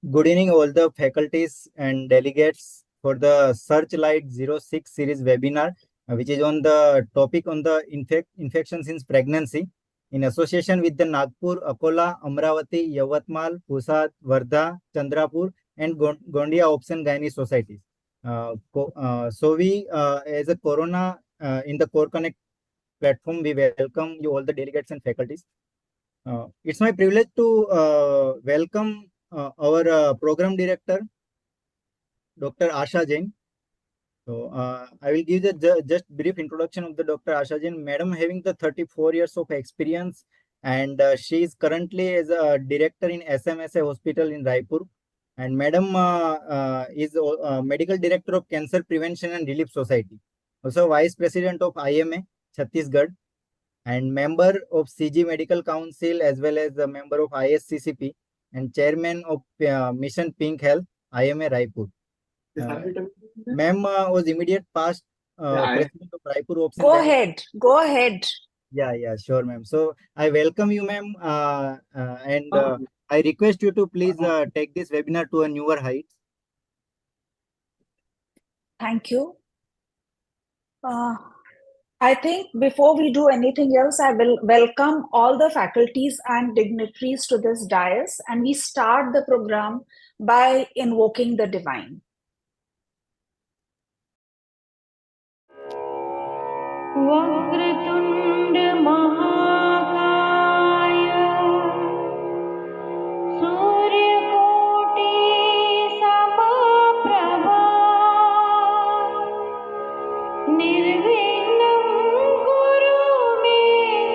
Good evening, all the faculties and delegates for the Searchlight 06 series webinar, which is on the topic on the infections in pregnancy in association with the Nagpur, Akola, Amravati, Yavatmal, Pusat, Wardha, Chandrapur, and Gondia Option Gynae societies. So we, as a Corona in the Core Connect platform, we welcome you all the delegates and faculties. It's my privilege to welcome our program director, Dr. Asha Jain. So I will give the just brief introduction of the Dr. Asha Jain. Madam having the 34 years of experience, and she is currently as a director in SMSA Hospital in Raipur. And Madam is medical director of Cancer Prevention and Relief Society. Also vice president of IMA Chhattisgarh, and member of CG Medical Council, as well as a member of ISCCP and chairman of Mission Pink Health, IMA Raipur. Ma'am was immediate past president of Raipur Option. Go ahead. Yeah, sure, ma'am. So I welcome you, ma'am, and I request you to please take this webinar to a newer heights. Thank you. I think before we do anything else, I will welcome all the faculties and dignitaries to this dais, and we start the program by invoking the divine. Vakratunda महाकाय सूर्यकोटि समप्रभा निर्विघ्नं कुरु मे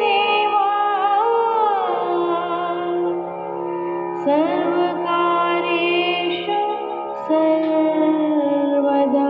देवा सर्वकार्येषु सर्वदा।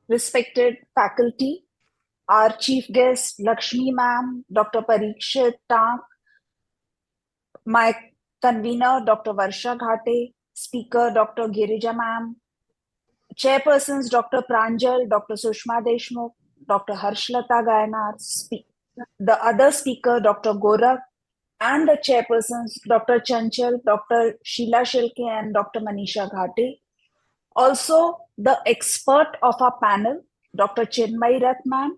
Respected faculty, our chief guest Lakshmi ma'am, Dr. Parikshit Tank, my convener Dr. Varsha Ghate, speaker Dr. Girija ma'am, chairpersons Dr. Pranjal, Dr. Sushma Deshmukh, Dr. Harshlata Gaynar, the other speaker Dr. Gorakh, and the chairpersons Dr. Chanchal, Dr. Shila Shelke, and Dr. Manisha Ghate. Also, the expert of our panel, Dr. Chinmayee Ratha,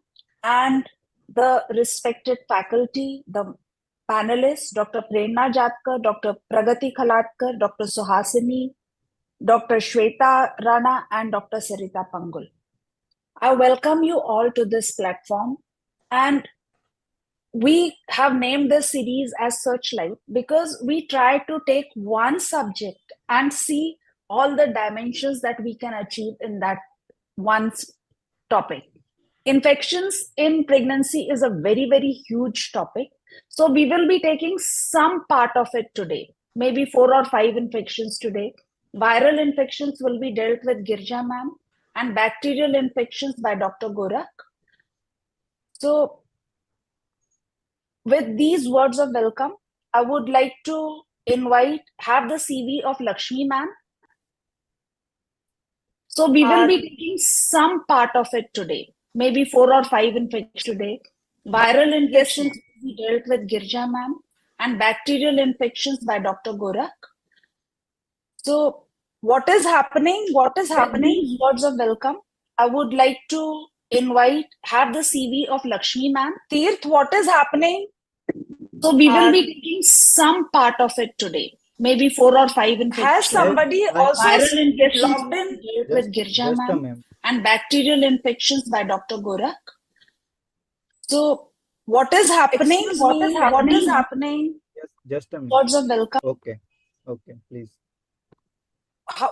and the respected faculty, the panelists, Dr. Prerna Jatkar, Dr. Pragati Khalatkar, Dr. Suhasini, Dr. Sweta, Rana, and Dr. Sarita Pangul. I welcome you all to this platform, and we have named this series as Searchlight because we try to take one subject and see all the dimensions that we can achieve in that one topic. Infections in pregnancy is a very, very huge topic. So we will be taking some part of it today, maybe 4 or 5 infections today. Viral infections will be dealt with Girija ma'am, and bacterial infections by Dr. Gorakh. So with these words of welcome, I would like to have the CV of Lakshmi ma'am. So we will be taking some part of it today, maybe 4 or 5 infections today. Viral infections will be dealt with Girija ma'am, and bacterial infections by Dr. Gorakh. So what is happening? These words of welcome, I would like to have the CV of Lakshmi ma'am. Tirth, what is happening? So we will be taking some part of it today, maybe 4 or 5 infections. Has somebody also viral infections with Girija ma'am, and bacterial infections by Dr. Gorakh? So what is happening? What is happening? Yes, just a minute. Words of welcome. Okay, please.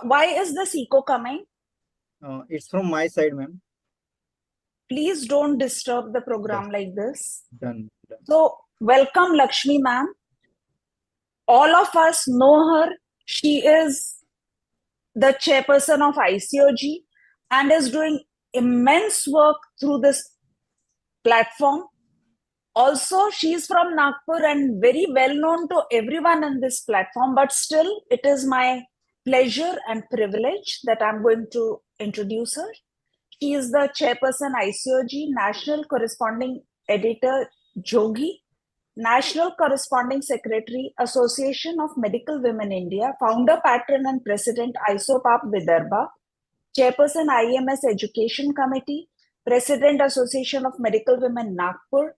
Why is this echo coming? It's from my side, ma'am. Please don't disturb the program like this. Done. So, welcome Lakshmi ma'am. All of us know her. She is the chairperson of ICOG and is doing immense work through this platform. Also, she is from Nagpur and very well known to everyone on this platform, but still, it is my pleasure and privilege that I'm going to introduce her. She is the chairperson ICOG, National Corresponding Editor Jogi, National Corresponding Secretary, Association of Medical Women India, founder, patron, and president, ISOPAP Vidarbha, chairperson, IMS Education Committee, president, Association of Medical Women Nagpur.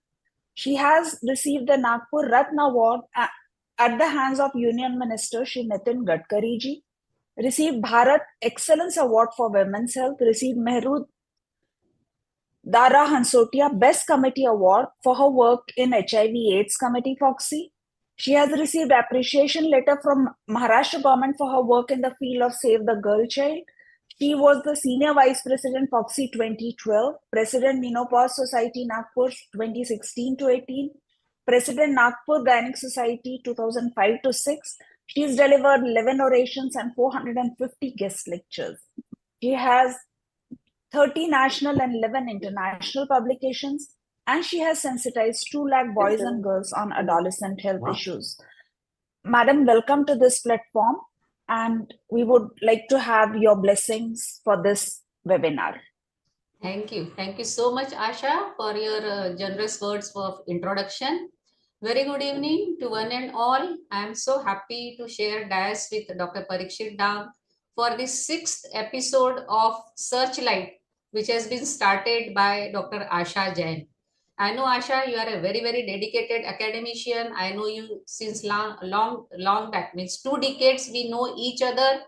She has received the Nagpur Ratna Award at the hands of Union Minister Shri Nitin Gadkari ji, received Bharat Excellence Award for Women's Health, received Mehrood Dara Hansotia Best Committee Award for her work in HIV/AIDS Committee FOXY. She has received appreciation letter from Maharashtra government for her work in the field of Save the Girl Child. She was the Senior Vice President FOXY 2012, President Menopause Society Nagpur 2016 to 18, President Nagpur Gynec Society 2005 to 6. She has delivered 11 orations and 450 guest lectures. She has 30 national and 11 international publications, and she has sensitized 2 lakh boys and girls on adolescent health issues. Madam, welcome to this platform, and we would like to have your blessings for this webinar. Thank you. Thank you so much, Asha, for your generous words of introduction. Very good evening to one and all. I am so happy to share dais with Dr. Parikshit Dam for the 6th episode of Searchlight, which has been started by Dr. Asha Jain. I know, Asha, you are a very, very dedicated academician. I know you since long back, means 2 decades we know each other.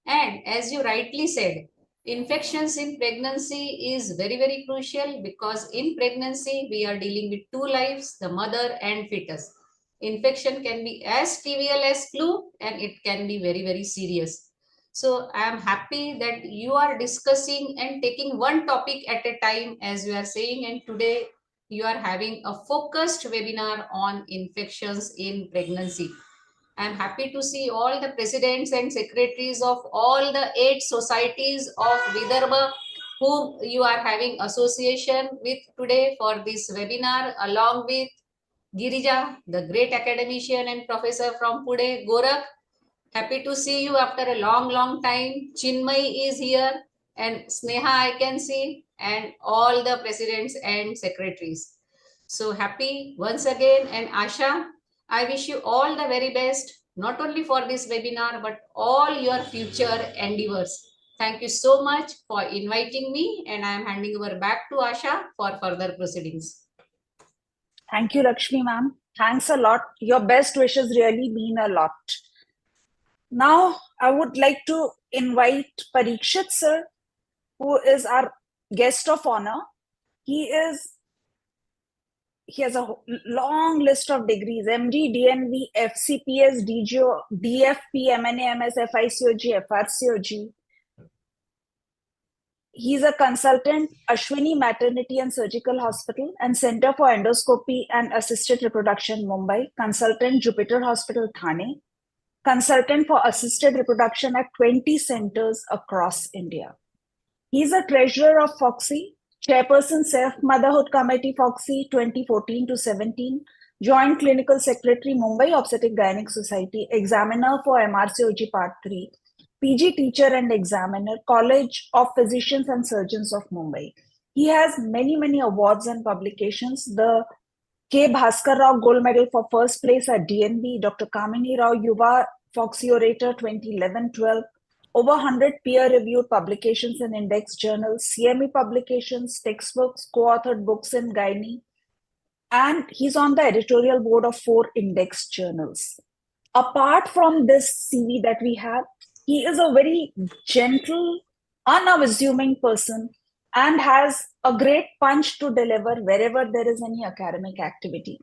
And as you rightly said, infections in pregnancy is very, very crucial because in pregnancy, we are dealing with 2 lives, the mother and fetus. Infection can be as trivial as flu and it can be very, very serious. So I am happy that you are discussing and taking one topic at a time, as you are saying, and today you are having a focused webinar on infections in pregnancy. I am happy to see all the presidents and secretaries of all the 8 societies of Vidarbha whom you are having association with today for this webinar, along with Girija, the great academician and professor from Pune, Gorakh. Happy to see you after a long time. Chinmayee is here and Sneha I can see, and all the presidents and secretaries. So happy once again, and Asha, I wish you all the very best, not only for this webinar, but all your future endeavors. Thank you so much for inviting me, and I am handing over back to Asha for further proceedings. Thank you, Lakshmi ma'am. Thanks a lot. Your best wishes really mean a lot. Now, I would like to invite Parikshit sir, who is our guest of honor. He has a long list of degrees: MD, DNV, FCPS, DGO, DFP, MNA, MS, FICOG, FRCOG. He's a consultant, Ashwini Maternity and Surgical Hospital and Center for Endoscopy and Assisted Reproduction, Mumbai. Consultant, Jupiter Hospital, Thane. Consultant for assisted reproduction at 20 centers across India. He's a treasurer of FOXY, chairperson Self Motherhood Committee FOXY 2014 to 17, joint clinical secretary Mumbai Obstetric Gynec Society, examiner for MRCOG Part 3, PG teacher and examiner, College of Physicians and Surgeons of Mumbai. He has many awards and publications. The K. Bhaskar Rao Gold Medal for first place at DNB, Dr. Kamini Rao Yuva FOXY Orator 2011-12, over 100 peer-reviewed publications in index journals, CME publications, textbooks, co-authored books in Gynae, and he's on the editorial board of 4 index journals. Apart from this CV that we have, he is a very gentle, unassuming person and has a great punch to deliver wherever there is any academic activity.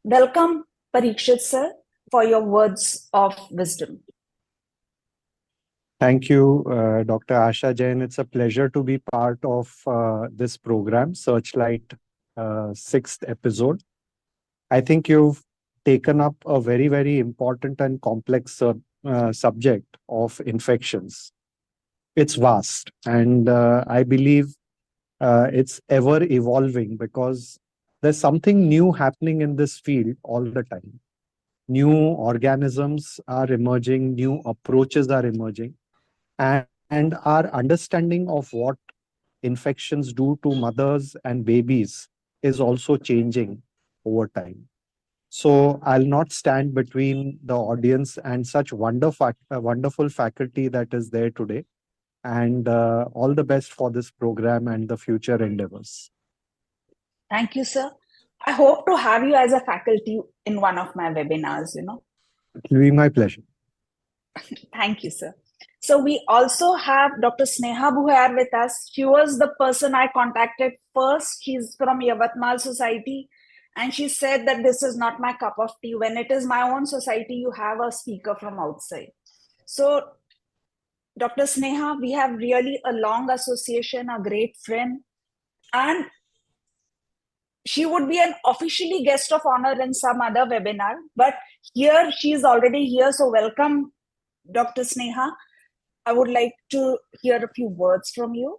Welcome, Parikshit sir, for your words of wisdom. Thank you, Dr. Asha Jain. It's a pleasure to be part of this program, Searchlight, sixth episode. I think you've taken up a very, very important and complex subject of infections. It's vast, and I believe it's ever evolving because there's something new happening in this field all the time. New organisms are emerging, new approaches are emerging, and our understanding of what infections do to mothers and babies is also changing over time. So I'll not stand between the audience and such wonderful faculty that is there today. And all the best for this program and the future endeavors. Thank you, sir. I hope to have you as a faculty in one of my webinars, It will be my pleasure. Thank you, sir. So we also have Dr. Sneha Bhuhar with us. She was the person I contacted first. She's from Yavatmal Society. And she said that this is not my cup of tea. When it is my own society, you have a speaker from outside. So, Dr. Sneha, we have really a long association, a great friend. And she would be an officially guest of honor in some other webinar. But here, she is already here. So welcome, Dr. Sneha. I would like to hear a few words from you.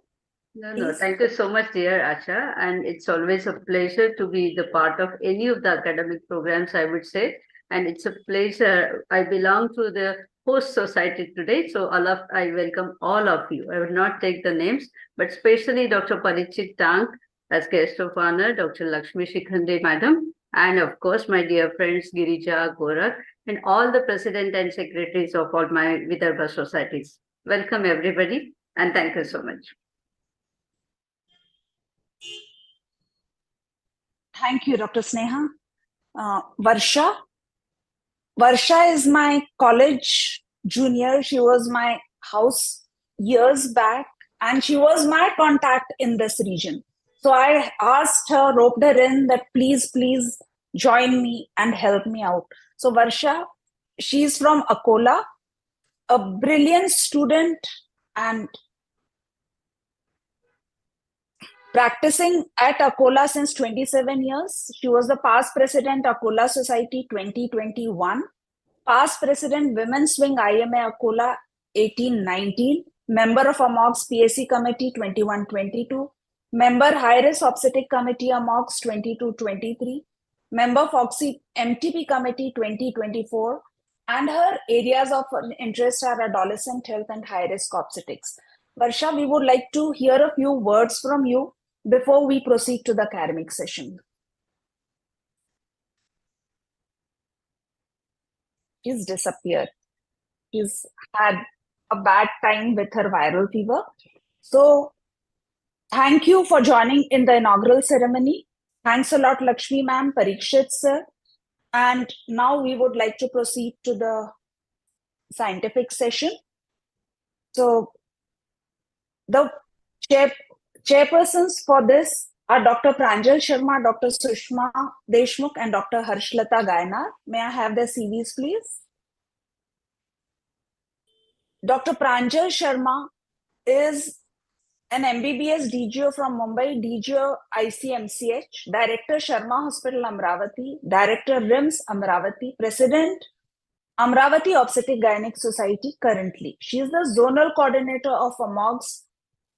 No, thank you so much, dear Asha. And it's always a pleasure to be the part of any of the academic programs, I would say. And it's a pleasure. I belong to the host society today. So I welcome all of you. I will not take the names, but especially Dr. Parichit Tank as guest of honor, Dr. Lakshmi Shikhande, madam, and of course, my dear friends, Girija, Gorakh, and all the president and secretaries of all my Vidarbha societies. Welcome, everybody, and thank you so much. Thank you, Dr. Sneha. Varsha. Varsha is my college junior. She was my house years back, and she was my contact in this region. So I asked her, roped her in that please join me and help me out. So Varsha, she's from Akola, a brilliant student and practicing at Akola since 27 years. She was the past president Akola Society 2021, past president Women's Wing IMA Akola 18-19, member of AMOGS PAC Committee 21-22, member High Risk Obstetric Committee AMOGS 22-23, member FOXY MTP Committee 2024, and her areas of interest are adolescent health and high risk obstetrics. Varsha, we would like to hear a few words from you before we proceed to the academic session. She's disappeared. She's had a bad time with her viral fever. So thank you for joining in the inaugural ceremony. Thanks a lot, Lakshmi ma'am, Parikshit sir. And now we would like to proceed to the scientific session. So the chairpersons for this are Dr. Pranjal Sharma, Dr. Sushma Deshmukh, and Dr. Harshlata Gaynar. May I have their CVs, please? Dr. Pranjal Sharma is an MBBS DGO from Mumbai, DGO ICMCH, Director Sharma Hospital Amravati, Director RIMS Amravati, President Amravati Obstetric Gynec Society currently. She is the Zonal Coordinator of AMOGS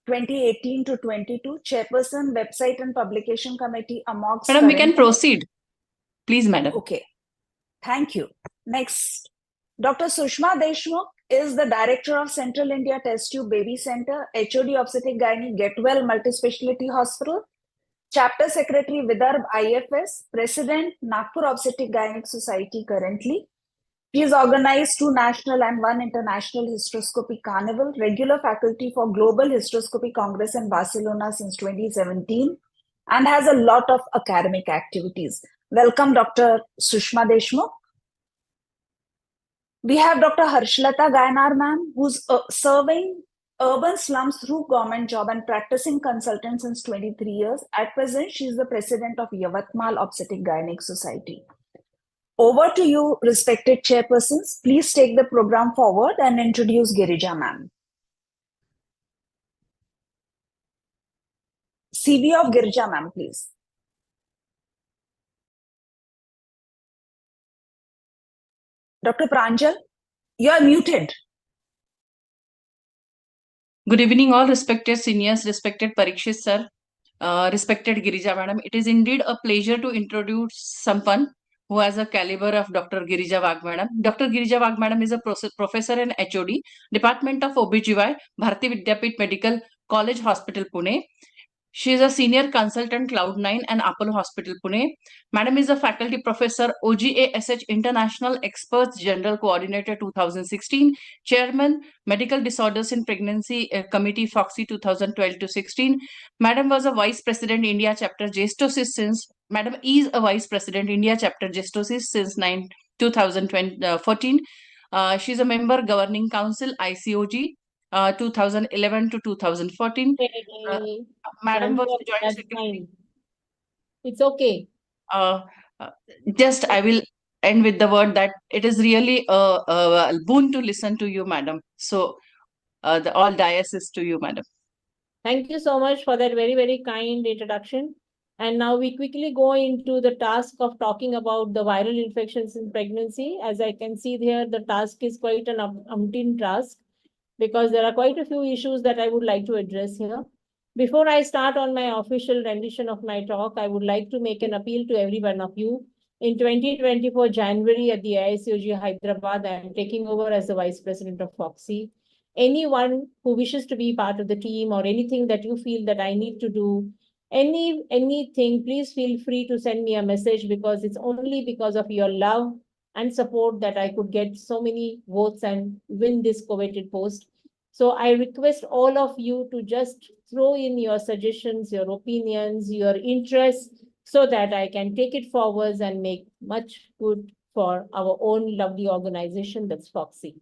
2018 to 22, Chairperson Website and Publication Committee AMOGS. Madam, we can proceed. Please, madam. Okay. Thank you. Next, Dr. Sushma Deshmukh is the Director of Central India Test Tube Baby Center, HOD Obstetric Gynae Get Well Multispeciality Hospital, Chapter Secretary Vidarbh IFS, President Nagpur Obstetric Gynec Society currently. She has organized 2 national and 1 international hysteroscopy carnival, regular faculty for Global Hysteroscopy Congress in Barcelona since 2017, and has a lot of academic activities. Welcome, Dr. Sushma Deshmukh. We have Dr. Harshlata Gaynar ma'am, who's serving urban slums through government job and practicing consultant since 23 years. At present, she is the president of Yavatmal Obstetric Gynec Society. Over to you, respected chairpersons. Please take the program forward and introduce Girija ma'am. CV of Girija ma'am, please. Dr. Pranjal, you are muted. Good evening, all respected seniors, respected Parikshit sir, respected Girija madam. It is indeed a pleasure to introduce someone who has a caliber of Dr. Girija Wagh madam. Dr. Girija Wagh madam is a professor and HOD, Department of OBGY, Bharati Vidyapeeth Medical College Hospital, Pune. She is a senior consultant Cloud9 and Apollo Hospital, Pune. Madam is a faculty professor, OGASH International Experts General Coordinator 2016, Chairman, Medical Disorders in Pregnancy Committee FOXY 2012 to 16. Madam was a Vice President India Chapter Gestosis since, Madam is a Vice President India Chapter Gestosis since 2014. She is a member Governing Council ICOG 2011 to 2014. Madam was the Joint That's Secretary. fine. It's okay. Uh, just I will end with the word that it is really a boon to listen to you, madam. So all diocese to you, madam. Thank you so much for that very, very kind introduction. And now we quickly go into the task of talking about the viral infections in pregnancy. As I can see here, the task is quite an umpteen task because there are quite a few issues that I would like to address here. Before I start on my official rendition of my talk, I would like to make an appeal to every one of you. In 2024 January at the ICOG Hyderabad, I am taking over as the Vice President of FOXY. Anyone who wishes to be part of the team or anything that you feel that I need to do, anything, please feel free to send me a message because it's only because of your love and support that I could get so many votes and win this coveted post. So I request all of you to just throw in your suggestions, your opinions, your interests, so that I can take it forwards and make much good for our own lovely organization, that's FOXY.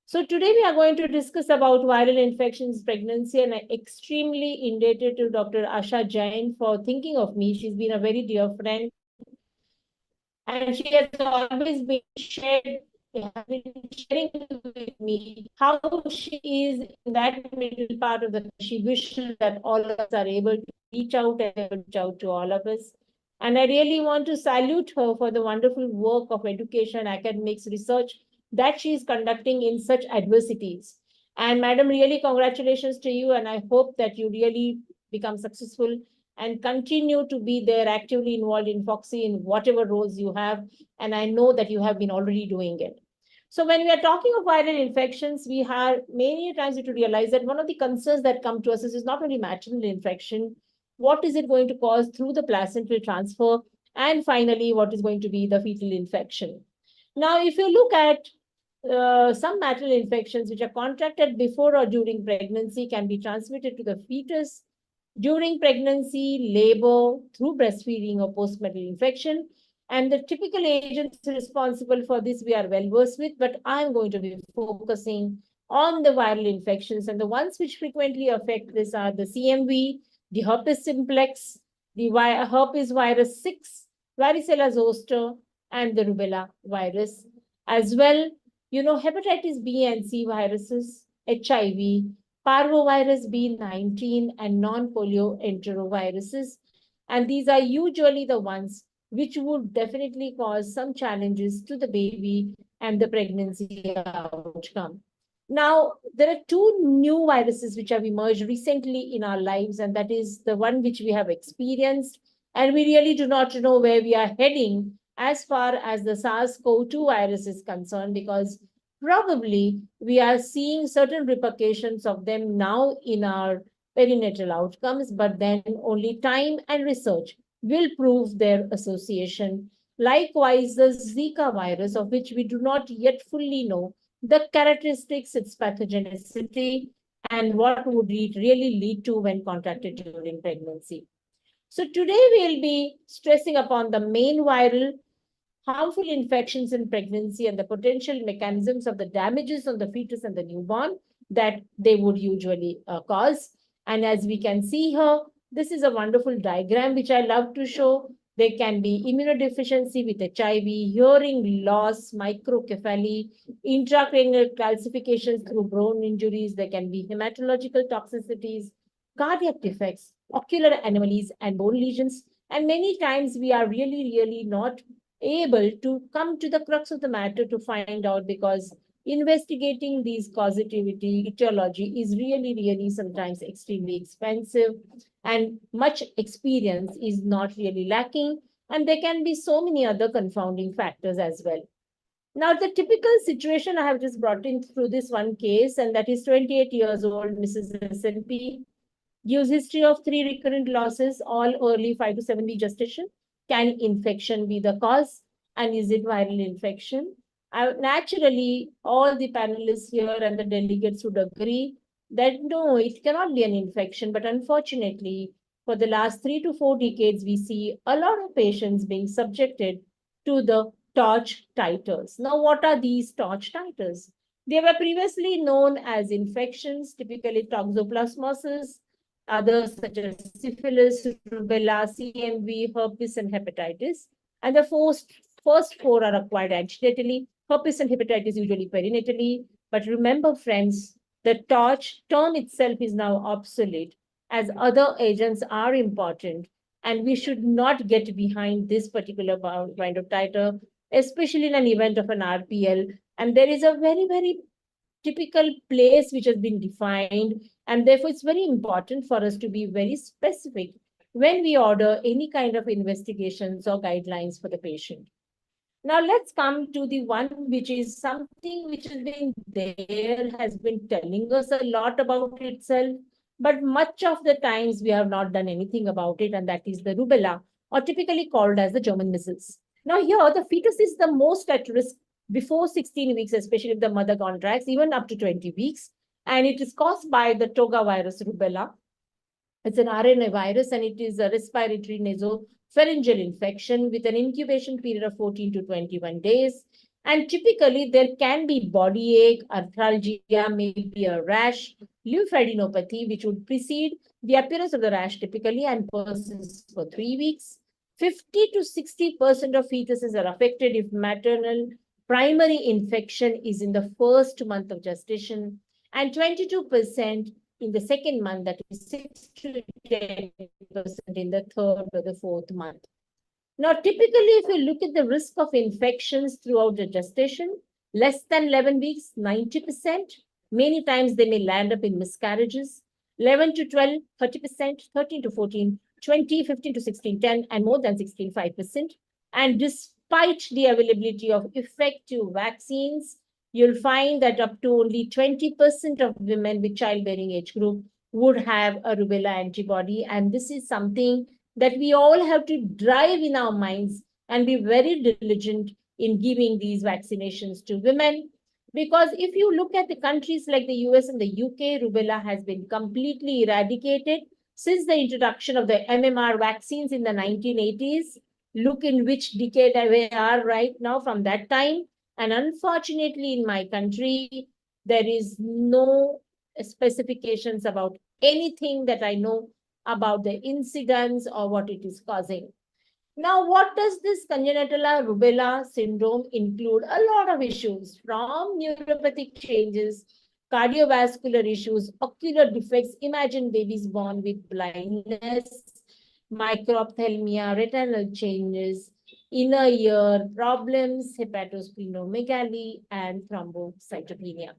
So today we are going to discuss about viral infections, pregnancy, and I'm extremely indebted to Dr. Asha Jain for thinking of me. She's been a very dear friend. And she has always been sharing with me how she is in that middle part of the. She wishes that all of us are able to reach out to all of us. And I really want to salute her for the wonderful work of education, academics, research that she is conducting in such adversities. And madam, really congratulations to you. And I hope that you really become successful and continue to be there actively involved in FOXY in whatever roles you have. And I know that you have been already doing it. So when we are talking of viral infections, we have many times to realize that one of the concerns that come to us is not only maternal infection, what is it going to cause through the placental transfer, and finally, what is going to be the fetal infection. Now, if you look at some maternal infections which are contracted before or during pregnancy can be transmitted to the fetus during pregnancy, labor, through breastfeeding or postnatal infection. And the typical agents responsible for this we are well versed with, but I'm going to be focusing on the viral infections. And the ones which frequently affect this are the CMV, the herpes simplex, the herpes virus 6, varicella zoster, and the rubella virus. As well, hepatitis B and C viruses, HIV, parvovirus B19, and non-polio enteroviruses. And these are usually the ones which would definitely cause some challenges to the baby and the pregnancy outcome. Now, there are two new viruses which have emerged recently in our lives, and that is the one which we have experienced. And we really do not know where we are heading as far as the SARS-CoV-2 virus is concerned, because probably we are seeing certain repercussions of them now in our perinatal outcomes, but then only time and research will prove their association. Likewise, the Zika virus, of which we do not yet fully know the characteristics, its pathogenicity, and what would it really lead to when contracted during pregnancy. So today we'll be stressing upon the main viral harmful infections in pregnancy and the potential mechanisms of the damages on the fetus and the newborn that they would usually cause. And as we can see here, this is a wonderful diagram which I love to show. There can be immunodeficiency with HIV, hearing loss, microcephaly, intracranial calcifications through bone injuries. There can be hematological toxicities, cardiac defects, ocular anomalies, and bone lesions. And many times we are really not able to come to the crux of the matter to find out, because investigating these causativity, etiology is really sometimes extremely expensive, and much experience is not really lacking. And there can be so many other confounding factors as well. Now, the typical situation I have just brought in through this one case, and that is 28 years old, Mrs. SNP, gives history of 3 recurrent losses, all early 5 to 7 week gestation. Can infection be the cause? And is it viral infection? Naturally, all the panelists here and the delegates would agree that no, it cannot be an infection. But unfortunately, for the last 3 to 4 decades, we see a lot of patients being subjected to the torch titers. Now, what are these torch titers? They were previously known as infections, typically toxoplasmosis, others such as syphilis, rubella, CMV, herpes, and hepatitis. And the first 4 are acquired antenatally. Herpes and hepatitis usually perinatally. But remember, friends, the torch term itself is now obsolete, as other agents are important. And we should not get behind this particular kind of titer, especially in an event of an RPL. And there is a very typical place which has been defined, and therefore it's very important for us to be very specific when we order any kind of investigations or guidelines for the patient. Now let's come to the one which is something which has been there, has been telling us a lot about itself, but much of the times we have not done anything about it, and that is the rubella, or typically called as the German measles. Now here, the fetus is the most at risk before 16 weeks, especially if the mother contracts, even up to 20 weeks. And it is caused by the Toga virus rubella. It's an RNA virus, and it is a respiratory nasopharyngeal infection with an incubation period of 14 to 21 days. And typically, there can be body ache, arthralgia, maybe a rash, lymphadenopathy, which would precede the appearance of the rash typically and persists for 3 weeks. 50 to 60% of fetuses are affected if maternal primary infection is in the first month of gestation, and 22% in the second month, that is 6 to 10% in the third or the fourth month. Now, typically, if you look at the risk of infections throughout the gestation, less than 11 weeks, 90%. Many times they may land up in miscarriages. 11 to 12, 30%, 13 to 14, 20, 15 to 16, 10, and more than 16, 5%. And despite the availability of effective vaccines, you'll find that up to only 20% of women with childbearing age group would have a rubella antibody. And this is something that we all have to drive in our minds and be very diligent in giving these vaccinations to women. Because if you look at the countries like the US and the UK, rubella has been completely eradicated since the introduction of the MMR vaccines in the 1980s. Look in which decade we are right now from that time. And unfortunately, in my country, there is no specifications about anything that I know about the incidence or what it is causing. Now, what does this congenital rubella syndrome include? A lot of issues, from neuropathic changes, cardiovascular issues, ocular defects. Imagine babies born with blindness, microphthalmia, retinal changes, inner ear problems, hepatosplenomegaly, and thrombocytopenia.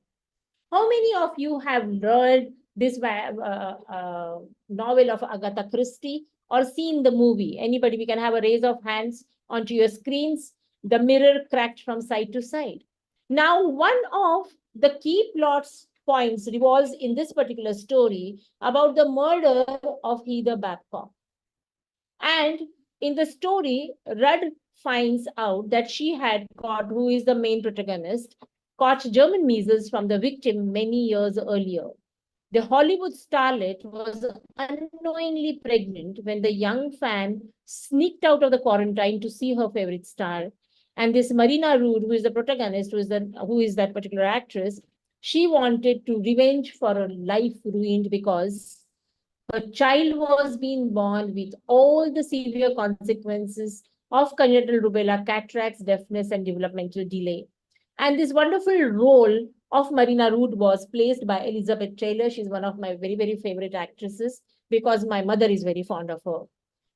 How many of you have read this novel of Agatha Christie or seen the movie? Anybody? We can have a raise of hands onto your screens. The mirror cracked from side to side. Now, one of the key plots points revolves in this particular story about the murder of Heather Babcock. And in the story, Rudd finds out that she had caught, who is the main protagonist, caught German measles from the victim many years earlier. The Hollywood starlet was unknowingly pregnant when the young fan sneaked out of the quarantine to see her favorite star. And this Marina Rood, who is the protagonist, who is that particular actress, she wanted to revenge for her life ruined because her child was being born with all the severe consequences of congenital rubella, cataracts, deafness, and developmental delay. And this wonderful role of Marina Root was placed by Elizabeth Taylor. She's one of my very, very favorite actresses because my mother is very fond of her.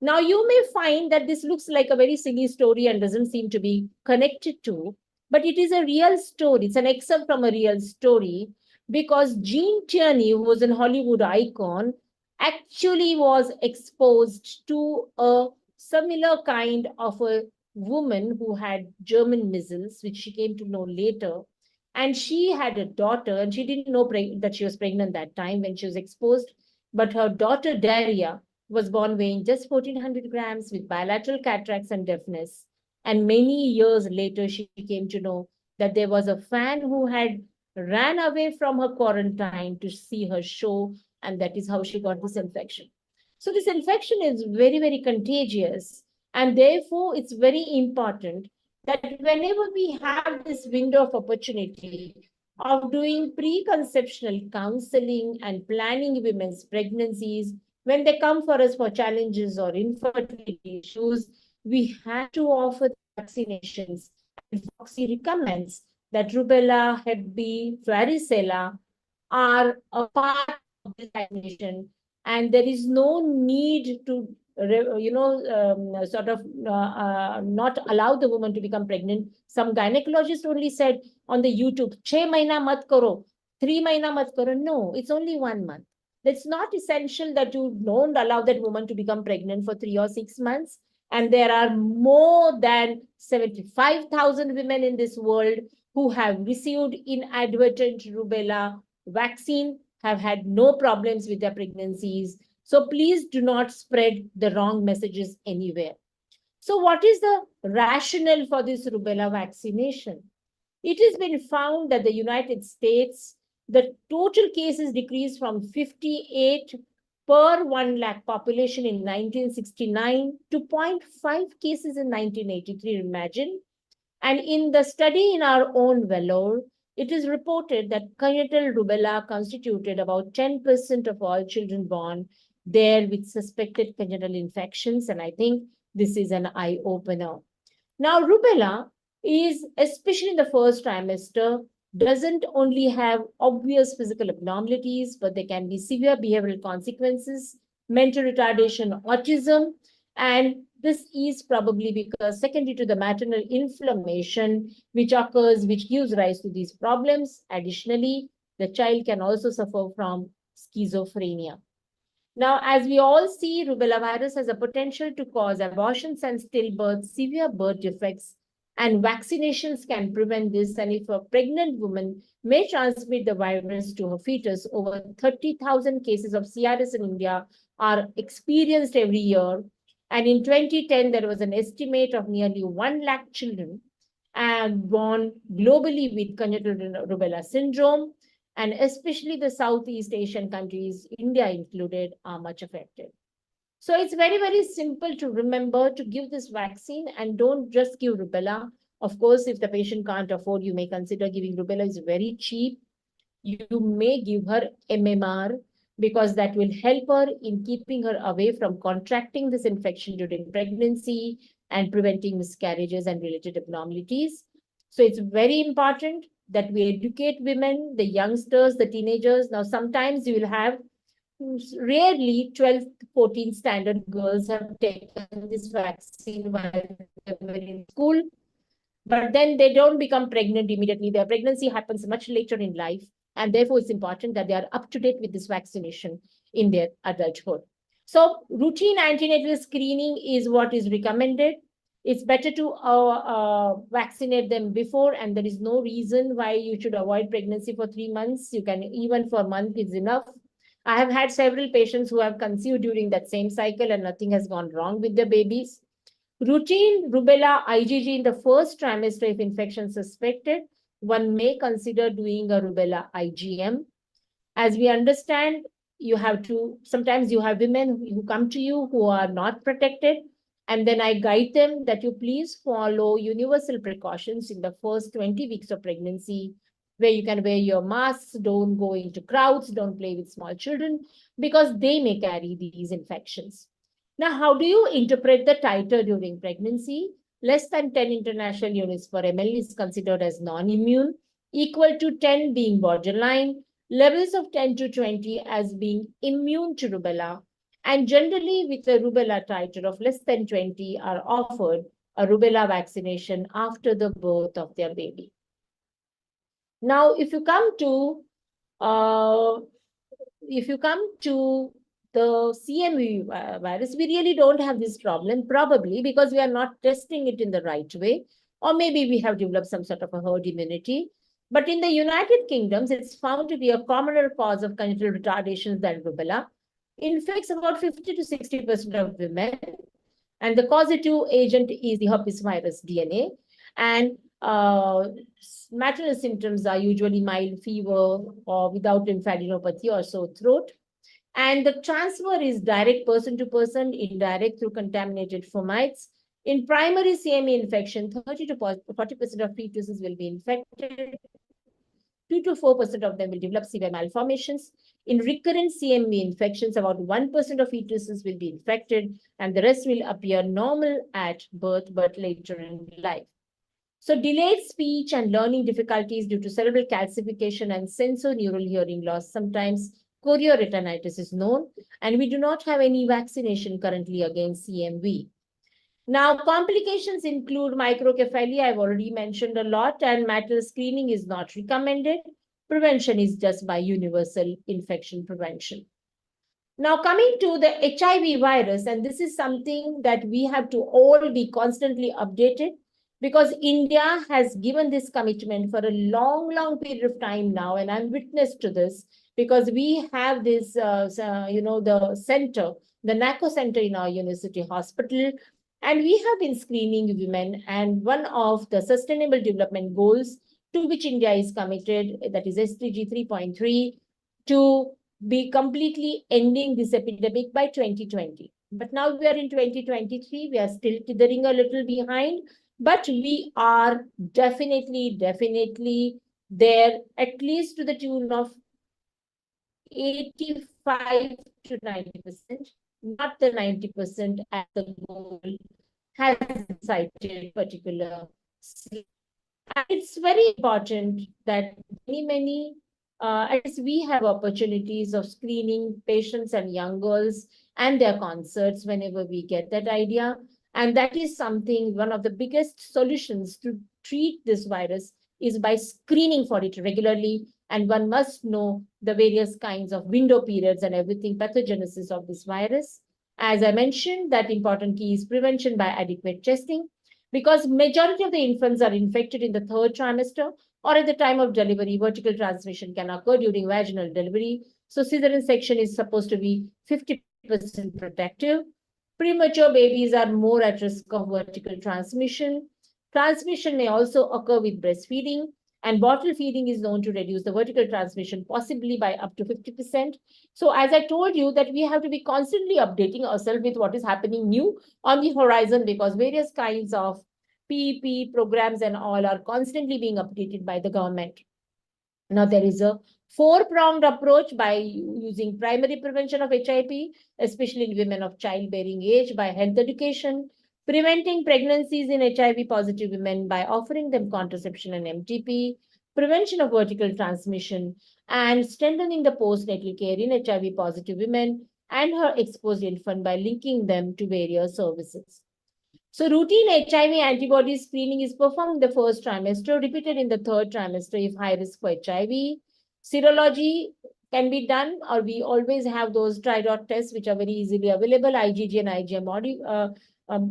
Now, you may find that this looks like a very silly story and doesn't seem to be connected to, but it is a real story. It's an excerpt from a real story because Jean Tierney, who was a Hollywood icon, actually was exposed to a similar kind of a woman who had German measles, which she came to know later. And she had a daughter, and she didn't know that she was pregnant that time when she was exposed. But her daughter, Daria, was born weighing just 1400 grams with bilateral cataracts and deafness. And many years later, she came to know that there was a fan who had ran away from her quarantine to see her show, and that is how she got this infection. So this infection is very, very contagious, and therefore it's very important that whenever we have this window of opportunity of doing preconceptional counseling and planning women's pregnancies, when they come for us for challenges or infertility issues, we have to offer vaccinations. And Foxy recommends that rubella, Hep B, varicella are a part of this vaccination, and there is no need to not allow the woman to become pregnant. Some gynecologists only said on the YouTube, 6 mahina mat karo, 3 mahina mat karo. No, it's only 1 month. It's not essential that you don't allow that woman to become pregnant for 3 or 6 months. And there are more than 75,000 women in this world who have received inadvertent rubella vaccine, have had no problems with their pregnancies. So please do not spread the wrong messages anywhere. So what is the rationale for this rubella vaccination? It has been found that the United States, the total cases decreased from 58 per 1 lakh population in 1969 to 0.5 cases in 1983, imagine. And in the study in our own Vellore, it is reported that congenital rubella constituted about 10% of all children born there with suspected congenital infections. And I think this is an eye-opener. Now, rubella is, especially in the first trimester, doesn't only have obvious physical abnormalities, but there can be severe behavioral consequences, mental retardation, autism, and this is probably because secondary to the maternal inflammation, which occurs, which gives rise to these problems. Additionally, the child can also suffer from schizophrenia. Now, as we all see, rubella virus has a potential to cause abortions and stillbirth, severe birth defects, and vaccinations can prevent this. And if a pregnant woman may transmit the virus to her fetus, over 30,000 cases of CRS in India are experienced every year. And in 2010, there was an estimate of nearly 1 lakh children born globally with congenital rubella syndrome. And especially the Southeast Asian countries, India included, are much affected. So it's very, very simple to remember to give this vaccine, and don't just give rubella. Of course, if the patient can't afford, you may consider giving rubella. It's very cheap. You may give her MMR because that will help her in keeping her away from contracting this infection during pregnancy and preventing miscarriages and related abnormalities. So it's very important that we educate women, the youngsters, the teenagers. Now, sometimes you will have, rarely 12th, 14th standard girls have taken this vaccine while they were in school, but then they don't become pregnant immediately. Their pregnancy happens much later in life, and therefore it's important that they are up to date with this vaccination in their adulthood. So routine antenatal screening is what is recommended. It's better to vaccinate them before, and there is no reason why you should avoid pregnancy for 3 months. You can, even for a month is enough. I have had several patients who have conceived during that same cycle and nothing has gone wrong with their babies. Routine rubella IgG in the first trimester if infection suspected. One may consider doing a rubella IgM. As we understand, you have to, sometimes you have women who come to you who are not protected, and then I guide them that you please follow universal precautions in the first 20 weeks of pregnancy. where you can wear your masks, don't go into crowds, don't play with small children, because they may carry these infections. Now, how do you interpret the titer during pregnancy? Less than 10 international units per ml is considered as non-immune, equal to 10 being borderline, levels of 10 to 20 as being immune to rubella, and generally with a rubella titer of less than 20 are offered a rubella vaccination after the birth of their baby. Now, if you come to the CMV virus, we really don't have this problem, probably because we are not testing it in the right way, or maybe we have developed some sort of a herd immunity. But in the United Kingdom, it's found to be a commoner cause of congenital retardations than rubella. Infects about 50 to 60% of women, and the causative agent is the herpes virus DNA. And maternal symptoms are usually mild fever or without lymphadenopathy or sore throat. And the transfer is direct person to person, indirect through contaminated fomites. In primary CME infection, 30 to 40% of fetuses will be infected. 2 to 4% of them will develop severe malformations. In recurrent CME infections, about 1% of fetuses will be infected, and the rest will appear normal at birth, but later in life. So delayed speech and learning difficulties due to cerebral calcification and sensorineural hearing loss, sometimes chorioretinitis is known, and we do not have any vaccination currently against CMV. Now, complications include microcephaly, I've already mentioned a lot, and maternal screening is not recommended. Prevention is just by universal infection prevention. Now, coming to the HIV virus, and this is something that we have to all be constantly updated, because India has given this commitment for a long period of time now, and I'm witness to this, because we have this, the center, the NACO center in our university hospital, and we have been screening women, and one of the Sustainable Development Goals to which India is committed, that is SDG 3.3, to be completely ending this epidemic by 2020. But now we are in 2023, we are still teetering a little behind, but we are definitely there, at least to the tune of 85 to 90%, not the 90% as the goal has cited particular. And it's very important that many as we have opportunities of screening patients and young girls and their concerts whenever we get that idea. And that is something, one of the biggest solutions to treat this virus is by screening for it regularly. And one must know the various kinds of window periods and everything, pathogenesis of this virus. As I mentioned, that important key is prevention by adequate testing, because majority of the infants are infected in the third trimester or at the time of delivery. Vertical transmission can occur during vaginal delivery. So cesarean section is supposed to be 50% protective. Premature babies are more at risk of vertical transmission. Transmission may also occur with breastfeeding, and bottle feeding is known to reduce the vertical transmission, possibly by up to 50%. So as I told you, that we have to be constantly updating ourselves with what is happening new on the horizon, because various kinds of PEP programs and all are constantly being updated by the government. Now, there is a four-pronged approach by using primary prevention of HIV, especially in women of childbearing age, by health education, preventing pregnancies in HIV-positive women by offering them contraception and MTP, prevention of vertical transmission, and strengthening the postnatal care in HIV-positive women and her exposed infant by linking them to various services. So routine HIV antibody screening is performed in the first trimester, repeated in the third trimester if high risk for HIV. Serology can be done, or we always have those tri-dot tests which are very easily available, IgG and IgM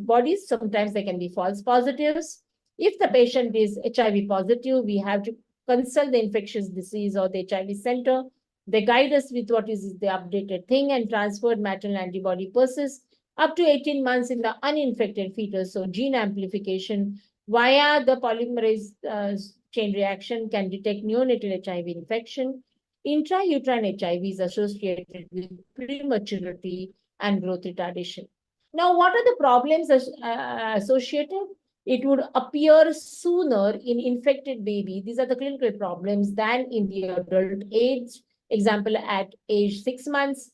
bodies. Sometimes they can be false positives. If the patient is HIV positive, we have to consult the infectious disease or the HIV center. They guide us with what is the updated thing, and transferred maternal antibody persists up to 18 months in the uninfected fetus. So gene amplification via the polymerase chain reaction can detect neonatal HIV infection. Intrauterine HIV is associated with prematurity and growth retardation. Now, what are the problems associated? It would appear sooner in infected baby. These are the clinical problems than in the adult age. Example, at age 6 months,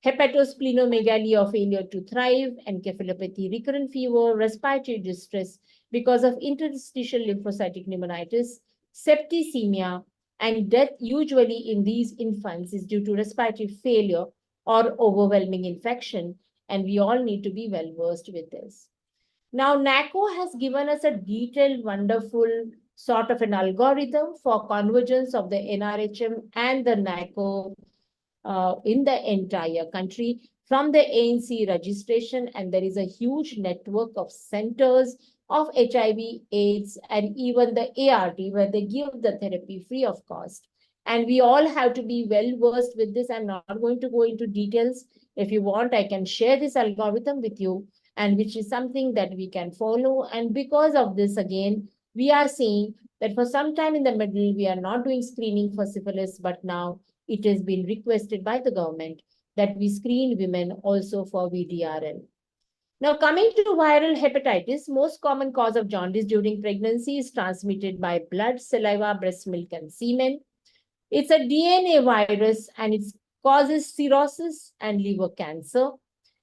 hepatosplenomegaly or failure to thrive, encephalopathy, recurrent fever, respiratory distress because of interstitial lymphocytic pneumonitis, septicemia, and death usually in these infants is due to respiratory failure or overwhelming infection. And we all need to be well versed with this. Now, NACO has given us a detailed, wonderful sort of an algorithm for convergence of the NRHM and the NACO in the entire country from the ANC registration. And there is a huge network of centers of HIV, AIDS, and even the ART, where they give the therapy free of cost. And we all have to be well versed with this. I'm not going to go into details. If you want, I can share this algorithm with you, and which is something that we can follow. And because of this, again, we are seeing that for some time in the middle, we are not doing screening for syphilis, but now it has been requested by the government that we screen women also for VDRL. Now, coming to viral hepatitis, most common cause of jaundice during pregnancy is transmitted by blood, saliva, breast milk, and semen. It's a DNA virus and it causes cirrhosis and liver cancer.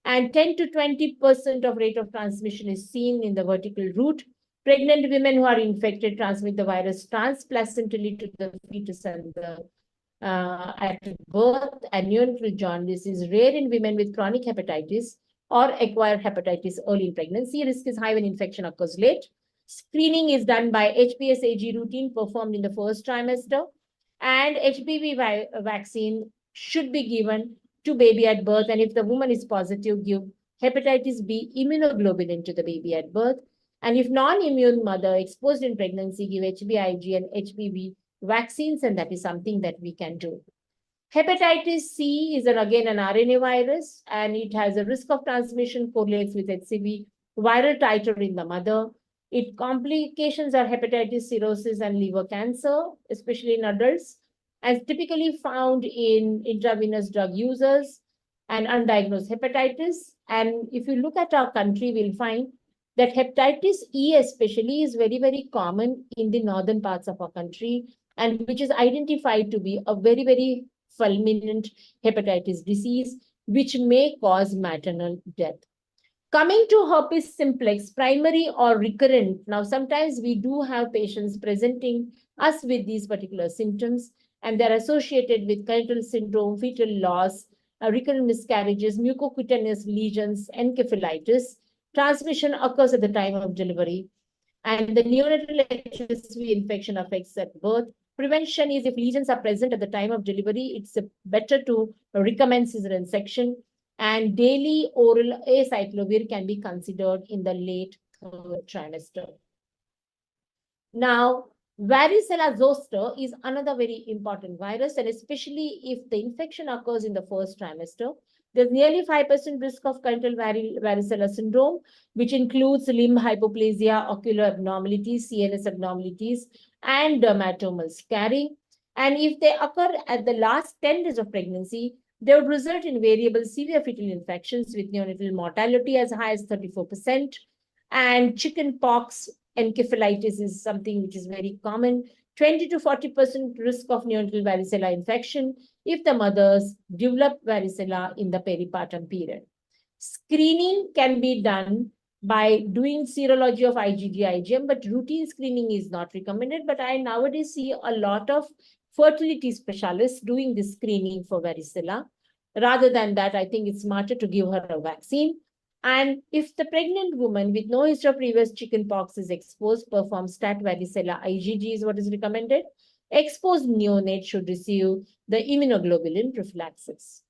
And 10 to 20% of rate of transmission is seen in the vertical route. Pregnant women who are infected transmit the virus transplacentally to the fetus and the at birth. And neonatal jaundice is rare in women with chronic hepatitis or acquired hepatitis early in pregnancy. Risk is high when infection occurs late. Screening is done by HPS-AG routine performed in the first trimester, and HPV vaccine should be given to baby at birth. And if the woman is positive, give hepatitis B immunoglobulin to the baby at birth. And if non-immune mother exposed in pregnancy, give HBIG and HPV vaccines, and that is something that we can do. Hepatitis C is again an RNA virus, and it has a risk of transmission correlates with HCV viral titer in the mother. Its complications are hepatitis, cirrhosis, and liver cancer, especially in adults, and typically found in intravenous drug users and undiagnosed hepatitis. And if you look at our country, we'll find that hepatitis E especially is very, very common in the northern parts of our country, and which is identified to be a very, very fulminant hepatitis disease, which may cause maternal death. Coming to herpes simplex, primary or recurrent. Now, sometimes we do have patients presenting us with these particular symptoms, and they're associated with congenital syndrome, fetal loss, recurrent miscarriages, mucocutaneous lesions, encephalitis. Transmission occurs at the time of delivery, and the neonatal HSV infection affects at birth. Prevention is if lesions are present at the time of delivery, it's better to recommend caesarean section, and daily oral acyclovir can be considered in the late third trimester. Now, varicella zoster is another very important virus, and especially if the infection occurs in the first trimester, there's nearly 5% risk of congenital varicella syndrome, which includes limb hypoplasia, ocular abnormalities, CNS abnormalities, and dermatomal scarring. And if they occur at the last 10 days of pregnancy, they would result in variable severe fetal infections with neonatal mortality as high as 34%. And chicken pox encephalitis is something which is very common. 20 to 40% risk of neonatal varicella infection if the mothers develop varicella in the peripartum period. Screening can be done by doing serology of IgG, IgM, but routine screening is not recommended. But I nowadays see a lot of fertility specialists doing this screening for varicella. Rather than that, I think it's smarter to give her a vaccine. And if the pregnant woman with no history of previous chickenpox is exposed, perform stat varicella IgG is what is recommended. Exposed neonate should receive the immunoglobulin prophylaxis.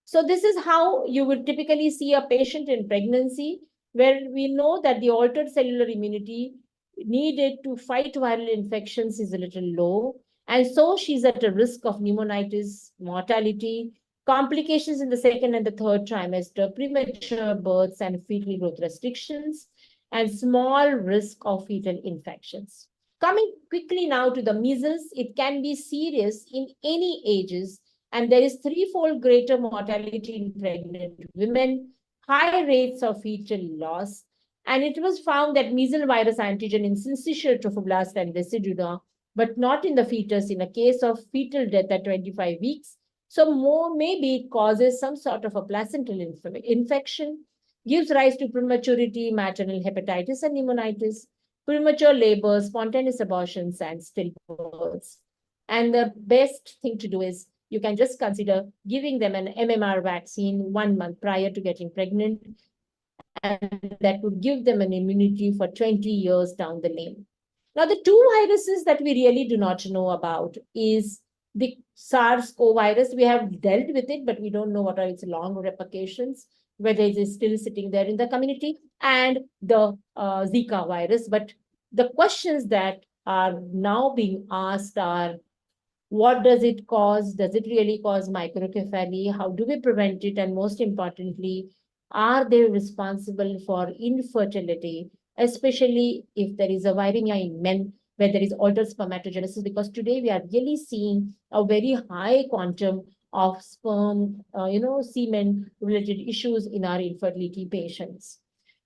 So this is how you would typically see a patient in pregnancy, where we know that the altered cellular immunity needed to fight viral infections is a little low. And so she's at a risk of pneumonitis, mortality, complications in the second and the third trimester, premature births and fetal growth restrictions, and small risk of fetal infections. Coming quickly now to the measles, it can be serious in any ages, and there is threefold greater mortality in pregnant women, high rates of fetal loss, And it was found that measles virus antigen in syncytial trophoblast and decidua, but not in the fetus in a case of fetal death at 25 weeks. So more maybe it causes some sort of a placental infection, gives rise to prematurity, maternal hepatitis and pneumonitis, premature labor, spontaneous abortions, and stillbirths. And the best thing to do is you can just consider giving them an MMR vaccine 1 month prior to getting pregnant, and that would give them an immunity for 20 years down the lane. Now, the two viruses that we really do not know about is the SARS-CoV virus. We have dealt with it, but we don't know what are its long repercussions, whether it is still sitting there in the community, and the Zika virus. But the questions that are now being asked are, what does it cause? Does it really cause microcephaly? How do we prevent it? And most importantly, are they responsible for infertility, especially if there is a viremia in men, where there is altered spermatogenesis? Because today we are really seeing a very high quantum of sperm, semen related issues in our infertility patients.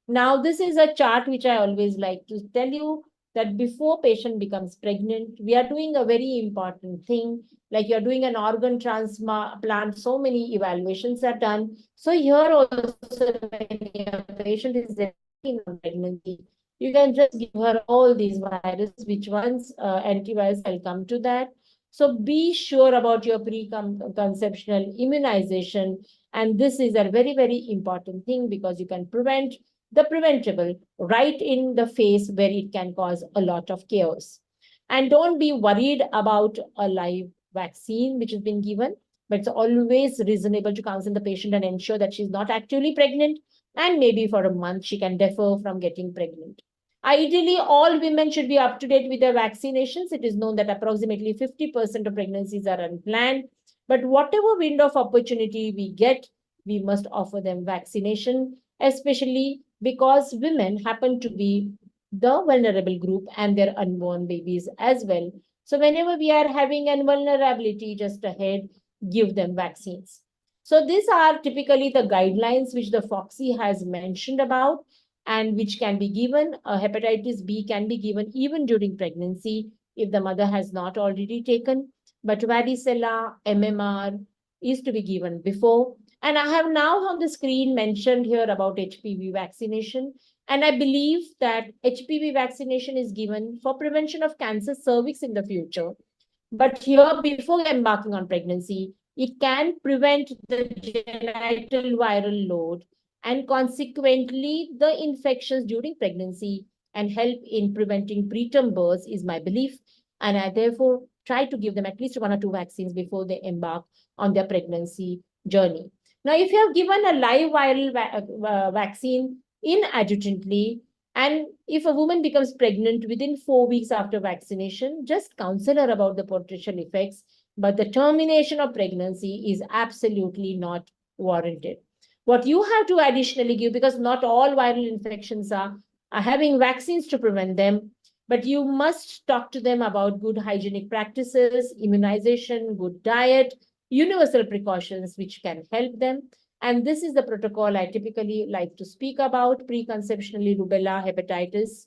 Now, this is a chart which I always like to tell you, that before patient becomes pregnant, we are doing a very important thing, like you're doing an organ transplant, so many evaluations are done. So here also, when a patient is in pregnancy, you can just give her all these viruses, which ones antivirus, I'll come to that. So be sure about your preconceptional immunization. And this is a very, very important thing, because you can prevent the preventable right in the face, where it can cause a lot of chaos. And don't be worried about a live vaccine which has been given, but it's always reasonable to counsel the patient and ensure that she's not actually pregnant, and maybe for a month she can defer from getting pregnant. Ideally, all women should be up to date with their vaccinations. It is known that approximately 50% of pregnancies are unplanned, but whatever window of opportunity we get, we must offer them vaccination, especially because women happen to be the vulnerable group and their unborn babies as well. So whenever we are having a vulnerability just ahead, give them vaccines. So these are typically the guidelines which the Foxy has mentioned about, and which can be given. Hepatitis B can be given even during pregnancy if the mother has not already taken, but varicella, MMR is to be given before. And I have now on the screen mentioned here about HPV vaccination. And I believe that HPV vaccination is given for prevention of cancer cervix in the future. But here, before embarking on pregnancy, it can prevent the genital viral load and consequently the infections during pregnancy, and help in preventing preterm births is my belief. And I therefore try to give them at least 1 or 2 vaccines before they embark on their pregnancy journey. Now, if you have given a live viral vaccine inadvertently, and if a woman becomes pregnant within 4 weeks after vaccination, just counsel her about the potential effects, but the termination of pregnancy is absolutely not warranted. What you have to additionally give, because not all viral infections are having vaccines to prevent them, but you must talk to them about good hygienic practices, immunization, good diet, universal precautions which can help them. And this is the protocol I typically like to speak about: preconceptionally rubella, hepatitis,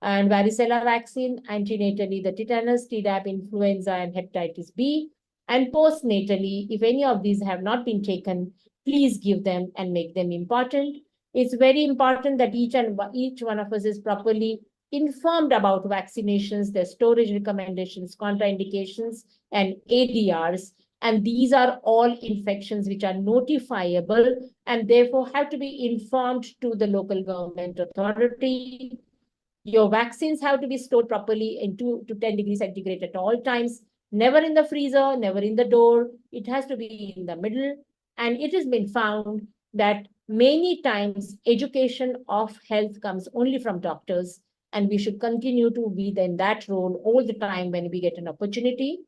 and varicella vaccine; antenatally the tetanus, Tdap, influenza, and hepatitis B; and postnatally, if any of these have not been taken, please give them and make them important. It's very important that each one of us is properly informed about vaccinations, their storage recommendations, contraindications, and ADRs. And these are all infections which are notifiable and therefore have to be informed to the local government authority. Your vaccines have to be stored properly in 2 to 10 degrees centigrade at all times, never in the freezer, never in the door. It has to be in the middle. And it has been found that many times education of health comes only from doctors, and we should continue to be in that role all the time when we get an opportunity.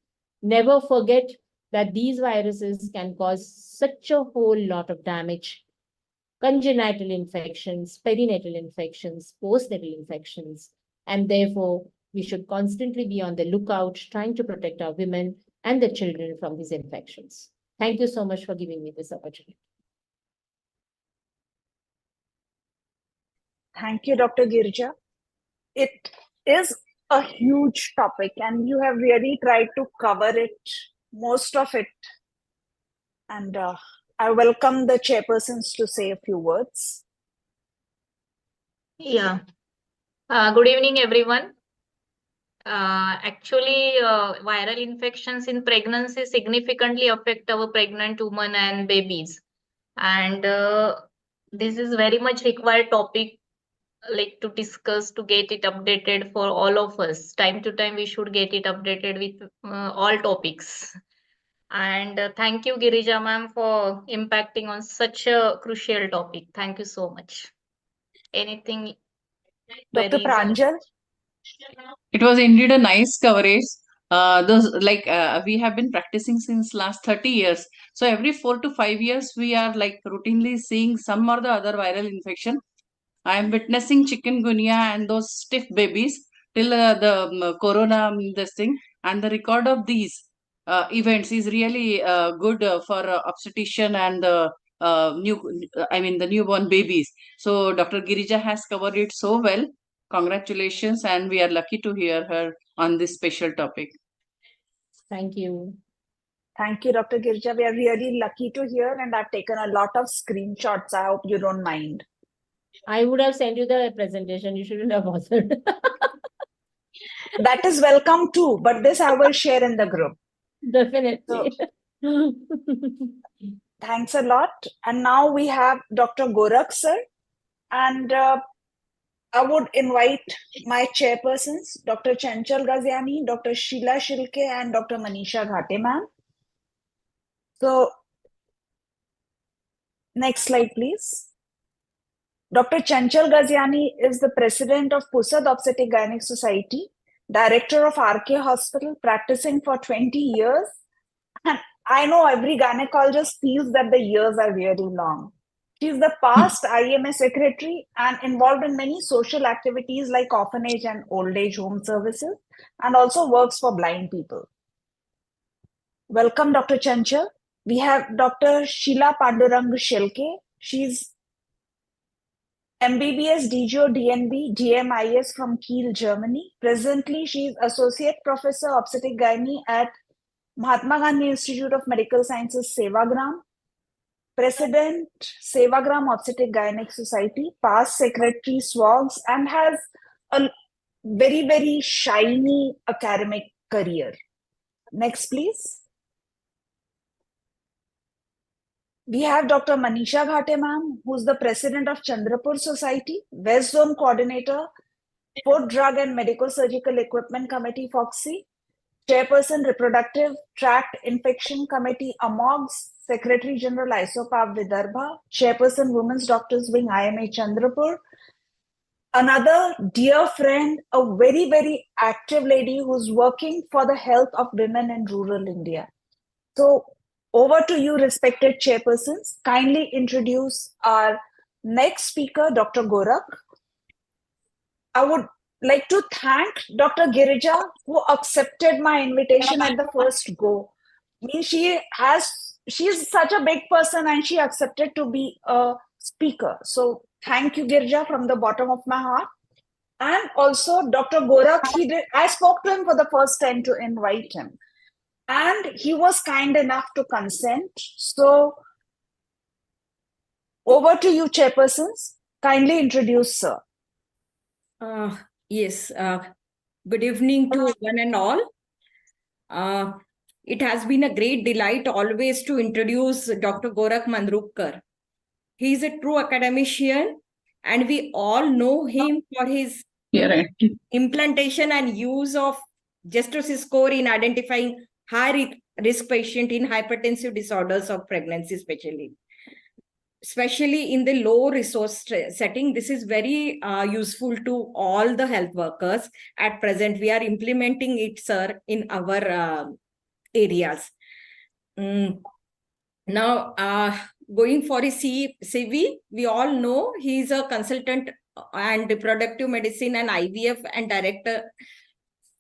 Never forget that these viruses can cause such a whole lot of damage: congenital infections, perinatal infections, postnatal infections, and therefore we should constantly be on the lookout, trying to protect our women and the children from these infections. Thank you so much for giving me this opportunity. Thank you, Dr. Girija. It is a huge topic, and you have really tried to cover it, most of it. And I welcome the chairpersons to say a few words. Yeah. Good evening, everyone. Actually, viral infections in pregnancy significantly affect our pregnant women and babies. And this is very much required topic like to discuss to get it updated for all of us. Time to time, we should get it updated with all topics. And thank you, Girija ma'am, for impacting on such a crucial topic. Thank you so much. Anything Dr. queries? Pranjal? It was indeed a nice coverage. We have been practicing since last 30 years. So every 4 to 5 years, we are like routinely seeing some or the other viral infection. I am witnessing chikungunya and those stiff babies till the corona this thing, and the record of these events is really good for obstetrician and the the newborn babies. So Dr. Girija has covered it so well. Congratulations, and we are lucky to hear her on this special topic. Thank you. Thank you, Dr. Girija. We are really lucky to hear, and I've taken a lot of screenshots. I hope you don't mind. I would have sent you the presentation. You shouldn't have bothered. That is welcome too, but this I will share in the group. Definitely. Thanks a lot. And now we have Dr. Gorakh sir, and I would invite my chairpersons, Dr. Chanchal Gaziyani, Dr. Shila Shelke, and Dr. Manisha Ghate ma'am. So, next slide, please. Dr. Chanchal Gaziyani is the president of Pusad Obstetric Gynec Society, director of RK Hospital, practicing for 20 years. And I know every gynecologist feels that the years are really long. She is the past IMA secretary and involved in many social activities like orphanage and old age home services, and also works for blind people. Welcome, Dr. Chanchal. We have Dr. Shila Pandurang Shelke. She's MBBS DGO DNB GMIS from Kiel, Germany. Presently, she is Associate Professor Obstetric Gynae at Mahatma Gandhi Institute of Medical Sciences, Sevagram. President, Sevagram Obstetric Gynec Society, past Secretary SWOGS, and has a very, very shiny academic career. Next, please. We have Dr. Manisha Ghate ma'am, who's the president of Chandrapur Society, West Zone Coordinator, Food, Drug and Medical Surgical Equipment Committee, FOXY, Chairperson, Reproductive Tract Infection Committee, AMOGS, Secretary General, ISOPAV Vidarbha, Chairperson, Women's Doctors Wing, IMA Chandrapur. Another dear friend, a very, very active lady who's working for the health of women in rural India. So, over to you, respected chairpersons. Kindly introduce our next speaker, Dr. Gorakh. I would like to thank Dr. Girija, who accepted my invitation at the first go. She's such a big person and she accepted to be a speaker. So thank you, Girija, from the bottom of my heart. And also Dr. Gorakh, I spoke to him for the first time to invite him. And he was kind enough to consent. So over to you, chairpersons. Kindly introduce, sir. Yes. Good evening to one and all. It has been a great delight always to introduce Dr. Gorakh Mandrupkar. He is a true academician, and we all know him for his implantation and use of Gestus score in identifying high risk patient in hypertensive disorders of pregnancy, especially in the low resource setting. This is very useful to all the health workers. At present, we are implementing it, sir, in our areas. Now, going for his CV, we all know he is a consultant and reproductive medicine and IVF and director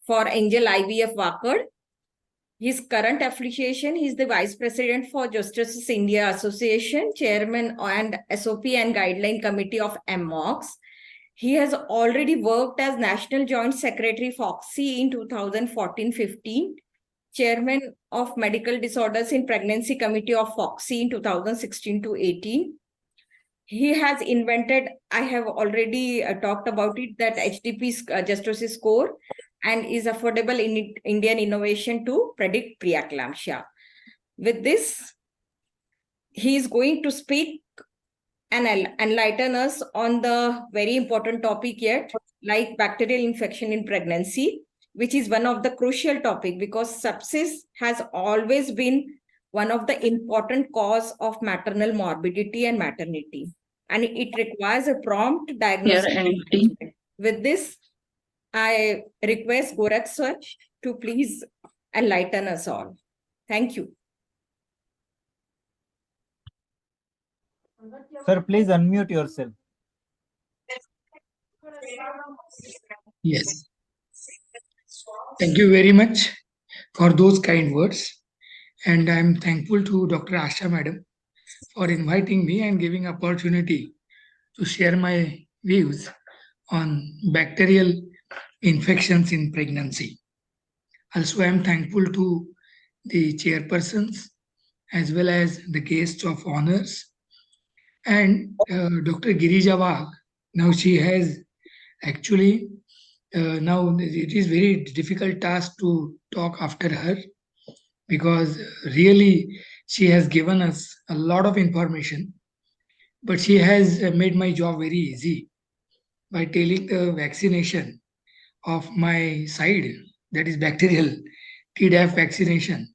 for Angel IVF Wakad. His current affiliation, he is the Vice President for Justice India Association, Chairman and SOP and Guideline Committee of MOGS. He has already worked as National Joint Secretary FOXY in 2014-15, Chairman of Medical Disorders in Pregnancy Committee of FOXY in 2016-18. He has invented, I have already talked about it, that HDP gestosis score, and is affordable in Indian innovation to predict preeclampsia. With this, he is going to speak and enlighten us on the very important topic yet, like bacterial infection in pregnancy, which is one of the crucial topic because sepsis has always been one of the important cause of maternal morbidity and maternity, and it requires a prompt diagnosis. With this, I request Gorakh sir to please enlighten us all. Thank you. Sir, please unmute yourself. Yes. Thank you very much for those kind words. And I'm thankful to Dr. Asha Madam for inviting me and giving opportunity to share my views on bacterial infections in pregnancy. Also, I'm thankful to the chairpersons as well as the guests of honors and Dr. Girija Wagh. Now she has actually now it is very difficult task to talk after her because really she has given us a lot of information, but she has made my job very easy by telling the vaccination of my side, that is bacterial Tdap vaccination,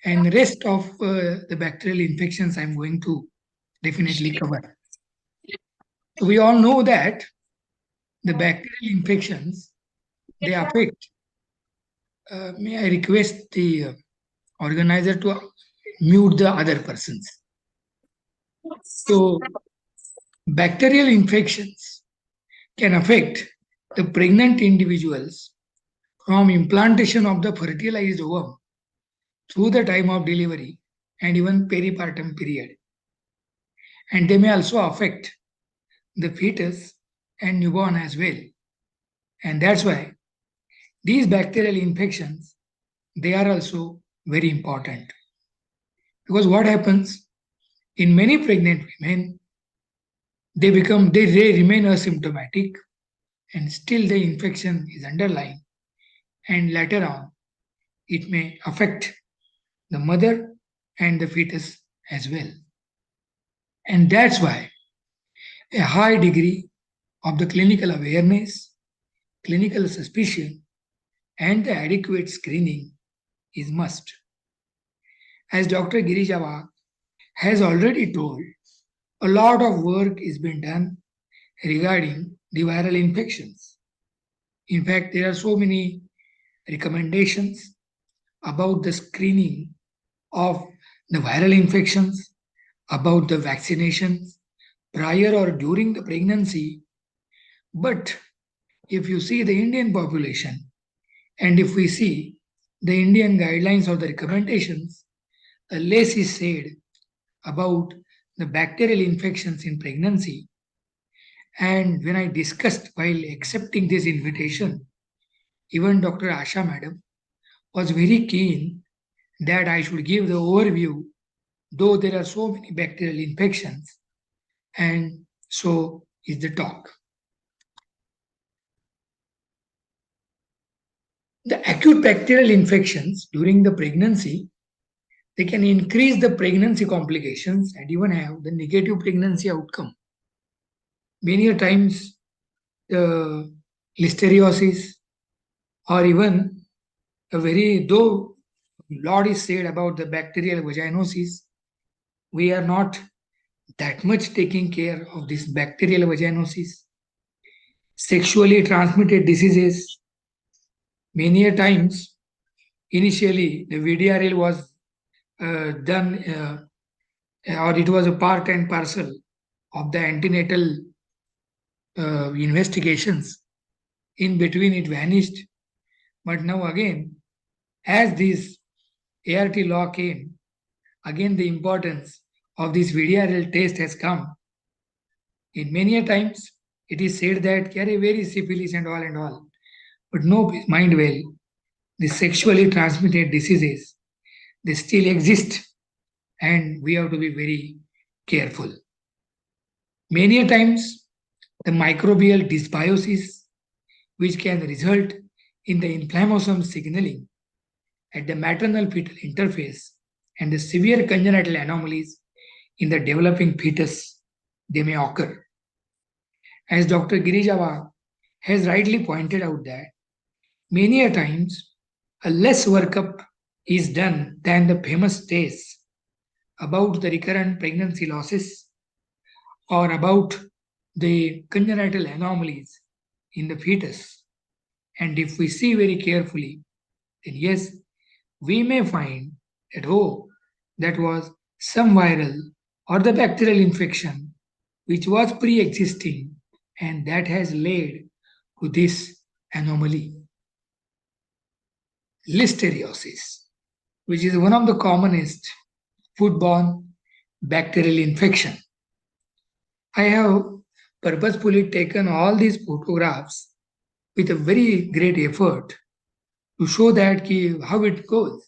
and rest of the bacterial infections I'm going to definitely cover. So we all know that the bacterial infections, they affect. May I request the organizer to mute the other persons? So bacterial infections can affect the pregnant individuals from implantation of the fertilized ovum through the time of delivery and even peripartum period. And they may also affect the fetus and newborn as well. And that's why these bacterial infections, they are also very important. Because what happens in many pregnant women, they remain asymptomatic and still the infection is underlying. And later on, it may affect the mother and the fetus as well. And that's why a high degree of the clinical awareness, clinical suspicion, and the adequate screening is must. As Dr. Girija Wagh has already told, a lot of work is being done regarding the viral infections. In fact, there are so many recommendations about the screening of the viral infections, about the vaccinations prior or during the pregnancy. But if you see the Indian population, and if we see the Indian guidelines or the recommendations, less is said about the bacterial infections in pregnancy. And when I discussed while accepting this invitation, even Dr. Asha Madam was very keen that I should give the overview, though there are so many bacterial infections, and so is the talk. The acute bacterial infections during the pregnancy, they can increase the pregnancy complications and even have the negative pregnancy outcome. Many times, listeriosis or even though a lot is said about the bacterial vaginosis, we are not that much taking care of this bacterial vaginosis. Sexually transmitted diseases, many times, initially the VDRL was done or it was a part and parcel of the antenatal investigations. In between it vanished. But now again, as this ART law came, again the importance of this VDRL test has come. In many times, It is said that carry very syphilis and all. But no, mind well, the sexually transmitted diseases, they still exist and we have to be very careful. Many a times, the microbial dysbiosis, which can result in the inflammasome signaling at the maternal fetal interface and the severe congenital anomalies in the developing fetus, they may occur. As Dr. Girija Wagh has rightly pointed out that many a times a less workup is done than the famous tales about the recurrent pregnancy losses or about the congenital anomalies in the fetus. And if we see very carefully, then yes, we may find that, oh, that was some viral or the bacterial infection which was pre-existing and that has led to this anomaly. Listeriosis, which is one of the commonest foodborne bacterial infection. I have purposefully taken all these photographs with a very great effort to show that how it goes.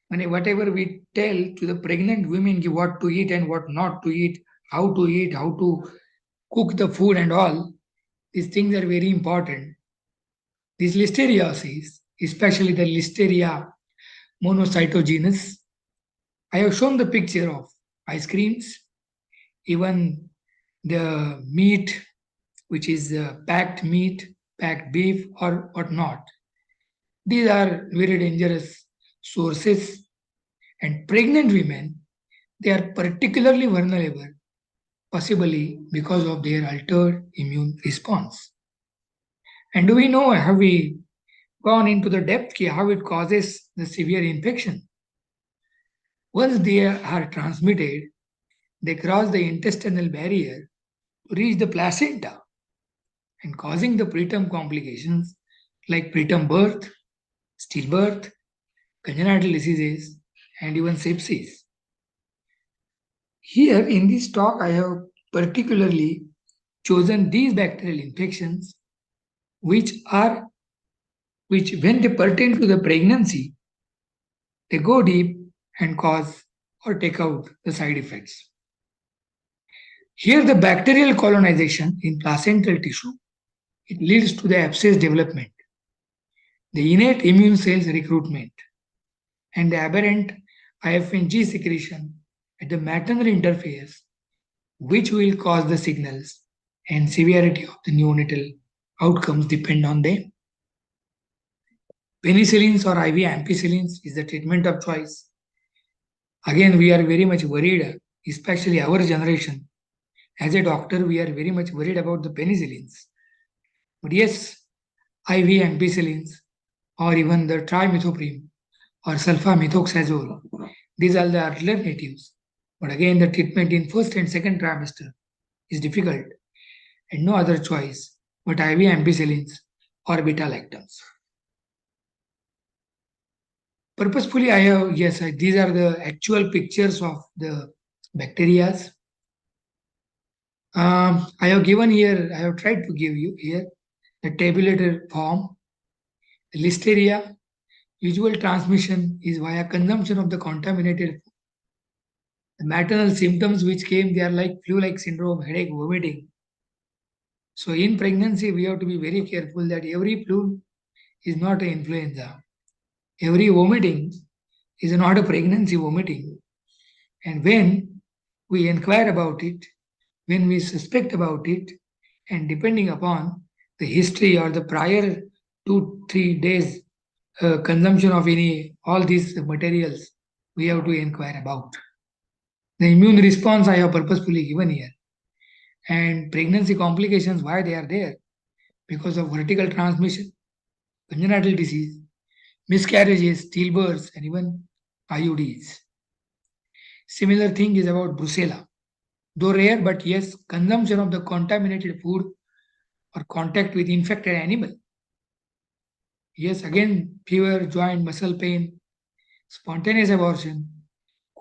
And whatever we tell to the pregnant women what to eat and what not to eat, how to cook the food and all, these things are very important. This listeriosis, especially the Listeria monocytogenes, I have shown the picture of ice creams, even the meat, which is packed meat, packed beef, or whatnot. These are very dangerous sources, and pregnant women, they are particularly vulnerable, possibly because of their altered immune response. And do we know, have we gone into the depth how it causes the severe infection? Once they are transmitted, they cross the intestinal barrier to reach the placenta and causing the preterm complications like preterm birth, stillbirth, congenital diseases, and even sepsis. Here in this talk, I have particularly chosen these bacterial infections which when they pertain to the pregnancy, they go deep and cause or take out the side effects. Here the bacterial colonization in placental tissue, it leads to the abscess development, the innate immune cells recruitment, and the aberrant IFNG secretion at the maternal interface, which will cause the signals, and severity of the neonatal outcomes depend on them. Penicillins or IV ampicillins is the treatment of choice. Again, we are very much worried, especially our generation. As a doctor, we are very much worried about the penicillins. But yes, IV ampicillins or even the trimethoprim or sulfamethoxazole, these are the alternatives. But again, the treatment in first and second trimester is difficult and no other choice but IV ampicillins or beta-lactams. Purposefully, these are the actual pictures of the bacteria. I have given here, I have tried to give you here the tabulated form. The Listeria, usual transmission is via consumption of the contaminated food. The maternal symptoms which came, they are like flu-like syndrome, headache, vomiting. So in pregnancy, we have to be very careful that every flu is not an influenza. Every vomiting is not a pregnancy vomiting. And when we inquire about it, when we suspect about it, and depending upon the history or the prior 2-3 days consumption of all these materials, we have to inquire about. The immune response I have purposefully given here. And pregnancy complications, why they are there? Because of vertical transmission, congenital disease, miscarriages, stillbirths, and even IUDs. Similar thing is about brucella. Though rare, but yes, consumption of the contaminated food or contact with infected animal. Yes, again, fever, joint, muscle pain, spontaneous abortion,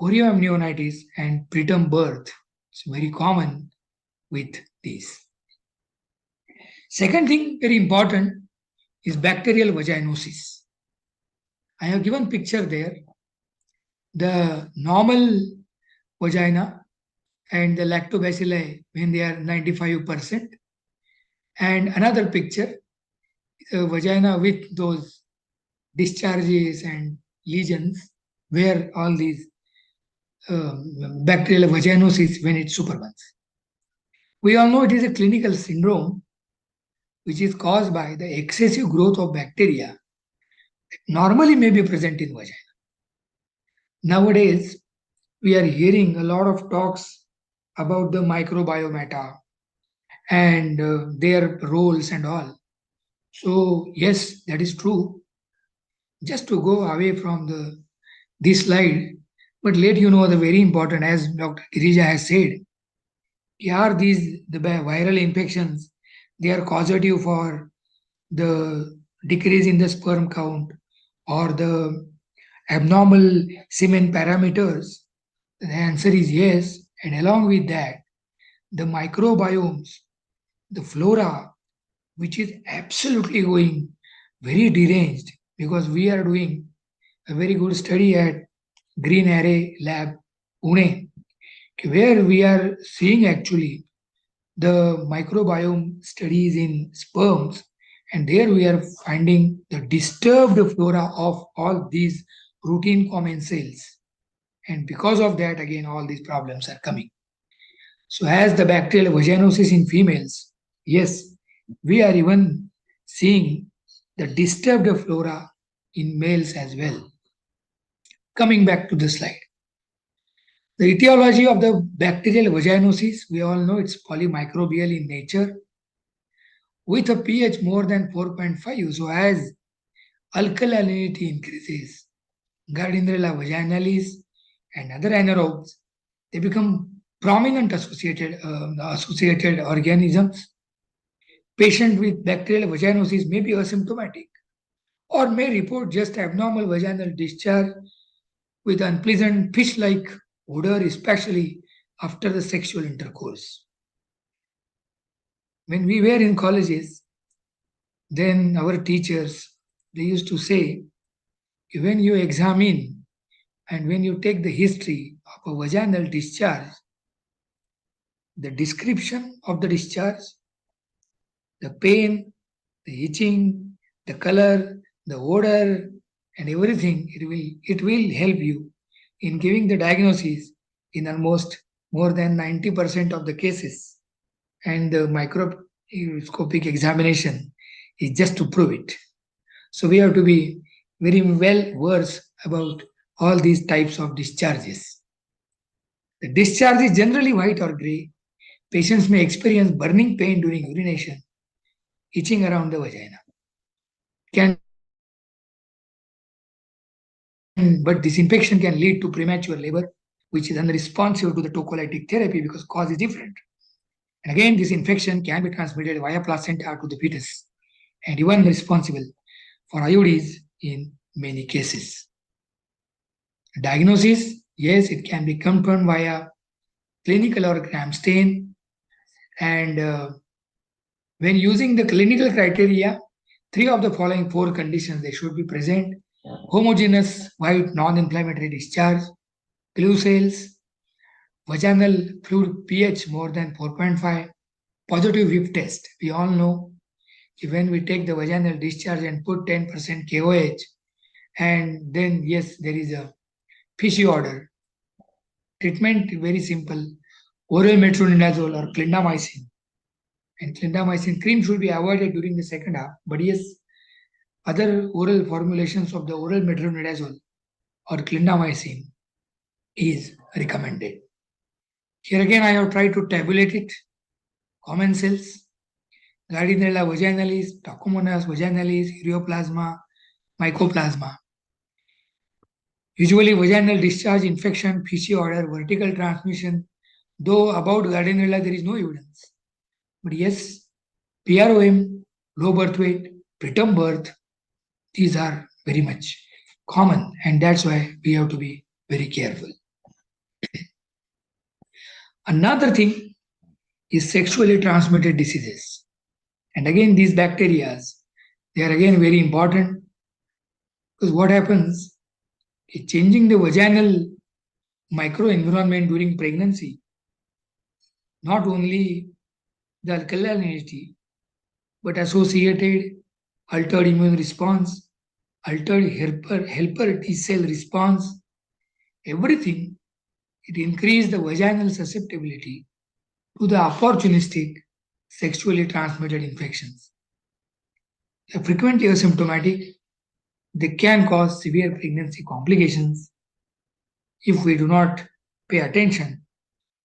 chorioamnionitis, and preterm birth. It's very common with these. Second thing, very important, is bacterial vaginosis. I have given picture there. The normal vagina and the lactobacilli when they are 95%. And another picture, a vagina with those discharges and lesions where all these bacterial vaginosis when it superabunds. We all know it is a clinical syndrome which is caused by the excessive growth of bacteria that normally may be present in vagina. Nowadays, we are hearing a lot of talks about the microbiomata and their roles and all. So yes, that is true. Just to go away from this slide, but let you know the very important, as Dr. Girija has said, are these the viral infections? They are causative for the decrease in the sperm count or the abnormal semen parameters. The answer is yes, and along with that, the microbiomes, the flora, which is absolutely going very deranged, because we are doing a very good study at Green Array Lab, Pune, where we are seeing actually the microbiome studies in sperms, and there we are finding the disturbed flora of all these routine commensals. And because of that, again, all these problems are coming. So as the bacterial vaginosis in females, yes, we are even seeing the disturbed flora in males as well. Coming back to the slide. The etiology of the bacterial vaginosis, we all know it's polymicrobial in nature with a pH more than 4.5. So as alkalinity increases, Gardnerella vaginalis and other anaerobes, they become prominent associated organisms. Patient with bacterial vaginosis may be asymptomatic or may report just abnormal vaginal discharge with unpleasant fish-like odor, especially after the sexual intercourse. When we were in colleges, then our teachers, they used to say, when you examine and when you take the history of a vaginal discharge, the description of the discharge, the pain, the itching, the color, the odor, and everything, it will help you in giving the diagnosis in almost more than 90% of the cases. And the microscopic examination is just to prove it. So we have to be very well versed about all these types of discharges. The discharge is generally white or gray. Patients may experience burning pain during urination, itching around the vagina. But this infection can lead to premature labor, which is unresponsive to the tocolytic therapy because cause is different. And again, this infection can be transmitted via placenta to the fetus and even responsible for IUDs in many cases. Diagnosis, yes, it can be confirmed via clinical or gram stain. And when using the clinical criteria, 3 of the following 4 conditions, they should be present: homogeneous white non-inflammatory discharge, glue cells, vaginal fluid pH more than 4.5, positive whiff test. We all know when we take the vaginal discharge and put 10% KOH, and then yes, there is a fishy odor. Treatment very simple: oral metronidazole or clindamycin. And clindamycin cream should be avoided during the second half. But yes, other oral formulations of the oral metronidazole or clindamycin is recommended. Here again, I have tried to tabulate it. Commensals, Gardnerella vaginalis, Tachymonas vaginalis, ureoplasma, mycoplasma. Usually vaginal discharge, infection, fishy odor, vertical transmission, though about Gardnerella there is no evidence. But yes, PROM, low birth weight, preterm birth, these are very much common, and that's why we have to be very careful. Another thing is sexually transmitted diseases. And again, these bacteria, they are again very important, because what happens is changing the vaginal microenvironment during pregnancy, not only the alkalinity, but associated altered immune response, altered helper T cell response, everything, it increased the vaginal susceptibility to the opportunistic sexually transmitted infections. They are frequently asymptomatic. They can cause severe pregnancy complications if we do not pay attention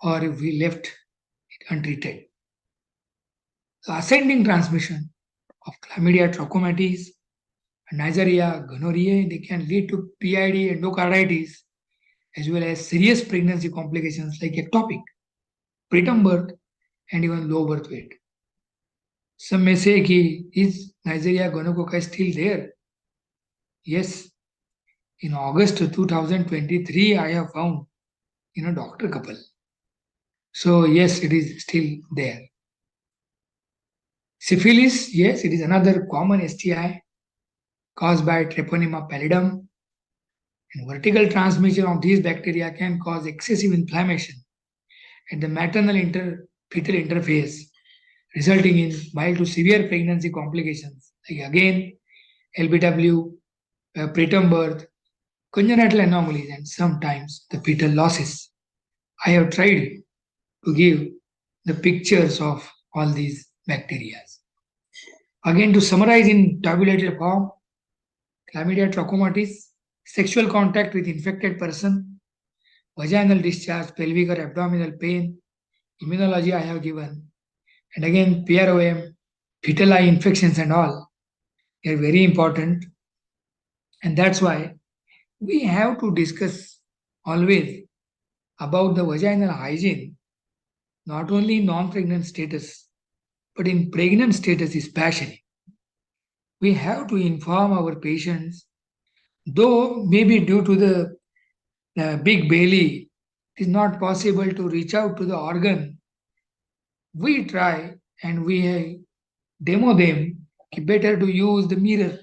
or if we left it untreated. The ascending transmission of chlamydia trachomatis, Neisseria, gonorrhea, they can lead to PID, endocarditis, as well as serious pregnancy complications like ectopic, preterm birth, and even low birth weight. Some may say, is Neisseria gonorrhoeae still there? Yes. In August 2023, I have found in a doctor couple. So yes, it is still there. Syphilis, yes, it is another common STI caused by Treponema pallidum. And vertical transmission of these bacteria can cause excessive inflammation at the maternal fetal interface, resulting in mild to severe pregnancy complications, like again, LBW, preterm birth, congenital anomalies, and sometimes the fetal losses. I have tried to give the pictures of all these bacteria. Again, to summarize in tabulated form, chlamydia trachomatis, sexual contact with infected person, vaginal discharge, pelvic or abdominal pain, immunology I have given, and again PROM, fetal eye infections and all, they are very important. And that's why we have to discuss always about the vaginal hygiene, not only in non-pregnant status, but in pregnant status especially. We have to inform our patients, though maybe due to the big belly, it is not possible to reach out to the organ. We try and we demo them better to use the mirror,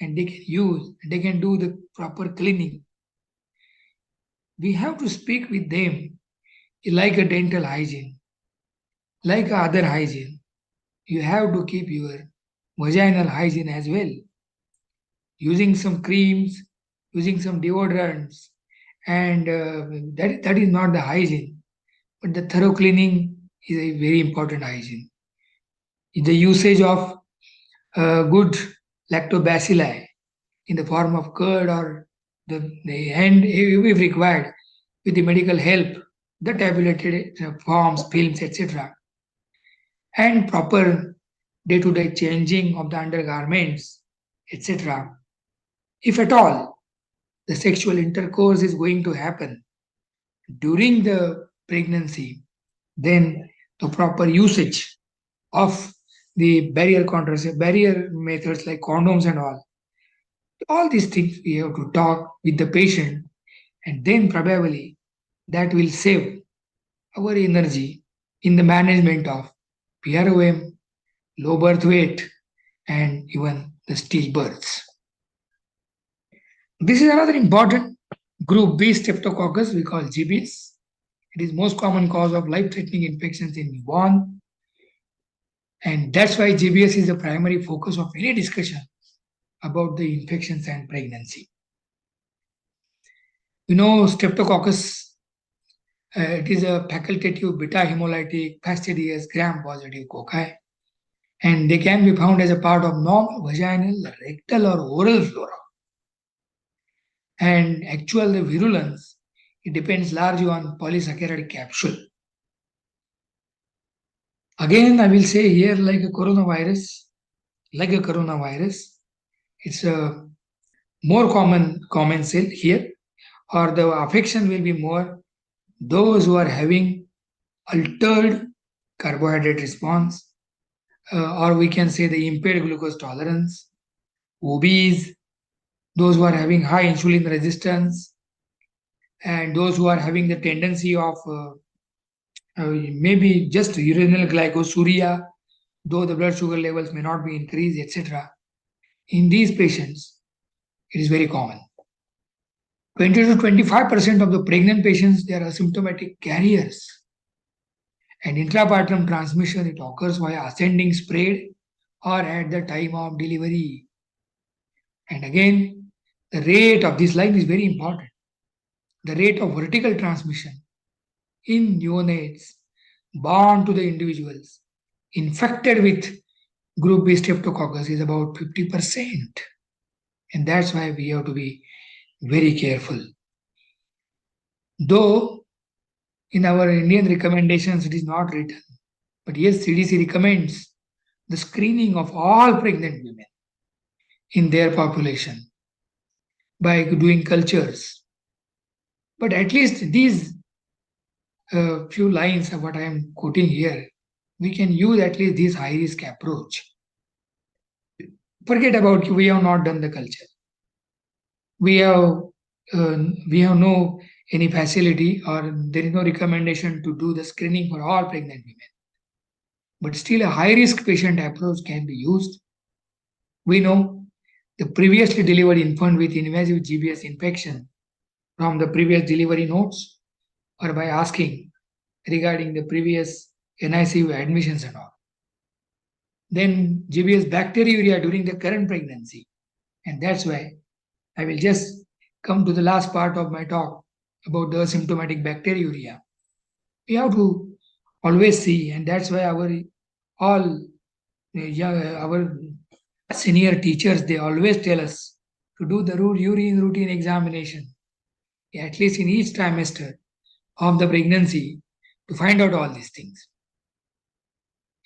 and they can do the proper cleaning. We have to speak with them like a dental hygiene, like other hygiene. You have to keep your vaginal hygiene as well, using some creams, using some deodorants, and that is not the hygiene, but the thorough cleaning is a very important hygiene. The usage of good lactobacilli in the form of curd or the hand, if required, with the medical help, the tabulated forms, films, etc., and proper day-to-day changing of the undergarments, etc. If at all the sexual intercourse is going to happen during the pregnancy, then the proper usage of the barrier methods like condoms and all these things we have to talk with the patient, and then probably that will save our energy in the management of PROM, low birth weight, and even the stillbirths. This is another important group B streptococcus we call GBS. It is most common cause of life-threatening infections in newborn, and that's why GBS is the primary focus of any discussion about the infections and pregnancy. You know, streptococcus, it is a facultative beta hemolytic fastidious gram-positive cocci, and they can be found as a part of normal vaginal, rectal, or oral flora. And actual virulence, it depends largely on polysaccharide capsule. Again, I will say here, like a coronavirus, it's a more common cell here, or the affection will be more those who are having altered carbohydrate response, or we can say the impaired glucose tolerance, obese, those who are having high insulin resistance, and those who are having the tendency of maybe just urinary glycosuria, though the blood sugar levels may not be increased, etc. In these patients, it is very common. 20 to 25% of the pregnant patients, they are asymptomatic carriers. And intrapartum transmission, it occurs via ascending spread or at the time of delivery. And again, the rate of this line is very important. The rate of vertical transmission in neonates born to the individuals infected with group B streptococcus is about 50%. And that's why we have to be very careful. Though in our Indian recommendations it is not written, but yes, CDC recommends the screening of all pregnant women in their population by doing cultures. But at least these few lines of what I am quoting here, we can use at least this high risk approach. Forget about we have not done the culture. We have no any facility or there is no recommendation to do the screening for all pregnant women. But still a high risk patient approach can be used. We know the previously delivered infant with invasive GBS infection from the previous delivery notes or by asking regarding the previous NICU admissions and all. Then GBS bacteriuria during the current pregnancy. And that's why I will just come to the last part of my talk about the asymptomatic bacteriuria. We have to always see, and that's why our senior teachers, they always tell us to do the urine routine examination, at least in each trimester of the pregnancy, to find out all these things.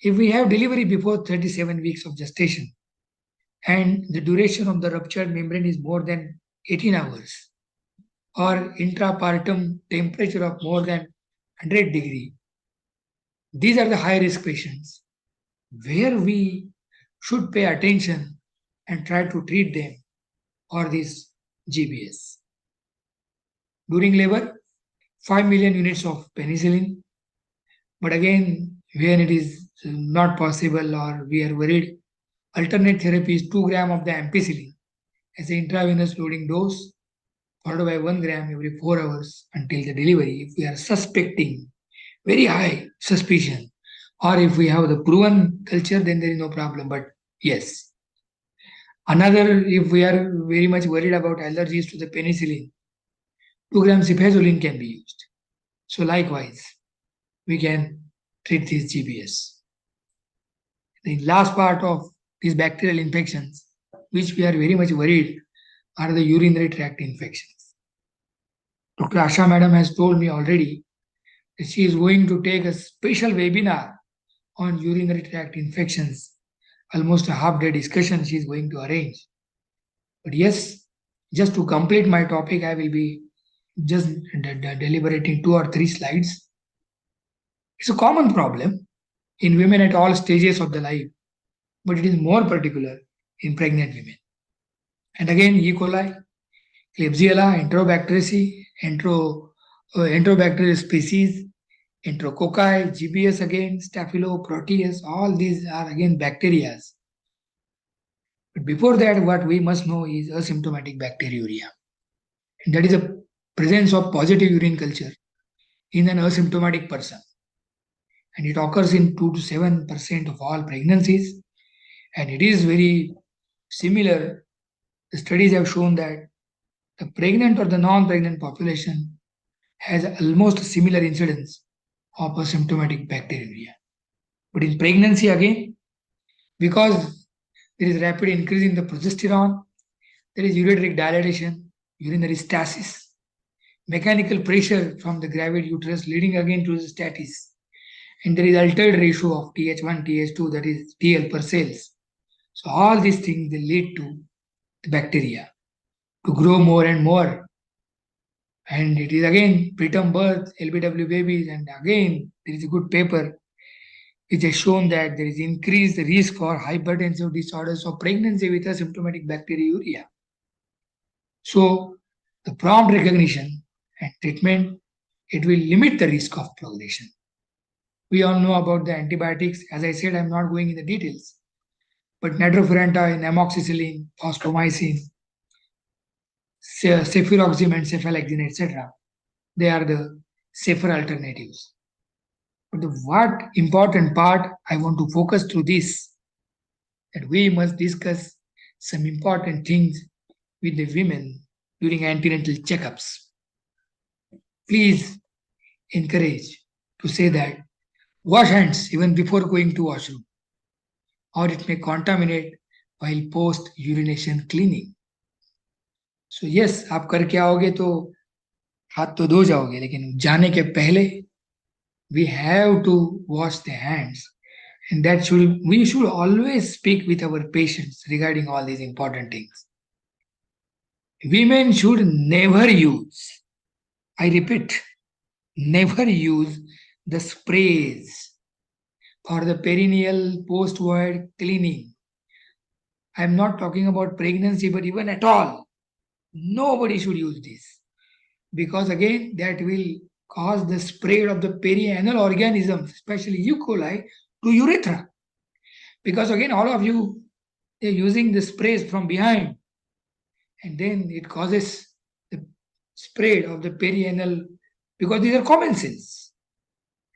If we have delivery before 37 weeks of gestation and the duration of the ruptured membrane is more than 18 hours or intrapartum temperature of more than 100 degree, these are the high risk patients where we should pay attention and try to treat them for this GBS. During labor, 5 million units of penicillin. But again, when it is not possible or we are worried, alternate therapy is 2 grams of the ampicillin as an intravenous loading dose, followed by 1 gram every 4 hours until the delivery. If we are suspecting very high suspicion, or if we have the proven culture, then there is no problem. But yes, another, if we are very much worried about allergies to the penicillin, 2 grams cefazolin can be used. So likewise, we can treat this GBS. The last part of these bacterial infections, which we are very much worried, are the urinary tract infections. Dr. Asha madam has told me already that she is going to take a special webinar on urinary tract infections. Almost a half-day discussion she is going to arrange. But yes, just to complete my topic, I will be just deliberating 2 or 3 slides. It's a common problem in women at all stages of the life, but it is more particular in pregnant women. And again, E. coli, Klebsiella, Enterobacteriaceae, Enterobacterial species, Enterococci, GBS again, Staphyloproteus, all these are again bacteria. But before that, what we must know is asymptomatic bacteriuria. And that is a presence of positive urine culture in an asymptomatic person. And it occurs in 2 to 7% of all pregnancies. And it is very similar. The studies have shown that the pregnant or the non-pregnant population has almost similar incidence of asymptomatic bacteriuria. But in pregnancy again, because there is rapid increase in the progesterone, there is ureteric dilatation, urinary stasis, mechanical pressure from the gravid uterus leading again to the stasis, and there is altered ratio of TH1, TH2, that is TL per cells. So all these things, they lead to the bacteria to grow more and more. And it is again preterm birth, LBW babies, and again there is a good paper which has shown that there is increased risk for hypertensive disorders of pregnancy with asymptomatic bacteriuria. So the prompt recognition and treatment, it will limit the risk of progression. We all know about the antibiotics. As I said, I'm not going in the details. But nitrofurantoin, amoxicillin, fosfomycin, cefuroxime and cefalexin, etc. They are the safer alternatives. But the what important part I want to focus through this, that we must discuss some important things with the women during antenatal checkups. Please encourage to say that wash hands even before going to washroom, or it may contaminate while post urination cleaning. So yes, आप करके आओगे तो हाथ तो धो जाओगे, लेकिन जाने के पहले we have to wash the hands, and that we should always speak with our patients regarding all these important things. Women should never use, I repeat, never use the sprays for the perineal post-void cleaning. I'm not talking about pregnancy, but even at all, nobody should use this, because again, that will cause the spread of the perianal organisms, especially E. coli, to urethra. Because again, all of you are using the sprays from behind, and then it causes the spread of the perianal, because these are commensals.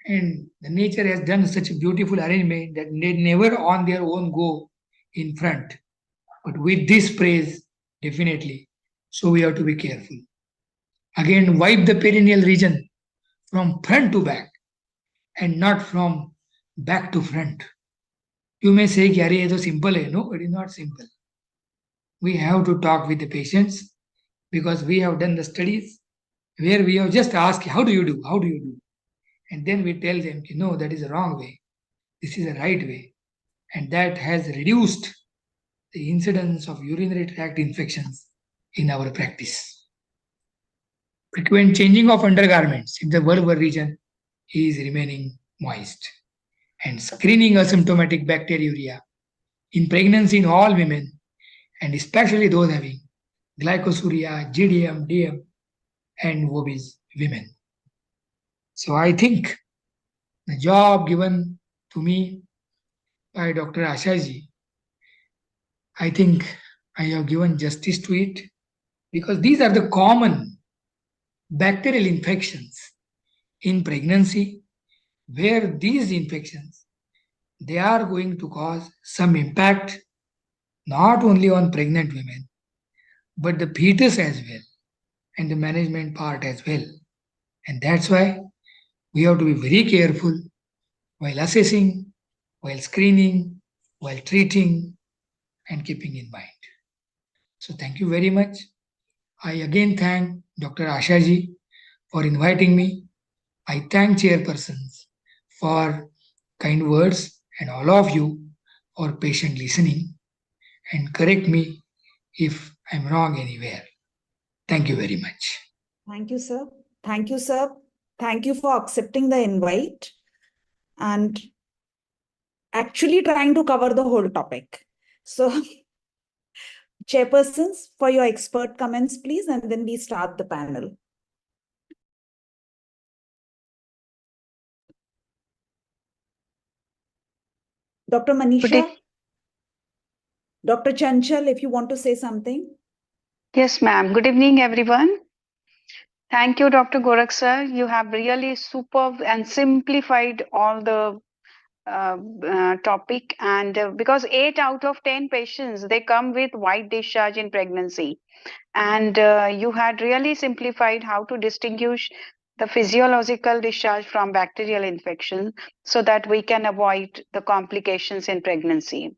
And the nature has done such a beautiful arrangement that they never on their own go in front. But with these sprays, definitely. So we have to be careful. Again, wipe the perineal region from front to back and not from back to front. You may say, "Kyare, it's simple." No, it is not simple. We have to talk with the patients, because we have done the studies where we have just asked, "How do you do? How do you do?" And then we tell them, "No, that is the wrong way. This is the right way." And that has reduced the incidence of urinary tract infections in our practice. Frequent changing of undergarments if the vulvar region is remaining moist, and screening asymptomatic bacteriuria in pregnancy in all women, and especially those having glycosuria, GDM, DM, and obese women. So I think the job given to me by Dr. Asha Ji, I think I have given justice to it, because these are the common bacterial infections in pregnancy, where these infections, they are going to cause some impact not only on pregnant women, but the fetus as well, and the management part as well. And that's why we have to be very careful while assessing, while screening, while treating, and keeping in mind. So thank you very much. I again thank Dr. Asha Ji for inviting me. I thank Chairpersons for kind words, and all of you for patient listening, and correct me if I'm wrong anywhere. Thank you very much. Thank you, sir. Thank you, sir. Thank you for accepting the invite and actually trying to cover the whole topic. So, Chairpersons, for your expert comments, please, and then we start the panel. Dr. Manisha, Dr. Chanchal, if you want to say something. Yes, ma'am. Good evening, everyone. Thank you, Dr. Gorakh sir. You have really superb and simplified all the topic. And because 8 out of 10 patients, they come with white discharge in pregnancy. And you had really simplified how to distinguish the physiological discharge from bacterial infection so that we can avoid the complications in pregnancy.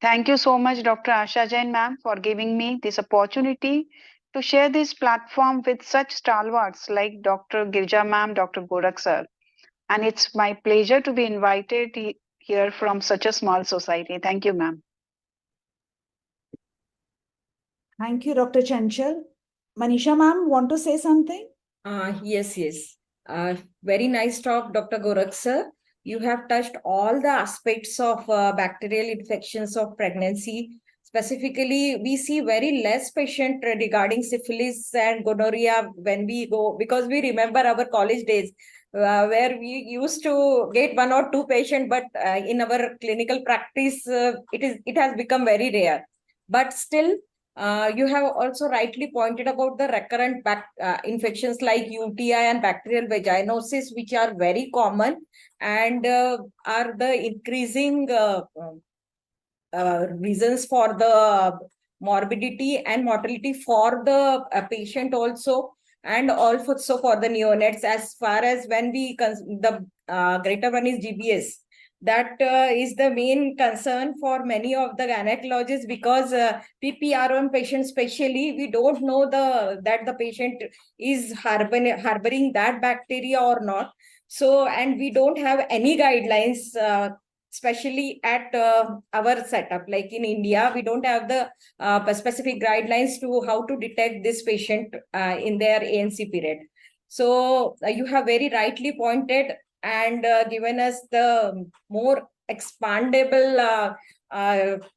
Thank you so much, Dr. Asha Jain, ma'am, for giving me this opportunity to share this platform with such stalwarts like Dr. Girija ma'am, Dr. Gorakh sir. And it's my pleasure to be invited here from such a small society. Thank you, ma'am. Thank you, Dr. Chanchal. Manisha ma'am, want to say something? Yes. Very nice talk, Dr. Gorakh sir. You have touched all the aspects of bacterial infections of pregnancy. Specifically, we see very less patient regarding syphilis and gonorrhea when we go, because we remember our college days. where we used to get 1 or 2 patients, but in our clinical practice, it has become very rare. But still, you have also rightly pointed about the recurrent infections like UTI and bacterial vaginosis, which are very common and are the increasing reasons for the morbidity and mortality for the patient also, and also for the neonates. As far as when we the greater one is GBS, that is the main concern for many of the gynecologists, because PPR1 patients especially, we don't know that the patient is harboring that bacteria or not. So, and we don't have any guidelines, especially at our setup. Like in India, we don't have the specific guidelines to how to detect this patient in their ANC period. So you have very rightly pointed and given us the more expandable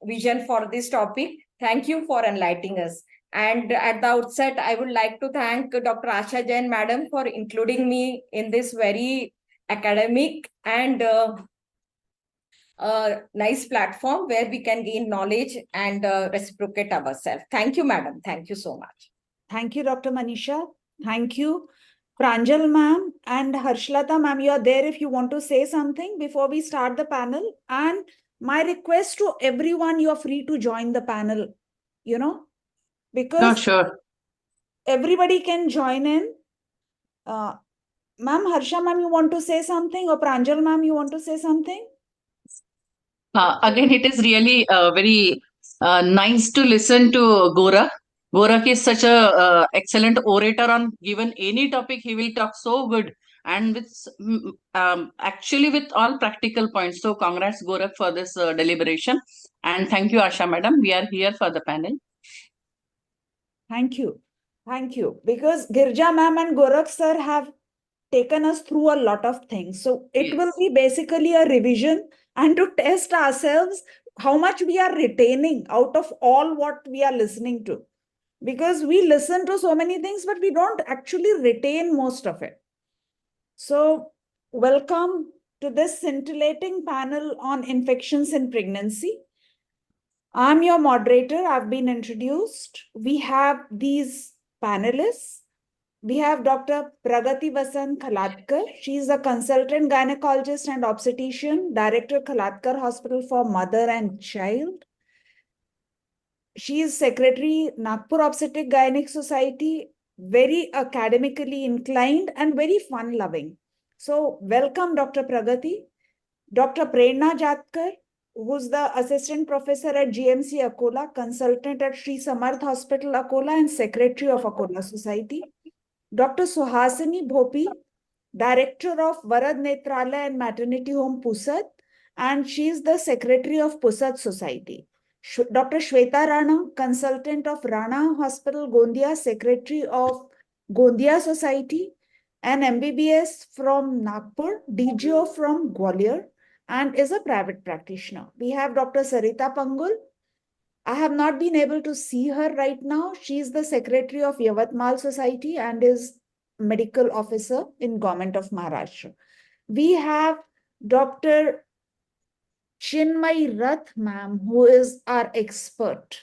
vision for this topic. Thank you for enlightening us. And at the outset, I would like to thank Dr. Asha Jain, madam, for including me in this very academic and a nice platform where we can gain knowledge and reciprocate ourselves. Thank you, madam. Thank you so much. Thank you, Dr. Manisha. Thank you. Pranjal ma'am and Harshlata ma'am, you are there if you want to say something before we start the panel. And my request to everyone, you are free to join the panel, because sure. everybody can join in. Ma'am, Harsha ma'am, you want to say something? Or Pranjal ma'am, you want to say something? Again, it is really very nice to listen to Gorakh. Gorakh is such a excellent orator on given any topic. He will talk so good and with actually with all practical points. So congrats Gorakh for this deliberation, and thank you Asha madam. We are here for the panel. Thank you. Thank you. Because Girija ma'am and Gorakh sir have taken us through a lot of things. So it will be basically a revision and to test ourselves how much we are retaining out of all what we are listening to. Because we listen to so many things, but we don't actually retain most of it. So welcome to this scintillating panel on infections in pregnancy. I'm your moderator. I've been introduced. We have these panelists. We have Dr. Pragati Khalatkar. She is a consultant gynecologist and obstetrician, Director, Khalatkar Hospital for Mother and Child. She is Secretary, Nagpur Obstetric Gynec Society, very academically inclined and very fun-loving. So welcome, Dr. Pragati. Dr. Prerna Jatkar, who's the assistant professor at GMC Akola, consultant at Sri Samarth Hospital Akola, and secretary of Akola Society. Dr. Suhasini Bhopi, director of Varad Netralaya and Maternity Home Pusat, and she is the secretary of Pusat Society. Dr. Sweta Rana, consultant of Rana Hospital, Gondia, secretary of Gondia Society, and MBBS from Nagpur, DGO from Gwalior, and is a private practitioner. We have Dr. Sarita Pangul. I have not been able to see her right now. She is the secretary of Yavatmal Society and is medical officer in Government of Maharashtra. We have Dr. Chinmayee Ratha, ma'am, who is our expert.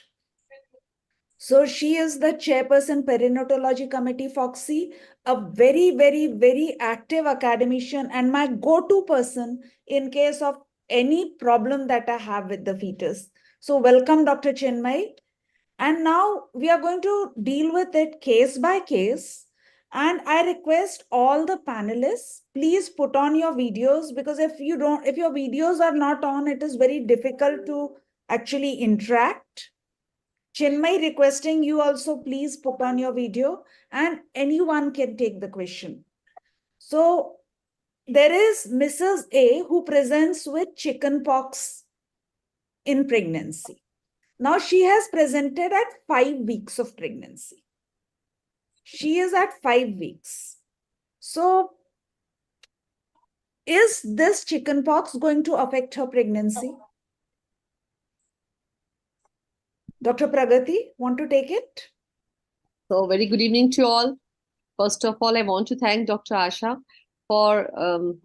So she is the chairperson Perinatology Committee, FOXY, a very, very, very active academician and my go-to person in case of any problem that I have with the fetus. So welcome, Dr. Chinmayee. And now we are going to deal with it case by case. And I request all the panelists, please put on your videos, because if your videos are not on, it is very difficult to actually interact. Chinmayee, requesting you also please put on your video and anyone can take the question. So there is Mrs. A who presents with chickenpox in pregnancy. Now she has presented at 5 weeks of pregnancy. She is at 5 weeks. So is this chickenpox going to affect her pregnancy? Dr. Pragati, want to take it? So very good evening to all. First of all, I want to thank Dr. Asha for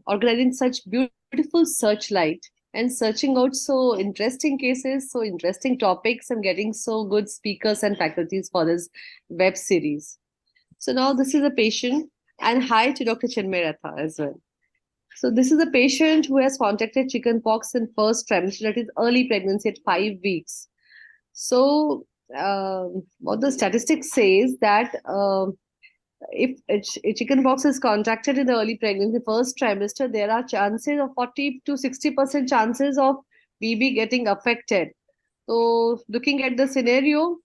organizing such beautiful Searchlight and searching out so interesting cases, so interesting topics, and getting so good speakers and faculties for this web series. So now this is a patient, and hi to Dr. Chinmayee Ratha as well. So this is a patient who has contracted chickenpox in first trimester, that is early pregnancy at 5 weeks. So what the statistics says that if chickenpox is contracted in the early pregnancy, first trimester, there are chances of 40 to 60% chances of baby getting affected. So looking at the scenario,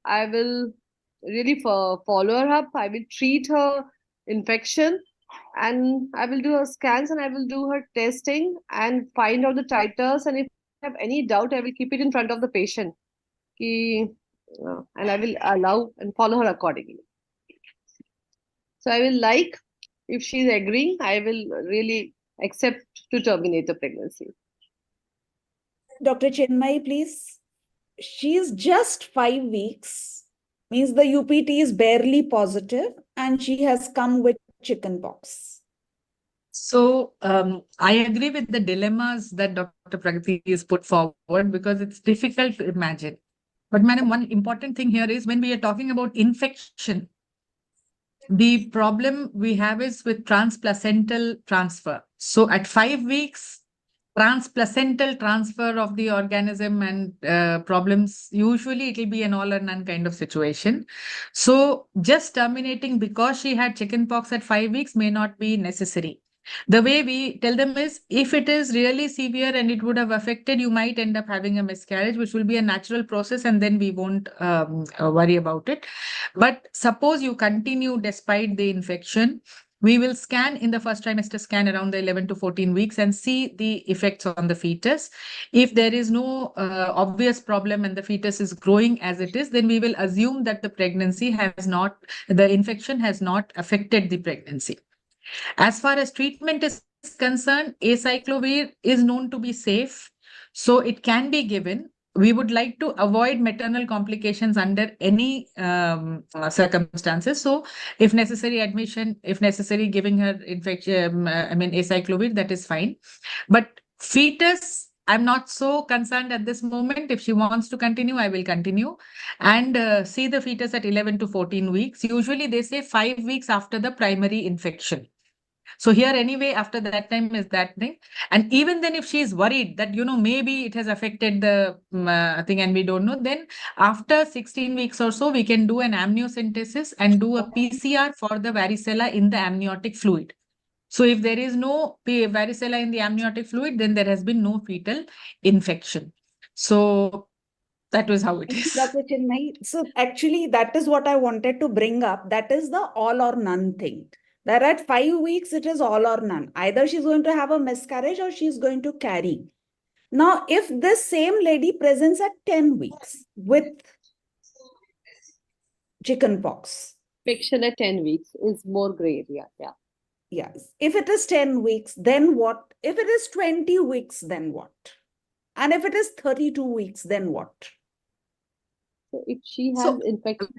I will really follow her up. I will treat her infection, and I will do her scans, and I will do her testing and find out the titers. And if I have any doubt, I will keep it in front of the patient. And I will allow and follow her accordingly. So I will like, if she is agreeing, I will really accept to terminate the pregnancy. Dr. Chinmayee, please. She is just 5 weeks, means the UPT is barely positive, and she has come with chickenpox. So I agree with the dilemmas that Dr. Pragati is put forward, because it's difficult to imagine. But madam, one important thing here is when we are talking about infection, the problem we have is with transplacental transfer. So at 5 weeks, transplacental transfer of the organism and problems, usually it will be an all or none kind of situation. So just terminating because she had chickenpox at 5 weeks may not be necessary. The way we tell them is, if it is really severe and it would have affected, you might end up having a miscarriage, which will be a natural process, and then we won't worry about it. But suppose you continue despite the infection, we will scan in the first trimester scan around the 11 to 14 weeks and see the effects on the fetus. If there is no obvious problem and the fetus is growing as it is, then we will assume that the infection has not affected the pregnancy. As far as treatment is concerned, acyclovir is known to be safe, so it can be given. We would like to avoid maternal complications under any circumstances. So if necessary, admission, if necessary, giving her acyclovir, that is fine. But fetus, I'm not so concerned at this moment. If she wants to continue, I will continue and see the fetus at 11 to 14 weeks. Usually they say 5 weeks after the primary infection. So here anyway, after that time is that thing. And even then, if she is worried that, maybe it has affected the thing and we don't know, then after 16 weeks or so, we can do an amniocentesis and do a PCR for the varicella in the amniotic fluid. So if there is no varicella in the amniotic fluid, then there has been no fetal infection. So that was how it is. Dr. Chinmayee, so actually that is what I wanted to bring up. That is the all or none thing. That at 5 weeks, it is all or none. Either she's going to have a miscarriage or she's going to carry. Now, if this same lady presents at 10 weeks with chickenpox. Infection at 10 weeks is more gray area. Yeah. Yes. If it is 10 weeks, then what? If it is 20 weeks, then what? And if it is 32 weeks, then what? So if she has infection,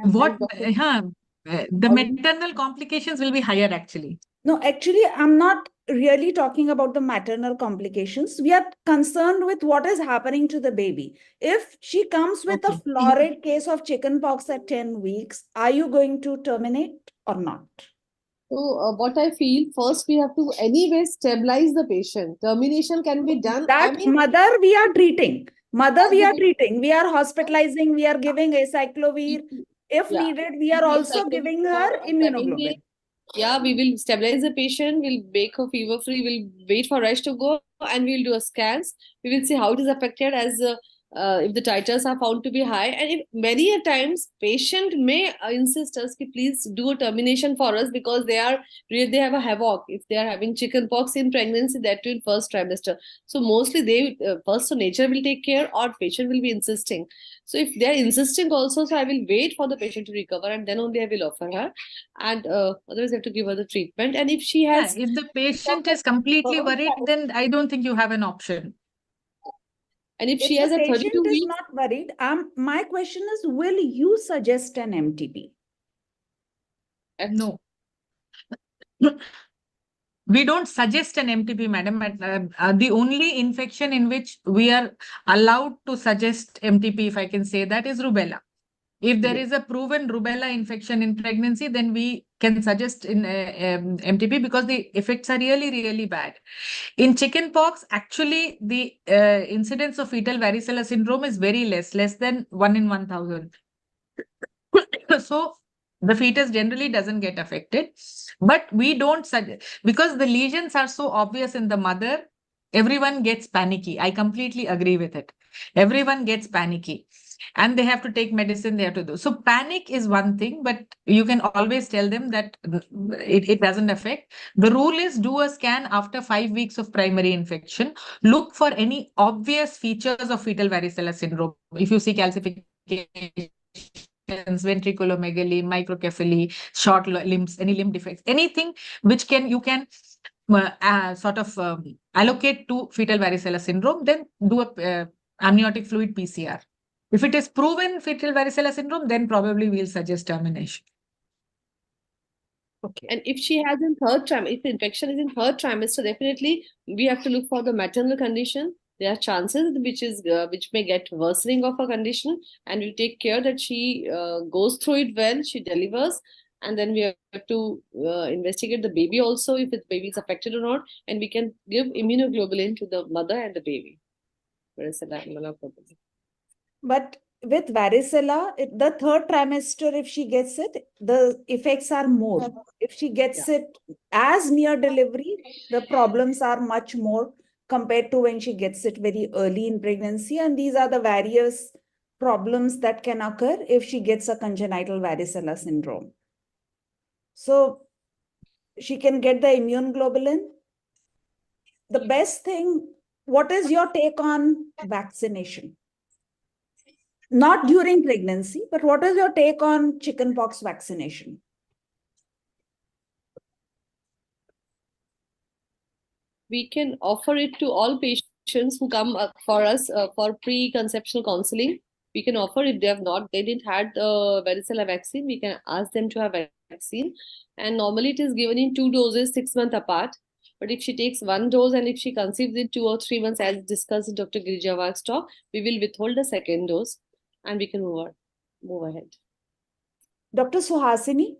the maternal complications will be higher actually. No, actually, I'm not really talking about the maternal complications. We are concerned with what is happening to the baby. If she comes with a florid case of chickenpox at 10 weeks, are you going to terminate or not? So what I feel, first we have to anyway stabilize the patient. Termination can be done. Mother we are treating. We are hospitalizing. We are giving acyclovir. If needed, we are also giving her immunoglobulin. Yeah, we will stabilize the patient. We'll make her fever free. We'll wait for rush to go, and we'll do a scans. We will see how it is affected as if the titers are found to be high, and if many a times patient may insist us ki please do a termination for us because they have a havoc if they are having chickenpox in pregnancy, that too in first trimester. So mostly they first so nature will take care or patient will be insisting. So if they are insisting also, so I will wait for the patient to recover and then only I will offer her, and otherwise I have to give her the treatment. And if she has, if the patient is completely worried, then I don't think you have an option. And if she has a 32 patient weeks, is not worried, my question is, will you suggest an MTP? No. we don't suggest an MTP, madam. The only infection in which we are allowed to suggest MTP, if I can say that, is rubella. If there is a proven rubella infection in pregnancy, then we can suggest in MTP because the effects are really, really bad. In chickenpox, actually, the incidence of fetal varicella syndrome is very less than 1 in 1,000. So the fetus generally doesn't get affected, but we don't suggest because the lesions are so obvious in the mother. Everyone gets panicky. I completely agree with it. Everyone gets panicky and they have to take medicine, they have to do. So panic is one thing, but you can always tell them that it doesn't affect. The rule is do a scan after 5 weeks of primary infection. Look for any obvious features of fetal varicella syndrome. If you see calcification, ventriculomegaly, microcephaly, short limbs, any limb defects, anything which you can sort of allocate to fetal varicella syndrome, then do a amniotic fluid PCR. If it is proven fetal varicella syndrome, then probably we'll suggest termination. Okay. And if she has in third trimester, if the infection is in third trimester, definitely we have to look for the maternal condition. There are chances which may get worsening of her condition, and we take care that she goes through it well, she delivers, and then we have to investigate the baby also if the baby is affected or not, and we can give immunoglobulin to the mother and the baby. But with varicella, the third trimester, if she gets it, the effects are more. If she gets it as near delivery, the problems are much more compared to when she gets it very early in pregnancy. And these are the various problems that can occur if she gets a congenital varicella syndrome. So she can get the immune globulin. The best thing, what is your take on vaccination? Not during pregnancy, but what is your take on chickenpox vaccination? We can offer it to all patients who come for us for pre-conceptional counseling. We can offer, if they didn't had varicella vaccine, we can ask them to have vaccine. And normally it is given in 2 doses, 6 months apart. But if she takes 1 dose and if she conceives in 2 or 3 months, as discussed in Dr. Girija Wagh's talk, we will withhold the 2nd dose and we can move ahead. Dr. Suhasini,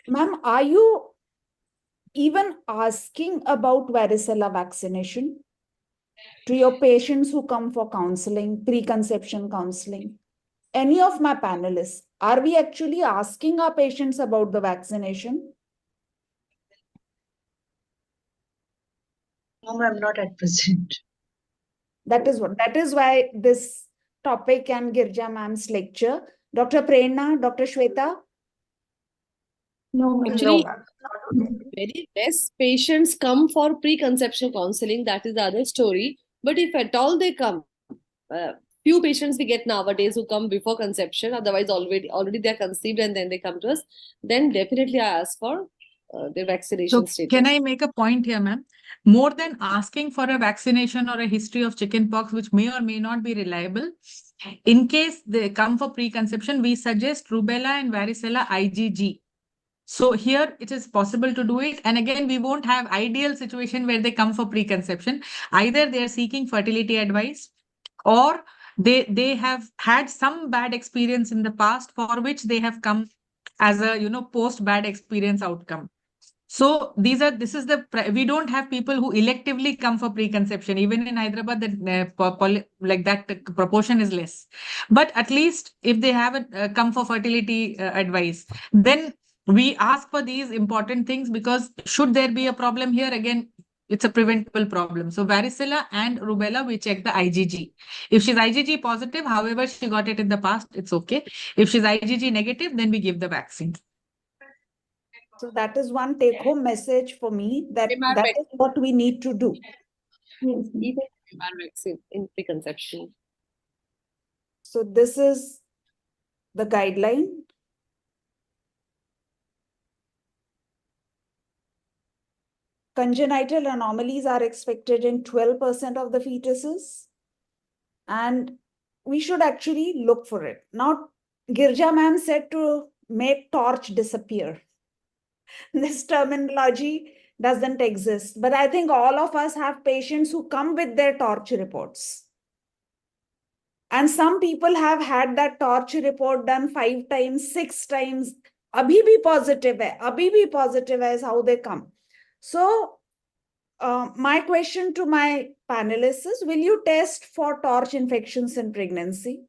ma'am, are you even asking about varicella vaccination to your patients who come for counseling, preconception counseling? Any of my panelists, are we actually asking our patients about the vaccination? No, I'm not at present. That is why this topic and Girija ma'am's lecture. Dr. Prerna, Dr. Sweta? No, actually, very less patients come for preconception counseling. That is the other story. But if at all they come, few patients we get nowadays who come before conception. Otherwise, already they are conceived and then they come to us. Then definitely I ask for the vaccination status. Can I make a point here, ma'am? More than asking for a vaccination or a history of chickenpox, which may or may not be reliable, in case they come for preconception, we suggest rubella and varicella IgG. So here it is possible to do it. And again, we won't have ideal situation where they come for preconception. Either they are seeking fertility advice or they have had some bad experience in the past for which they have come as a, post bad experience outcome. So we don't have people who electively come for preconception. Even in Hyderabad, that proportion is less. But at least if they haven't come for fertility advice, then we ask for these important things, because should there be a problem here, again, it's a preventable problem. So varicella and rubella, we check the IgG. If she's IgG positive, however she got it in the past, it's okay. If she's IgG negative, then we give the vaccine. So that is one take-home message for me, that is what we need to do. Even vaccine in preconception. So this is the guideline. Congenital anomalies are expected in 12% of the fetuses. And we should actually look for it. Now, Girija ma'am said to make torch disappear. This terminology doesn't exist. But I think all of us have patients who come with their torch reports. And some people have had that torch report done 5 times, 6 times. Abhi bhi positive hai. Abhi bhi positive hai is how they come. So my question to my panelists is, will you test for torch infections in pregnancy?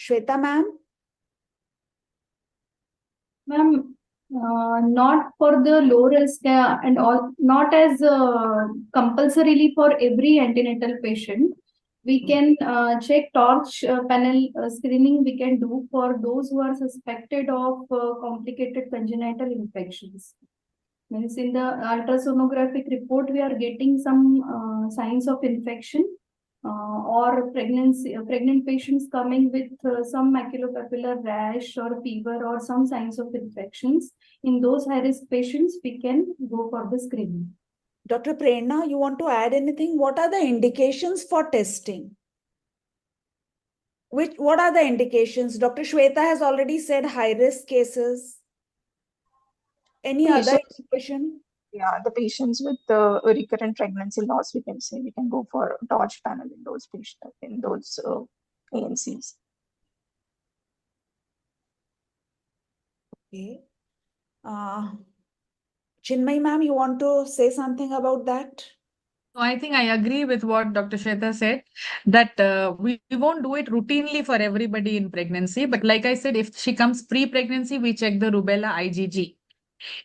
Sweta ma'am? Ma'am, not for the low risk and all, not as compulsorily for every antenatal patient. We can check torch panel screening we can do for those who are suspected of complicated congenital infections. Means in the ultrasonographic report, we are getting some signs of infection or pregnant patients coming with some maculopapular rash or fever or some signs of infections. In those high-risk patients, we can go for the screening. Dr. Prerna, you want to add anything? What are the indications for testing? What are the indications? Dr. Sweta has already said high-risk cases. Any other indication? Yeah, the patients with the recurrent pregnancy loss, we can say we can go for torch panel in those patients, in those ANCs. Okay. Chinmayee ma'am, you want to say something about that? I think I agree with what Dr. Sweta said, that we won't do it routinely for everybody in pregnancy. But like I said, if she comes pre-pregnancy, we check the rubella IgG.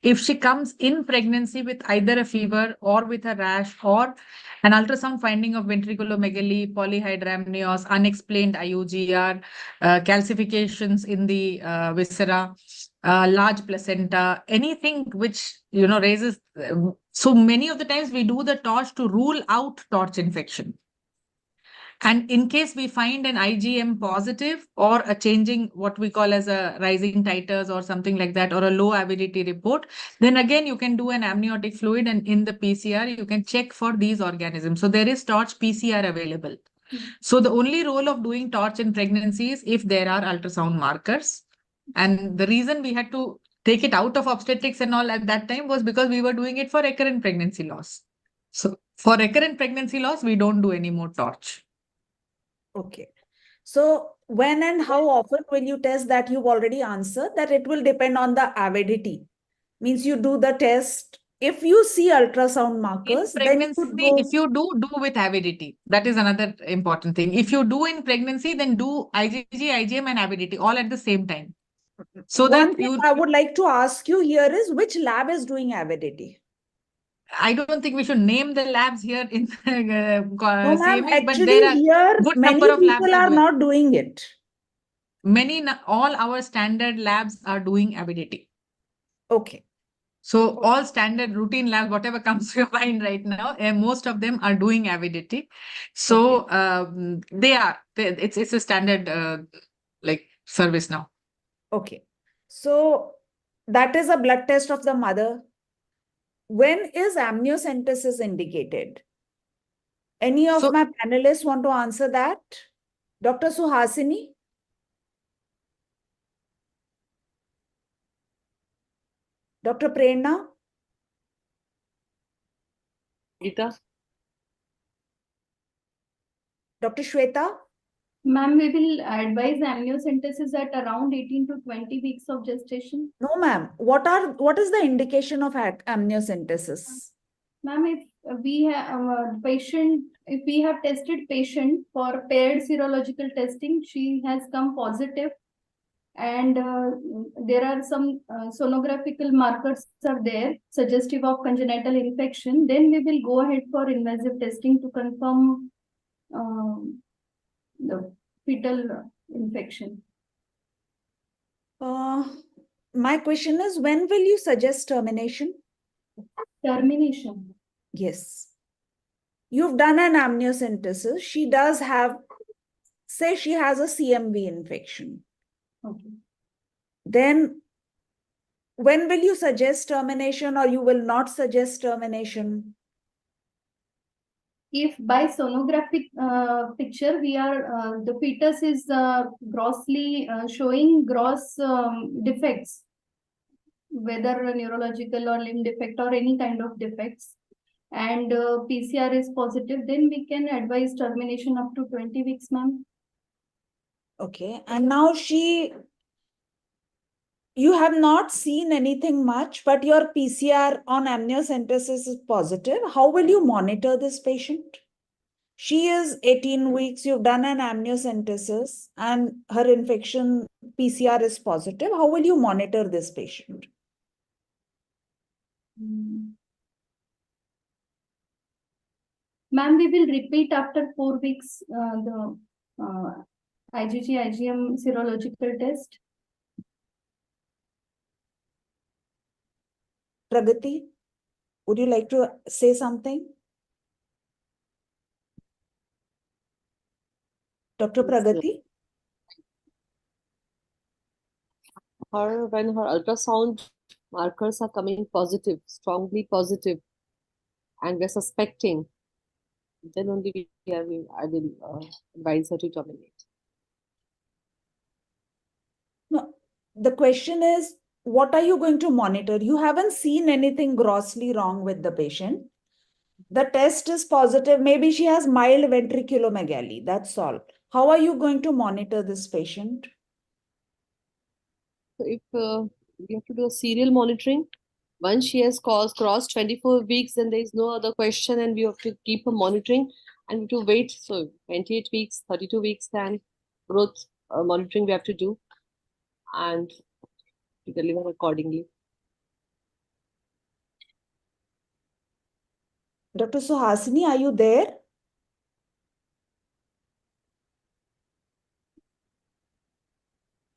If she comes in pregnancy with either a fever or with a rash or an ultrasound finding of ventriculomegaly, polyhydramnios, unexplained IUGR, calcifications in the viscera, large placenta, anything which raises. So many of the times we do the torch to rule out torch infection. And in case we find an IgM positive or a changing what we call as a rising titers or something like that, or a low avidity report, then again you can do an amniotic fluid, and in the PCR you can check for these organisms. So there is torch PCR available. So the only role of doing torch in pregnancy is if there are ultrasound markers. And the reason we had to take it out of obstetrics and all at that time was because we were doing it for recurrent pregnancy loss. So for recurrent pregnancy loss, we don't do any more torch. Okay. So when and how often will you test? That you've already answered, that it will depend on the avidity. Means you do the test. If you see ultrasound markers, in pregnancy, if you do with avidity. That is another important thing. If you do in pregnancy, then do IgG, IgM and avidity all at the same time. So one thing I would like to ask you here is, which lab is doing avidity? I don't think we should name the labs here in No, ma'am, CME, but actually there are here good many number of labs people are not doing it. All our standard labs are doing avidity. Okay. So all standard routine labs, whatever comes to your mind right now, most of them are doing avidity. So it's a standard service now. Okay. So that is a blood test of the mother. When is amniocentesis indicated? Any of my panelists want to answer that? Dr. Suhasini? Dr. Prerna? Gita? Dr. Sweta? Ma'am, we will advise amniocentesis at around 18 to 20 weeks of gestation. No, ma'am. What is the indication of amniocentesis? Ma'am, if we have tested patient for paired serological testing, she has come positive, and there are some sonographical markers are there suggestive of congenital infection, then we will go ahead for invasive testing to confirm the fetal infection. My question is, when will you suggest termination? Termination. Yes. You've done an amniocentesis. She does have, say she has a CMV infection. Okay. Then when will you suggest termination, or you will not suggest termination? if by sonographic picture we are the fetus is grossly showing gross defects, whether neurological or limb defect or any kind of defects, and PCR is positive, then we can advise termination up to 20 weeks, ma'am. Okay, and now you have not seen anything much, but your PCR on amniocentesis is positive. How will you monitor this patient? She is 18 weeks, you've done an amniocentesis, and her infection PCR is positive. How will you monitor this patient? Ma'am, we will repeat after 4 weeks the IgG, IgM serological test. Pragati, would you like to say something? Dr. Pragati? When her ultrasound markers are coming positive, strongly positive, and we're suspecting, then only I will advise her to terminate. No, the question is, what are you going to monitor? You haven't seen anything grossly wrong with the patient. The test is positive. Maybe she has mild ventriculomegaly. That's all. How are you going to monitor this patient? So if we have to do a serial monitoring, once she has crossed 24 weeks, then there is no other question, and we have to keep her monitoring and we have to wait. So 28 weeks, 32 weeks, then growth monitoring we have to do and to deliver accordingly. Dr. Suhasini, are you there?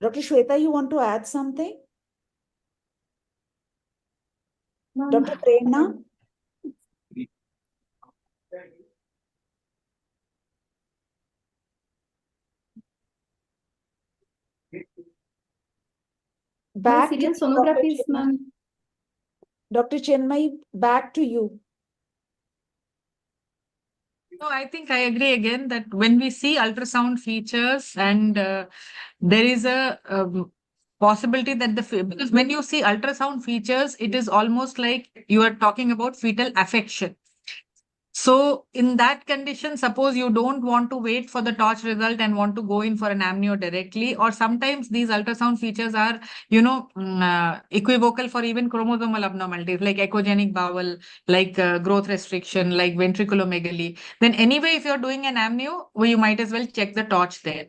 Dr. Sweta, you want to add something? No. Dr. Prerna? Back serial to sonography, Dr. ma'am. Dr. Chinmayee, back to you. No, I think I agree again that when we see ultrasound features and there is a possibility that because when you see ultrasound features, it is almost like you are talking about fetal affection. So in that condition, suppose you don't want to wait for the torch result and want to go in for an amnio directly, or sometimes these ultrasound features are, equivocal for even chromosomal abnormalities like echogenic bowel, like growth restriction, like ventriculomegaly. Then anyway, if you're doing an amnio, well, you might as well check the torch there.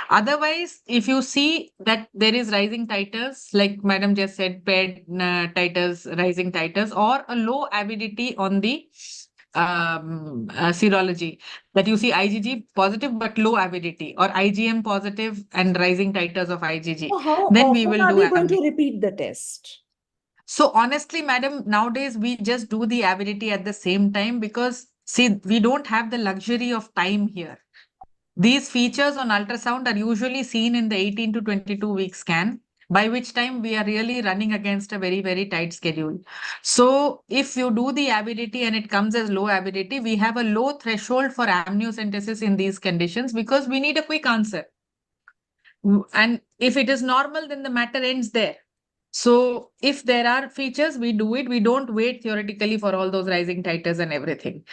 Otherwise, if you see that there is rising titers, like Madam just said, paired titers, rising titers, or a low avidity on the serology, that you see IgG positive but low avidity, or IgM positive and rising titers of IgG, So how then often we will are do we going amnio. to repeat the test? So honestly, madam, nowadays we just do the avidity at the same time because see, we don't have the luxury of time here. These features on ultrasound are usually seen in the 18 to 22 week scan, by which time we are really running against a very, very tight schedule. So if you do the avidity and it comes as low avidity, we have a low threshold for amniocentesis in these conditions because we need a quick answer. And if it is normal, then the matter ends there. So if there are features, we do it. We don't wait theoretically for all those rising titers and everything.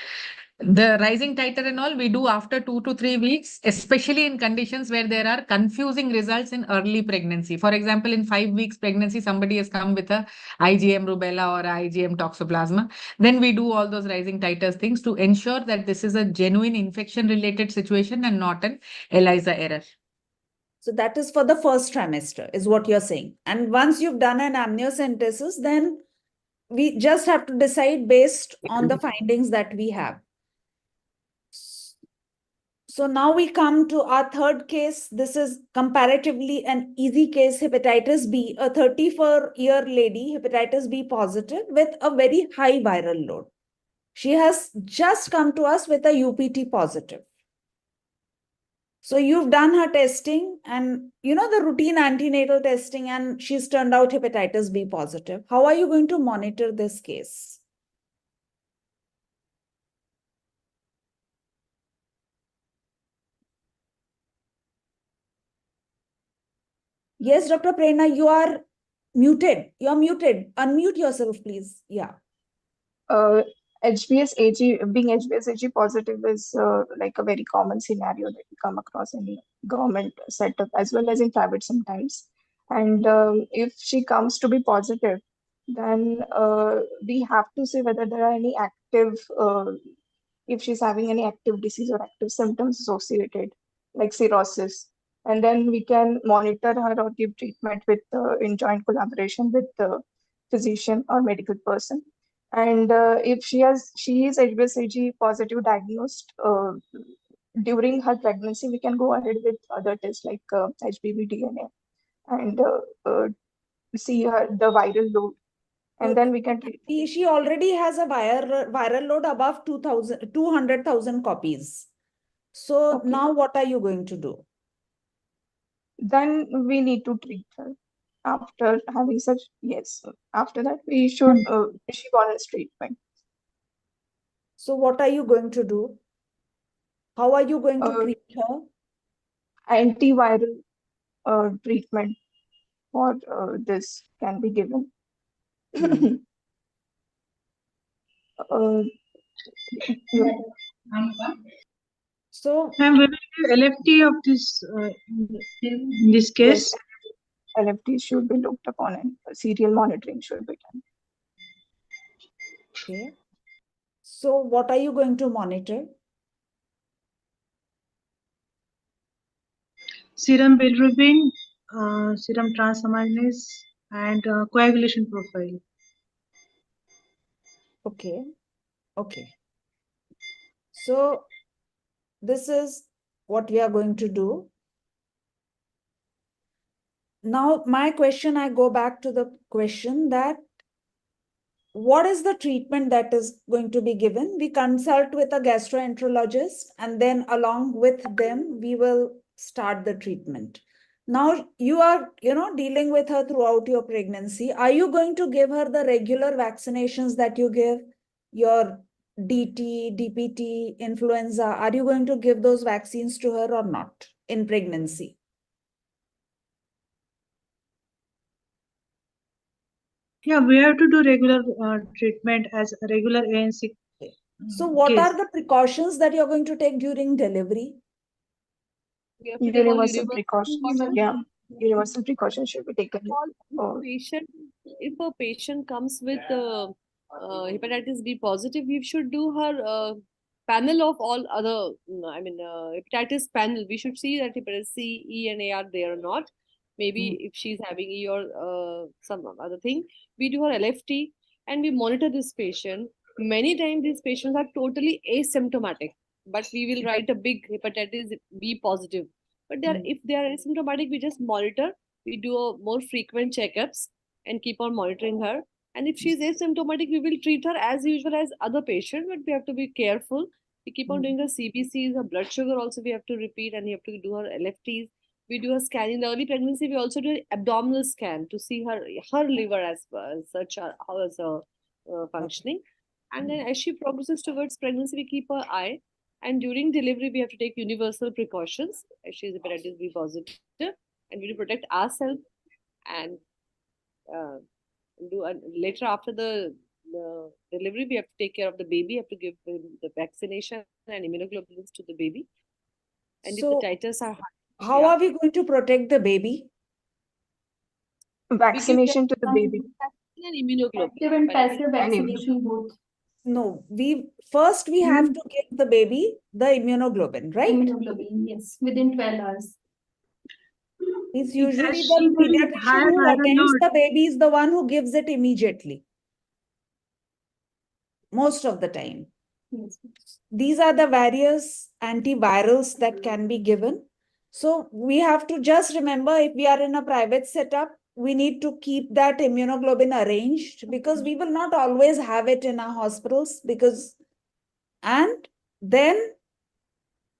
The rising titer and all we do after 2 to 3 weeks, especially in conditions where there are confusing results in early pregnancy. For example, in 5 weeks pregnancy, somebody has come with a IgM rubella or a IgM toxoplasma. Then we do all those rising titers things to ensure that this is a genuine infection related situation and not an ELISA error. So that is for the first trimester, is what you're saying. And once you've done an amniocentesis, then we just have to decide based on the findings that we have. So now we come to our third case. This is comparatively an easy case, hepatitis B, a 34-year lady, hepatitis B positive with a very high viral load. She has just come to us with a UPT positive. So you've done her testing and the routine antenatal testing, and she's turned out hepatitis B positive. How are you going to monitor this case? Yes, Dr. Prerna, you are muted. You are muted. Unmute yourself, please. Yeah. HBsAg, being HBsAg positive is like a very common scenario that we come across in government setup as well as in private sometimes. And if she comes to be positive, then we have to say whether there are any active, if she's having any active disease or active symptoms associated, like cirrhosis. And then we can monitor her or give treatment with in joint collaboration with the physician or medical person. And if she is HBsAg positive diagnosed during her pregnancy, we can go ahead with other tests like HBV DNA and see her the viral load, and then we can treat. She already has a viral load above 200,000 copies. So now what are you going to do? Then we need to treat her. After having such, yes, after that we should she wants treatment. So what are you going to do? How are you going to treat her? Antiviral treatment for this can be given. So and we will do LFT of this in this case. Yes, LFT should be looked upon and serial monitoring should be done. Okay. So what are you going to monitor? Serum bilirubin, serum transaminase, and coagulation profile. Okay. Okay. So this is what we are going to do. Now, my question, I go back to the question that what is the treatment that is going to be given? We consult with a gastroenterologist, and then along with them, we will start the treatment. Now, you are, dealing with her throughout your pregnancy. Are you going to give her the regular vaccinations that you give? Your DT, DPT, influenza, are you going to give those vaccines to her or not in pregnancy? Yeah, we have to do regular treatment as a regular ANC. So what are the precautions that you're going to take during delivery? We have to take all Universal precautions. Yeah, universal precautions should be taken. If a patient comes with hepatitis B positive, we should do her panel of all other, hepatitis panel. We should see that hepatitis C, E, and A are there or not. Maybe if she's having E or some other thing, we do her LFT and we monitor this patient. Many times these patients are totally asymptomatic, but we will write a big hepatitis B positive. But if they are asymptomatic, we just monitor. We do a more frequent checkups and keep on monitoring her. And if she's asymptomatic, we will treat her as usual as other patients, but we have to be careful. We keep on doing her CBCs, her blood sugar also we have to repeat, and we have to do her LFTs. We do a scan in the early pregnancy. We also do an abdominal scan to see her liver as such, how is functioning. And then as she progresses towards pregnancy, we keep her eye. And during delivery, we have to take universal precautions. As she is hepatitis B positive, and we protect ourselves. And later after the delivery, we have to take care of the baby. Have to give the vaccination and immunoglobulins to the baby. And So, if the titers are high, how are we going to protect the baby? Vaccination to the baby. And immunoglobulin. Active and passive vaccination both. No, we have to give the baby the immunoglobulin, right? Immunoglobulin, yes, within 12 hours. It's usually the pediatrician who attends the baby is the one who gives it immediately. Most of the time. Yes. These are the various antivirals that can be given. So we have to just remember, if we are in a private setup, we need to keep that immunoglobulin arranged, because we will not always have it in our hospitals, and then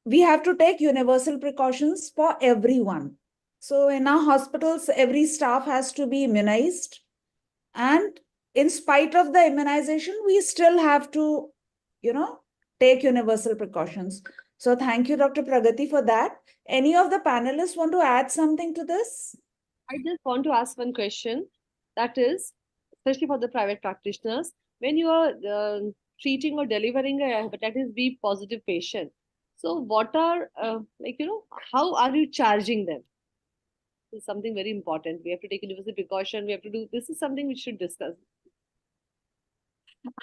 we have to take universal precautions for everyone. So in our hospitals, every staff has to be immunized. And in spite of the immunization, we still have to, take universal precautions. So thank you, Dr. Pragati, for that. Any of the panelists want to add something to this? I just want to ask one question. That is, especially for the private practitioners, when you are treating or delivering a hepatitis B positive patient, so what are, how are you charging them? This is something very important. We have to take individual precaution. We have to do, this is something we should discuss.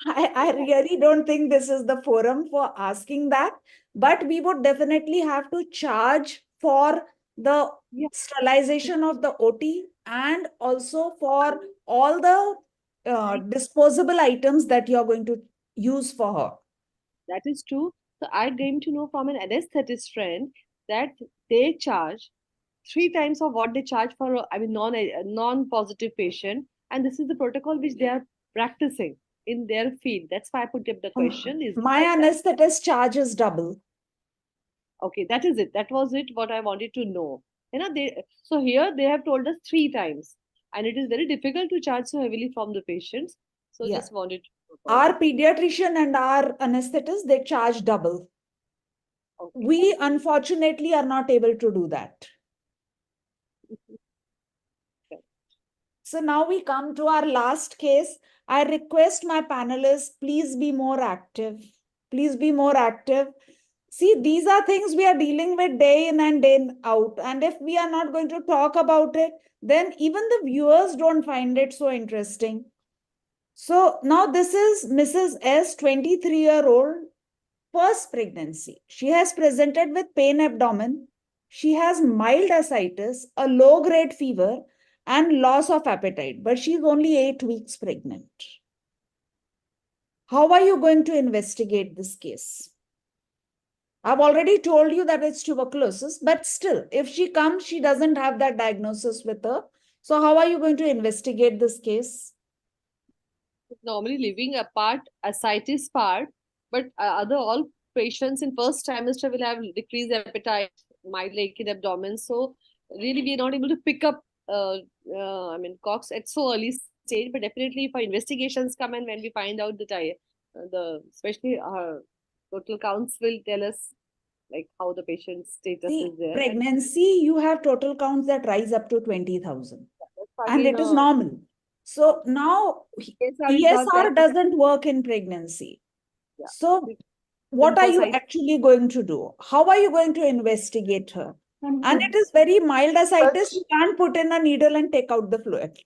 I really don't think this is the forum for asking that, but we would definitely have to charge for the sterilization of the OT and also for all the disposable items that you're going to use for her. That is true. So I came to know from an anesthetist friend that they charge 3 times of what they charge for non-positive patient, and this is the protocol which they are practicing in their field. That's why I put up the question. Is My anesthetist charges double. Okay, that is it. That was it. What I wanted to know. So here they have told us 3 times, and it is very difficult to charge so heavily from the patients. So Yeah. just wanted to know. Our pediatrician and our anesthetist, they charge double. Okay. We unfortunately are not able to do that. So now we come to our last case. I request my panelists, please be more active. Please be more active. See, these are things we are dealing with day in and day out. And if we are not going to talk about it, then even the viewers don't find it so interesting. So now this is Mrs. S, 23-year-old, first pregnancy. She has presented with pain abdomen. She has mild ascites, a low-grade fever, and loss of appetite, but she's only 8 weeks pregnant. How are you going to investigate this case? I've already told you that it's tuberculosis, but still, if she comes, she doesn't have that diagnosis with her. So how are you going to investigate this case? Normally living apart, ascites part, but other all patients in first trimester will have decreased appetite, mild aching abdomen. So really we are not able to pick up COX at so early stage, but definitely if our investigations come and when we find out especially our total counts will tell us like how the patient's status is there. Pregnancy, you have total counts that rise up to 20,000. And it is normal. So now ESR doesn't work in pregnancy. Yeah. So what are you actually going to do? How are you going to investigate her? And it is very mild ascites. You can't put in a needle and take out the fluid.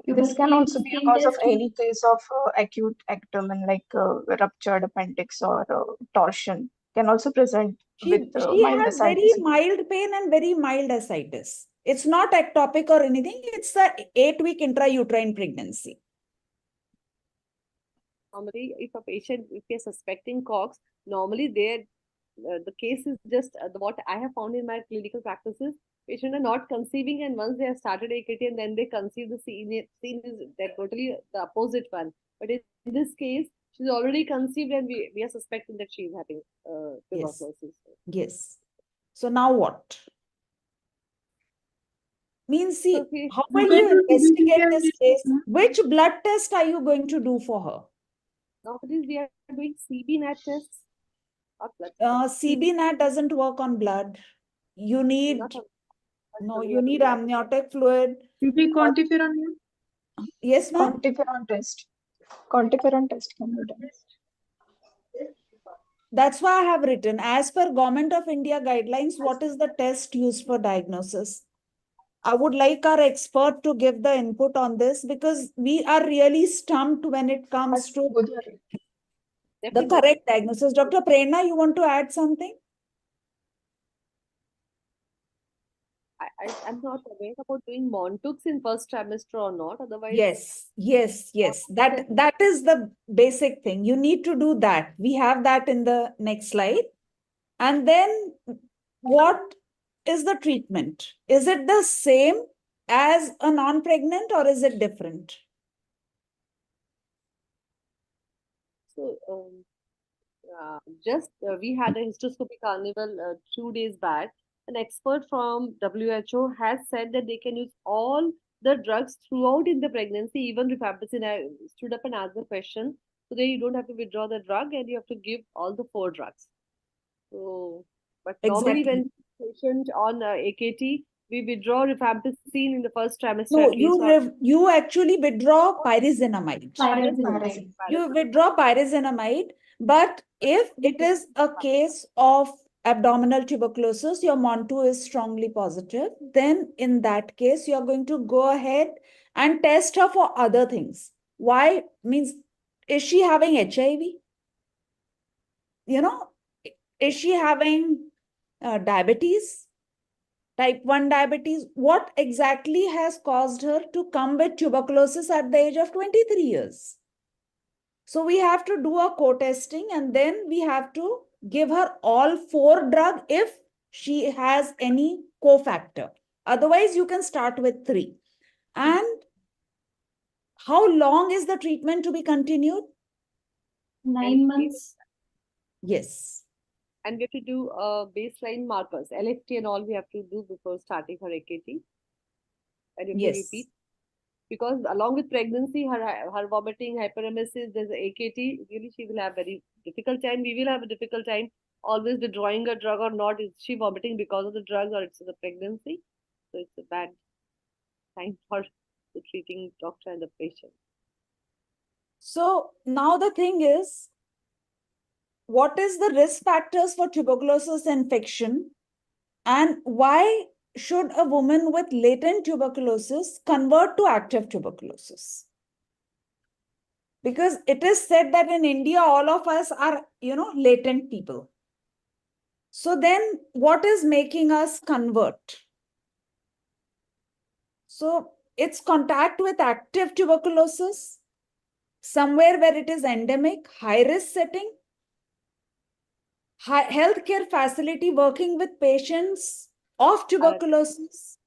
This can also be a cause of any case of acute abdomen, like ruptured appendix or torsion. Can also present with she mild has ascites. Very mild pain and very mild ascites. It's not ectopic or anything. It's the 8-week intrauterine pregnancy. Normally, if we are suspecting COX, normally the case is just what I have found in my clinical practices. Patients are not conceiving, and once they have started AKT and then they conceive, the scene is that totally the opposite one. But in this case, she's already conceived, and we are suspecting that she is having tuberculosis. Yes. So now what? Means, see, how will you investigate this case? Which blood test are you going to do for her? Nowadays, we are doing CB-NAT tests. CB-NAT doesn't work on blood. You need you need amniotic fluid. Quantiferon? Yes, ma'am. Quantiferon test. Quantiferon test can be done. That's why I have written, as per Government of India guidelines, what is the test used for diagnosis? I would like our expert to give the input on this because we are really stumped when it comes to the correct diagnosis. Dr. Prerna, you want to add something? I'm not aware about doing Montux in first trimester or not. Otherwise, yes. That is the basic thing. You need to do that. We have that in the next slide. And then what is the treatment? Is it the same as a non-pregnant or is it different? So we had a hysteroscopy carnival 2 days back. An expert from WHO has said that they can use all the drugs throughout in the pregnancy, even rifampicin. I stood up and asked the question. So then you don't have to withdraw the drug and you have to give all the 4 drugs. So, but normally when patient on AKT, we withdraw rifampicin in the first trimester No, at least. you actually withdraw pyrazinamide. Pyrazinamide. You withdraw pyrazinamide, but if it is a case of abdominal tuberculosis, your MON2 is strongly positive, then in that case, you're going to go ahead and test her for other things. Why? Means, is she having HIV? You know, is she having diabetes? Type 1 diabetes? What exactly has caused her to come with tuberculosis at the age of 23 years? So we have to do a co-testing, and then we have to give her all 4 drugs if she has any cofactor. Otherwise, you can start with 3. And how long is the treatment to be continued? 9 months. Yes. And we have to do baseline markers, LFT and all we have to do before starting her AKT. And you have to repeat. Because along with pregnancy, her vomiting, hyperemesis, there's AKT, really she will have very difficult time. We will have a difficult time always withdrawing a drug or not. Is she vomiting because of the drug or it's the pregnancy? So it's a bad time for the treating doctor and the patient. So now the thing is, what is the risk factors for tuberculosis infection, and why should a woman with latent tuberculosis convert to active tuberculosis? Because it is said that in India, all of us are, latent people. So then what is making us convert? So it's contact with active tuberculosis, somewhere where it is endemic, high risk setting, healthcare facility working with patients of tuberculosis,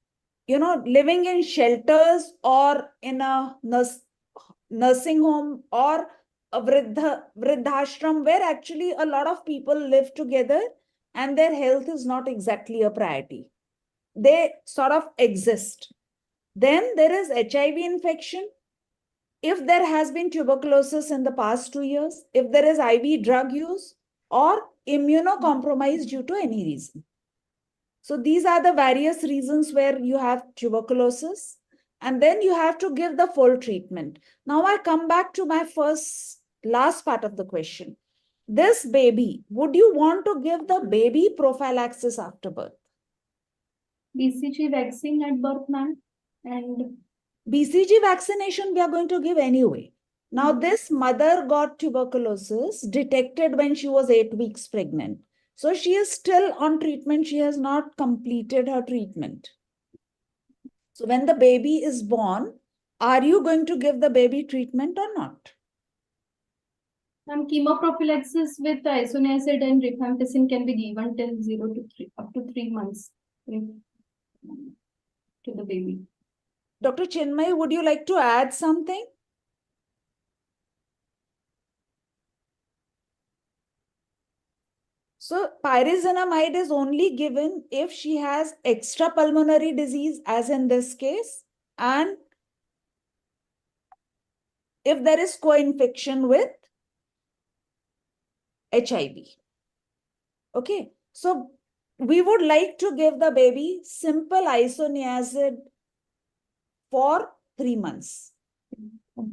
living in shelters or in a nursing home or a vridhashram where actually a lot of people live together and their health is not exactly a priority. They sort of exist. Then there is HIV infection. If there has been tuberculosis in the past 2 years, if there is IV drug use, or immunocompromised due to any reason. So these are the various reasons where you have tuberculosis, and then you have to give the full treatment. Now I come back to my last part of the question. This baby, would you want to give the baby prophylaxis after birth? BCG vaccine at birth, ma'am. And BCG vaccination we are going to give anyway. Now, this mother got tuberculosis detected when she was 8 weeks pregnant. So she is still on treatment. She has not completed her treatment. So when the baby is born, are you going to give the baby treatment or not? Chemoprophylaxis with isoniazid and rifampicin can be given till 0 to 3, up to 3 months to the baby. Dr. Chinmayee, would you like to add something? So pyrazinamide is only given if she has extrapulmonary disease, as in this case, and if there is co-infection with HIV. Okay, so we would like to give the baby simple isoniazid for 3 months. Okay.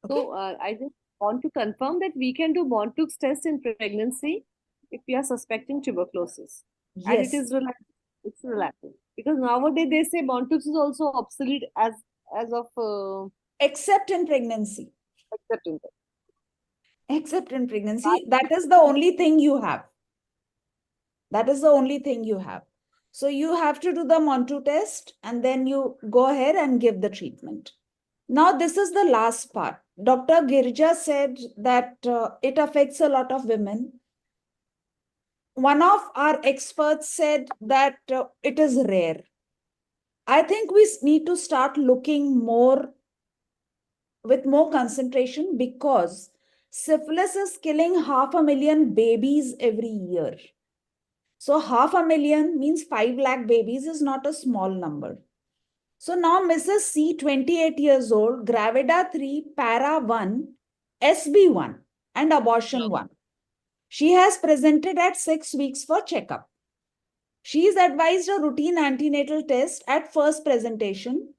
So I just want to confirm that we can do Montoux test in pregnancy if we are suspecting tuberculosis. Yes. And it is relative. It's relative. Because nowadays they say Montoux is also obsolete as of except in pregnancy. Except in pregnancy. That is the only thing you have. That is the only thing you have. So you have to do the Montoux test and then you go ahead and give the treatment. Now, this is the last part. Dr. Girija said that it affects a lot of women. One of our experts said that it is rare. I think we need to start looking with more concentration because syphilis is killing 500,000 babies every year. So 500,000 means 5 lakh babies is not a small number. So now Mrs. C, 28 years old, Gravida 3, Para 1, SB1 and abortion 1. She has presented at 6 weeks for checkup. She is advised a routine antenatal test at first presentation.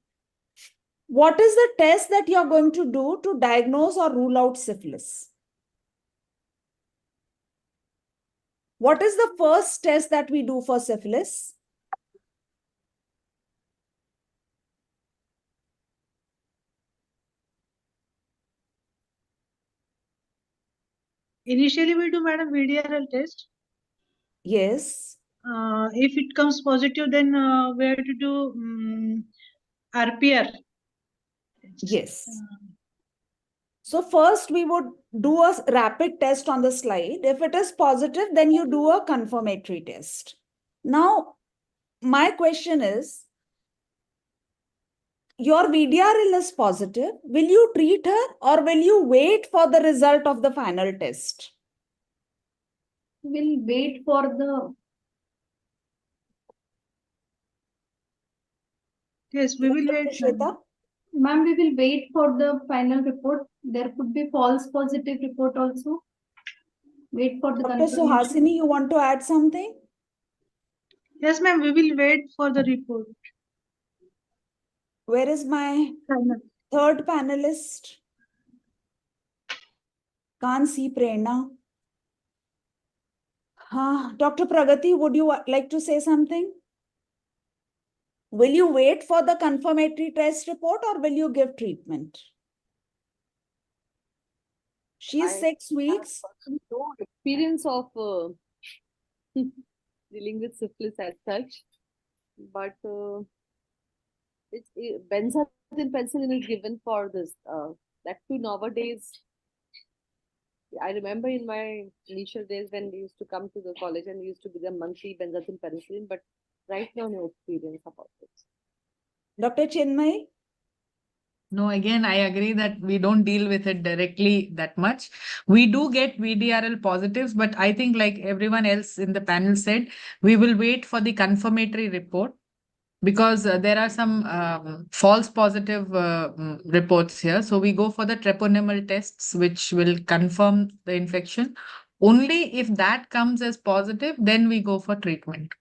What is the test that you're going to do to diagnose or rule out syphilis? What is the first test that we do for syphilis? Initially, we do, madam, VDRL test. Yes. If it comes positive, then we have to do RPR. Yes. So first we would do a rapid test on the slide. If it is positive, then you do a confirmatory test. Now, my question is, your VDRL is positive. Will you treat her or will you wait for the result of the final test? We'll wait for the. Yes, we will wait. Sweta? Ma'am, we will wait for the final report. There could be false positive report also. Wait for the Dr. confirmation. Suhasini, you want to add something? Yes, ma'am, we will wait for the report. Where is my third panelist? Can't see Prerna. Dr. Pragati, would you like to say something? Will you wait for the confirmatory test report or will you give treatment? She's 6 weeks. No experience of dealing with syphilis as such, but benzodiazepine penicillin is given for this. That too nowadays. I remember in my initial days when we used to come to the college and we used to give them monthly benzodiazepine penicillin, but right now no experience about it. Dr. Chinmayee? No, again, I agree that we don't deal with it directly that much. We do get VDRL positives, but I think like everyone else in the panel said, we will wait for the confirmatory report because there are some false positive reports here. So we go for the treponema tests, which will confirm the infection. Only if that comes as positive, then we go for treatment.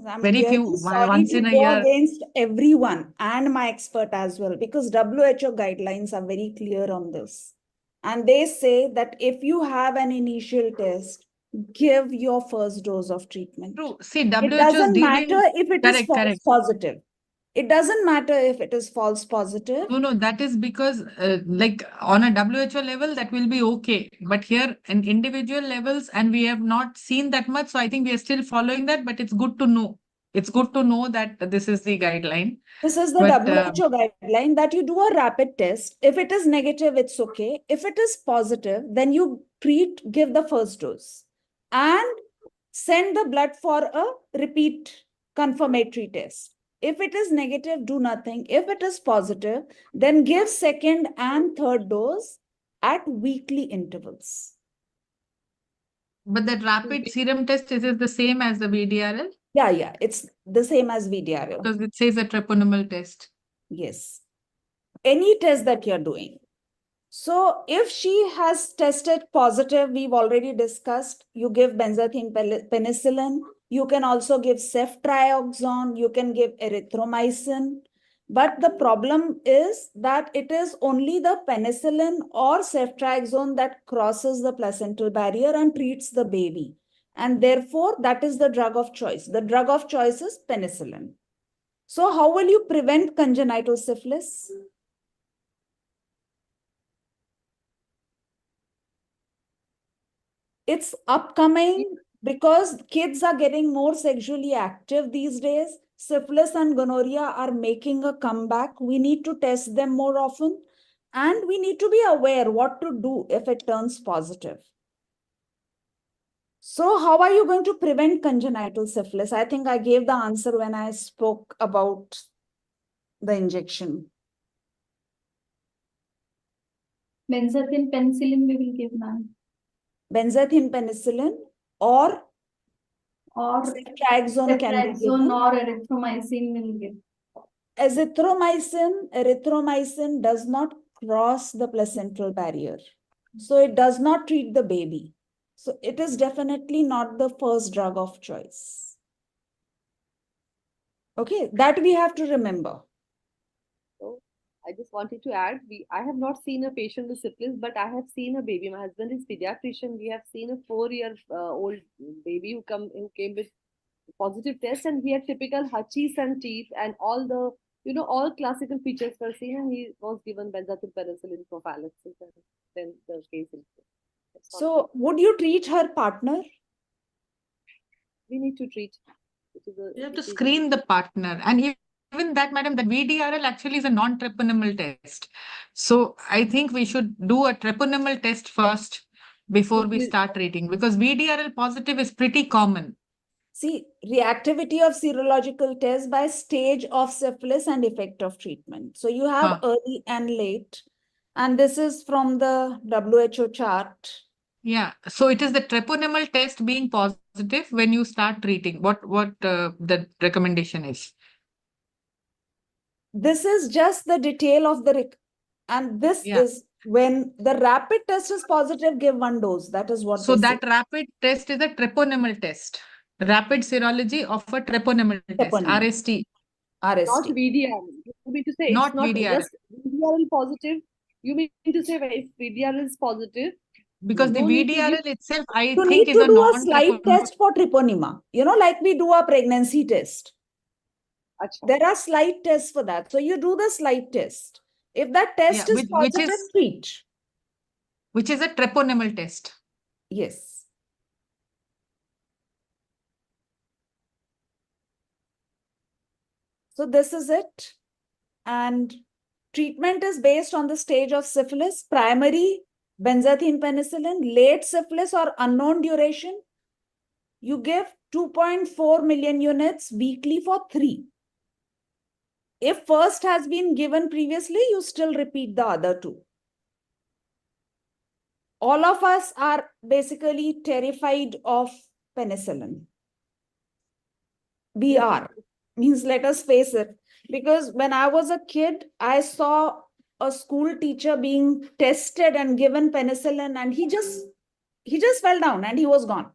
I'm Very few, really sorry once to in a go year. against everyone and my expert as well, because WHO guidelines are very clear on this. And they say that if you have an initial test, give your first dose of treatment. True. See, It WHO is doesn't dealing. matter if it is Correct, false correct. positive. It doesn't matter if it is false positive. No, that is because like on a WHO level, that will be okay. But here in individual levels, and we have not seen that much. So I think we are still following that, but it's good to know. It's good to know that this is the guideline. This is the But, WHO guideline that you do a rapid test. If it is negative, it's okay. If it is positive, then you give the first dose and send the blood for a repeat confirmatory test. If it is negative, do nothing. If it is positive, then give second and third dose at weekly intervals. But that rapid serum test, is it the same as the VDRL? Yeah, it's the same as VDRL. Because it says a treponema test. Yes. Any test that you're doing. So if she has tested positive, we've already discussed, you give benzathine penicillin. You can also give ceftriaxone. You can give erythromycin. But the problem is that it is only the penicillin or ceftriaxone that crosses the placental barrier and treats the baby. And therefore, that is the drug of choice. The drug of choice is penicillin. So how will you prevent congenital syphilis? It's upcoming because kids are getting more sexually active these days. Syphilis and gonorrhea are making a comeback. We need to test them more often. And we need to be aware what to do if it turns positive. So how are you going to prevent congenital syphilis? I think I gave the answer when I spoke about the injection. Benzathine penicillin we will give, ma'am. Benzathine penicillin or ceftriaxone can be given. Or erythromycin will give. Erythromycin does not cross the placental barrier. So it does not treat the baby. So it is definitely not the first drug of choice. Okay, that we have to remember. So I just wanted to add, I have not seen a patient with syphilis, but I have seen a baby. My husband is pediatrician. We have seen a 4-year old baby who came with positive test, and he had typical hachis and teeth and all the all classical features were seen, and he was given benzodiazepine prophylaxis, and then the case improved. So would you treat her partner? We need to treat. You have to screen the partner, and even that, madam, that VDRL actually is a non-treponemal test. So I think we should do a treponemal test first before we start treating, because VDRL positive is pretty common. See, reactivity of serological tests by stage of syphilis and effect of treatment. So you have early and late, and this is from the WHO chart. Yeah, so it is the treponemal test being positive when you start treating. What the recommendation is? This is just the detail of the and this is when the rapid test is positive, give 1 dose. That is what so they that say. rapid test is a treponemal test. Rapid serology of a treponemal test, RST. Not VDRL. You mean to say Not it's not VDRL. just VDRL positive? You mean to say if VDRL is positive? Because the VDRL itself, I You think, need is to a do a slide test for treponema. Like we do a pregnancy test. There are slide tests for that. So you do the slide test. If that test is positive, treat. Which is a treponemal test. Yes. So this is it. And treatment is based on the stage of syphilis, primary, benzathine penicillin, late syphilis or unknown duration. You give 2.4 million units weekly for 3. If first has been given previously, you still repeat the other 2. All of us are basically terrified of penicillin. We are. Means let us face it. Because when I was a kid, I saw a school teacher being tested and given penicillin, and he just fell down and he was gone.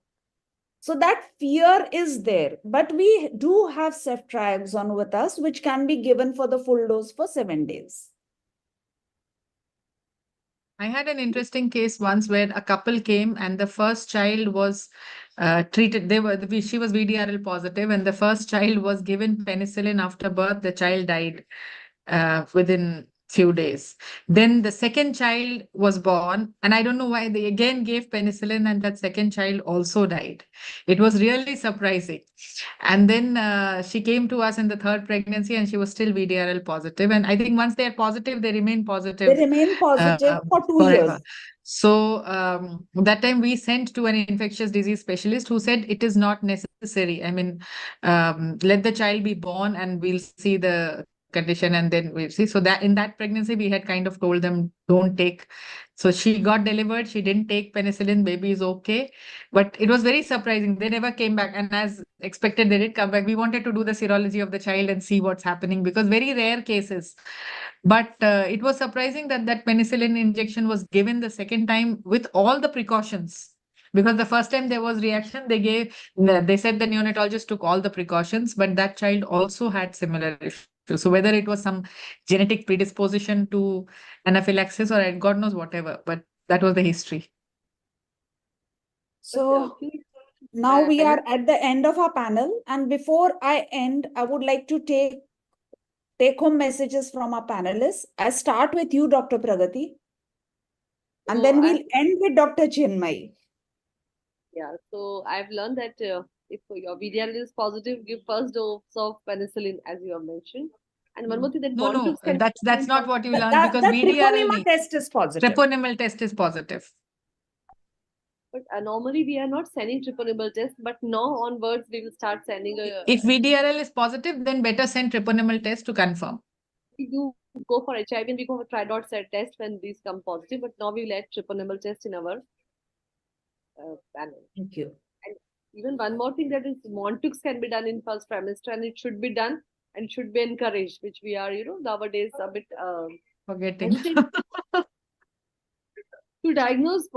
So that fear is there. But we do have ceftriaxone with us, which can be given for the full dose for 7 days. I had an interesting case once where a couple came and the first child was treated. She was VDRL positive, and the first child was given penicillin after birth. The child died within few days. Then the second child was born, and I don't know why they again gave penicillin, and that second child also died. It was really surprising. And then she came to us in the third pregnancy, and she was still VDRL positive. And I think once they are positive, they remain positive. They remain positive for 2 forever. years. So that time we sent to an infectious disease specialist who said it is not necessary. I mean, let the child be born and we'll see the condition and then we'll see. So that in that pregnancy, we had kind of told them, don't take. So she got delivered. She didn't take penicillin. Baby is okay. But it was very surprising. They never came back. And as expected, they did come back. We wanted to do the serology of the child and see what's happening, because very rare cases. But it was surprising that that penicillin injection was given the second time with all the precautions. Because the first time there was reaction, they said the neonatologist took all the precautions, but that child also had similar issues. So whether it was some genetic predisposition to anaphylaxis or God knows whatever, but that was the history. So now we are at the end of our panel. And before I end, I would like to take home messages from our panelists. I start with you, Dr. Pragati. And then we'll end with Dr. Chinmayee. Yeah, so I've learned that if your VDRL is positive, give first dose of penicillin, as you have mentioned. And one more thing, that No, that's not what you learned, because VDRL test is positive. Treponemal test is positive. But normally we are not sending treponemal test, but now onwards we will start sending a. If VDRL is positive, then better send treponemal test to confirm. We do go for HIV and we go for tridot test when these come positive, but now we let treponemal test in our panel. Thank you. And even one more thing, that is Montux can be done in first trimester, and it should be done and should be encouraged, which we are, nowadays a bit forgetting. To diagnose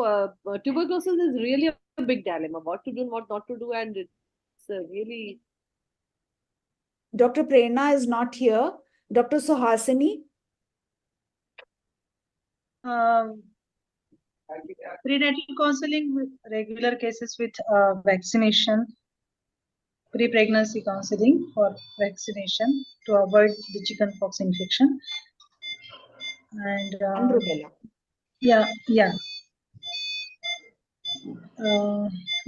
tuberculosis is really a big dilemma. What to do and what not to do, and it's really Dr. Prerna is not here. Dr. Suhasini? Prenatal counseling with regular cases with vaccination, pre-pregnancy counseling for vaccination to avoid the chickenpox infection. And rubella. Yeah.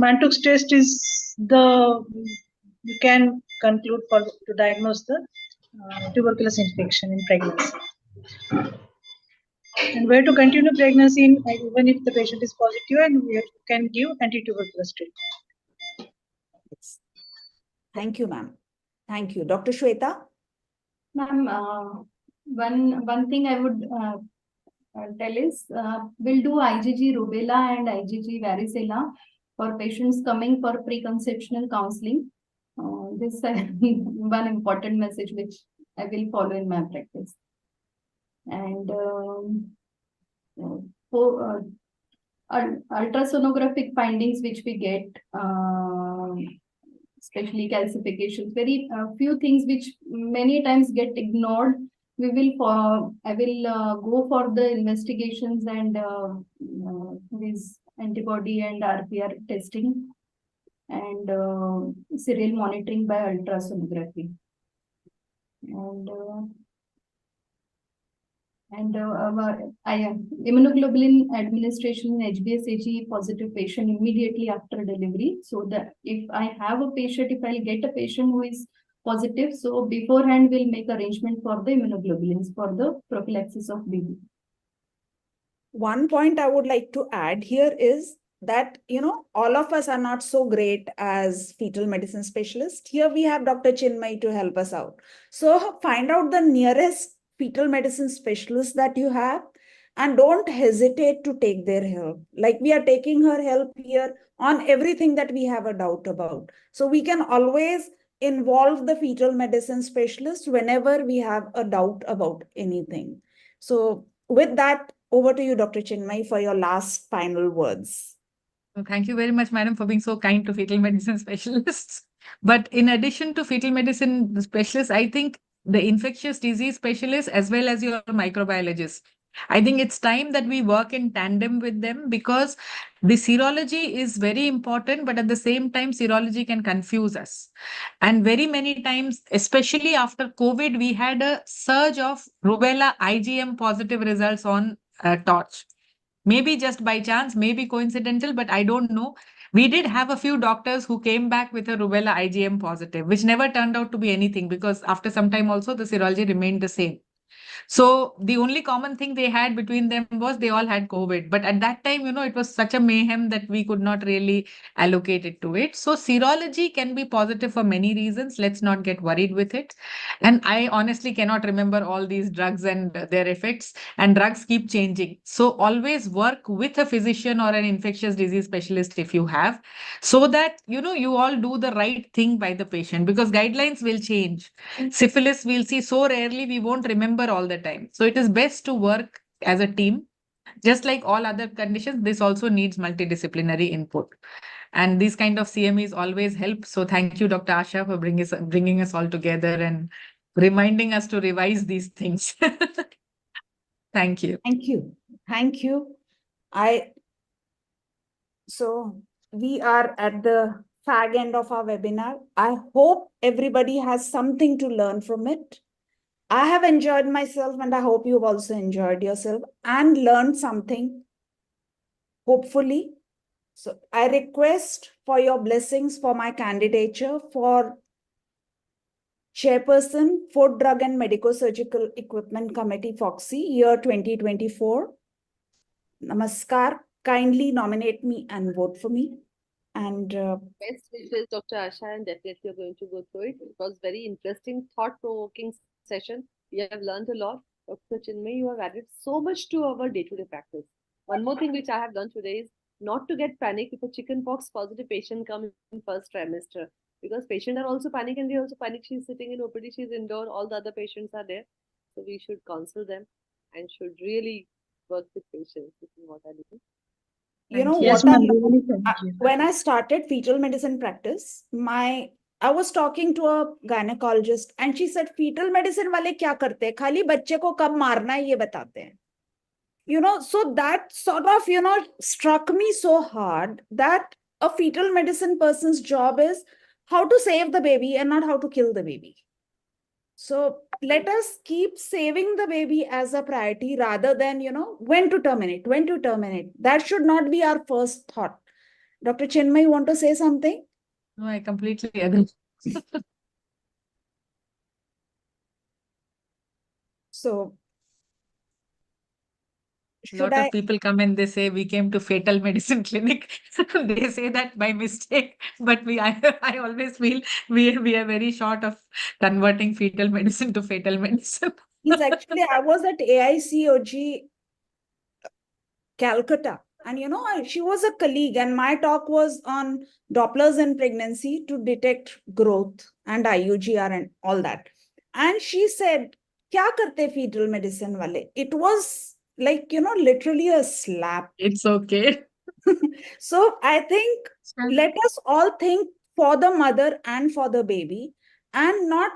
Mantoux test is you can conclude to diagnose the tuberculosis infection in pregnancy. And where to continue pregnancy even if the patient is positive, and we can give anti-tuberculosis treatment. Thank you, ma'am. Thank you. Dr. Sweta? Ma'am, one thing I would tell is we'll do IgG rubella and IgG varicella for patients coming for preconceptional counseling. This is one important message which I will follow in my practice. And for ultrasonographic findings which we get, especially calcifications, very few things which many times get ignored. I will go for the investigations and this antibody and RPR testing and serial monitoring by ultrasonography. And immunoglobulin administration in HBsAg positive patient immediately after delivery. So that if I have a patient, if I'll get a patient who is positive, so beforehand we'll make arrangement for the immunoglobulins for the prophylaxis of baby. One point I would like to add here is that, all of us are not so great as fetal medicine specialists. Here we have Dr. Chinmayee to help us out. So find out the nearest fetal medicine specialist that you have and don't hesitate to take their help. Like we are taking her help here on everything that we have a doubt about. So we can always involve the fetal medicine specialist whenever we have a doubt about anything. So with that, over to you, Dr. Chinmayee, for your last final words. Thank you very much, madam, for being so kind to fetal medicine specialists. But in addition to fetal medicine specialists, I think the infectious disease specialists as well as your microbiologists, I think it's time that we work in tandem with them, because the serology is very important, but at the same time, serology can confuse us. And very many times, especially after COVID, we had a surge of rubella IgM positive results on TORCH. Maybe just by chance, maybe coincidental, but I don't know. We did have a few doctors who came back with a rubella IgM positive, which never turned out to be anything, because after some time also the serology remained the same. So the only common thing they had between them was they all had COVID. But at that time, it was such a mayhem that we could not really allocate it to it. So serology can be positive for many reasons. Let's not get worried with it. And I honestly cannot remember all these drugs and their effects, and drugs keep changing. So always work with a physician or an infectious disease specialist if you have, so that, you all do the right thing by the patient, because guidelines will change. Syphilis we'll see so rarely, we won't remember all the time. So it is best to work as a team. Just like all other conditions, this also needs multidisciplinary input. And these kind of CMEs always help. So thank you, Dr. Asha, for bringing us all together and reminding us to revise these things. Thank you. Thank you. Thank you. So we are at the fag end of our webinar. I hope everybody has something to learn from it. I have enjoyed myself, and I hope you've also enjoyed yourself and learned something, hopefully. So I request for your blessings for my candidature for Chairperson, Food, Drug and Medico-Surgical Equipment Committee, FOXY, year 2024. Namaskar. Kindly nominate me and vote for me. And best wishes, Dr. Asha, and definitely you're going to go through it. It was very interesting, thought-provoking session. We have learned a lot. Dr. Chinmayee, you have added so much to our day-to-day practice. One more thing which I have learned today is not to get panic if a chickenpox positive patient comes in first trimester, because patients are also panic, and they also panic. She's sitting in OPD, she's indoor, all the other patients are there. So we should counsel them and should really work with patients. This is what I do. When I started fetal medicine practice, my I was talking to a gynecologist and she said, fetal medicine wale kya karte hain? Khali bacche ko kab marna hai ye batate hain. So that sort of, struck me so hard that a fetal medicine person's job is how to save the baby and not how to kill the baby. So let us keep saving the baby as a priority rather than, when to terminate. That should not be our first thought. Dr. Chinmayee, you want to say something? No, I completely agree. So, a lot of people come and they say we came to fetal medicine clinic. They say that by mistake, but I always feel we are very short of converting fetal medicine to fetal medicine. Yes, actually, I was at AICOG Calcutta, and she was a colleague, and my talk was on Dopplers in pregnancy to detect growth and IUGR and all that. And she said, "Kya karte fetal medicine wale?" It was like, literally a slap. It's okay. So I think let us all think for the mother and for the baby and not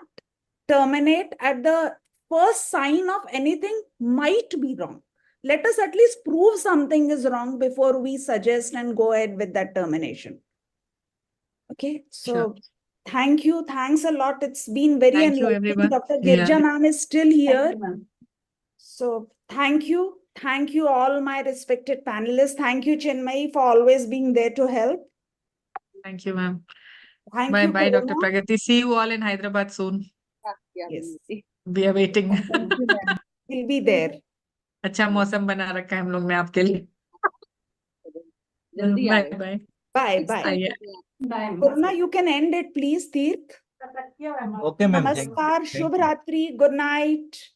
terminate at the first sign of anything might be wrong. Let us at least prove something is wrong before we suggest and go ahead with that termination. Okay, so Sure. Thank you. Thanks a lot. It's been very Thank you, enlightening. everyone. Dr. Girija ma'am is still here. Thank you, ma'am. So thank you. Thank you, all my respected panelists. Thank you, Chinmayee, for always being there to help. Thank you, ma'am. Thank Bye you, bye, Dr. Prerna. Pragati. See you all in Hyderabad soon. Yes. We are waiting. Thank you, ma'am. We'll be there. अच्छा मौसम बना रखा है हम लोग ने आपके लिए. जल्दी Bye आए. bye. Bye, bye. आइए. Bye. Prerna, you can end it, please, Tirth. Okay, ma'am. Thank you. Namaskar, Shubh Ratri, good night.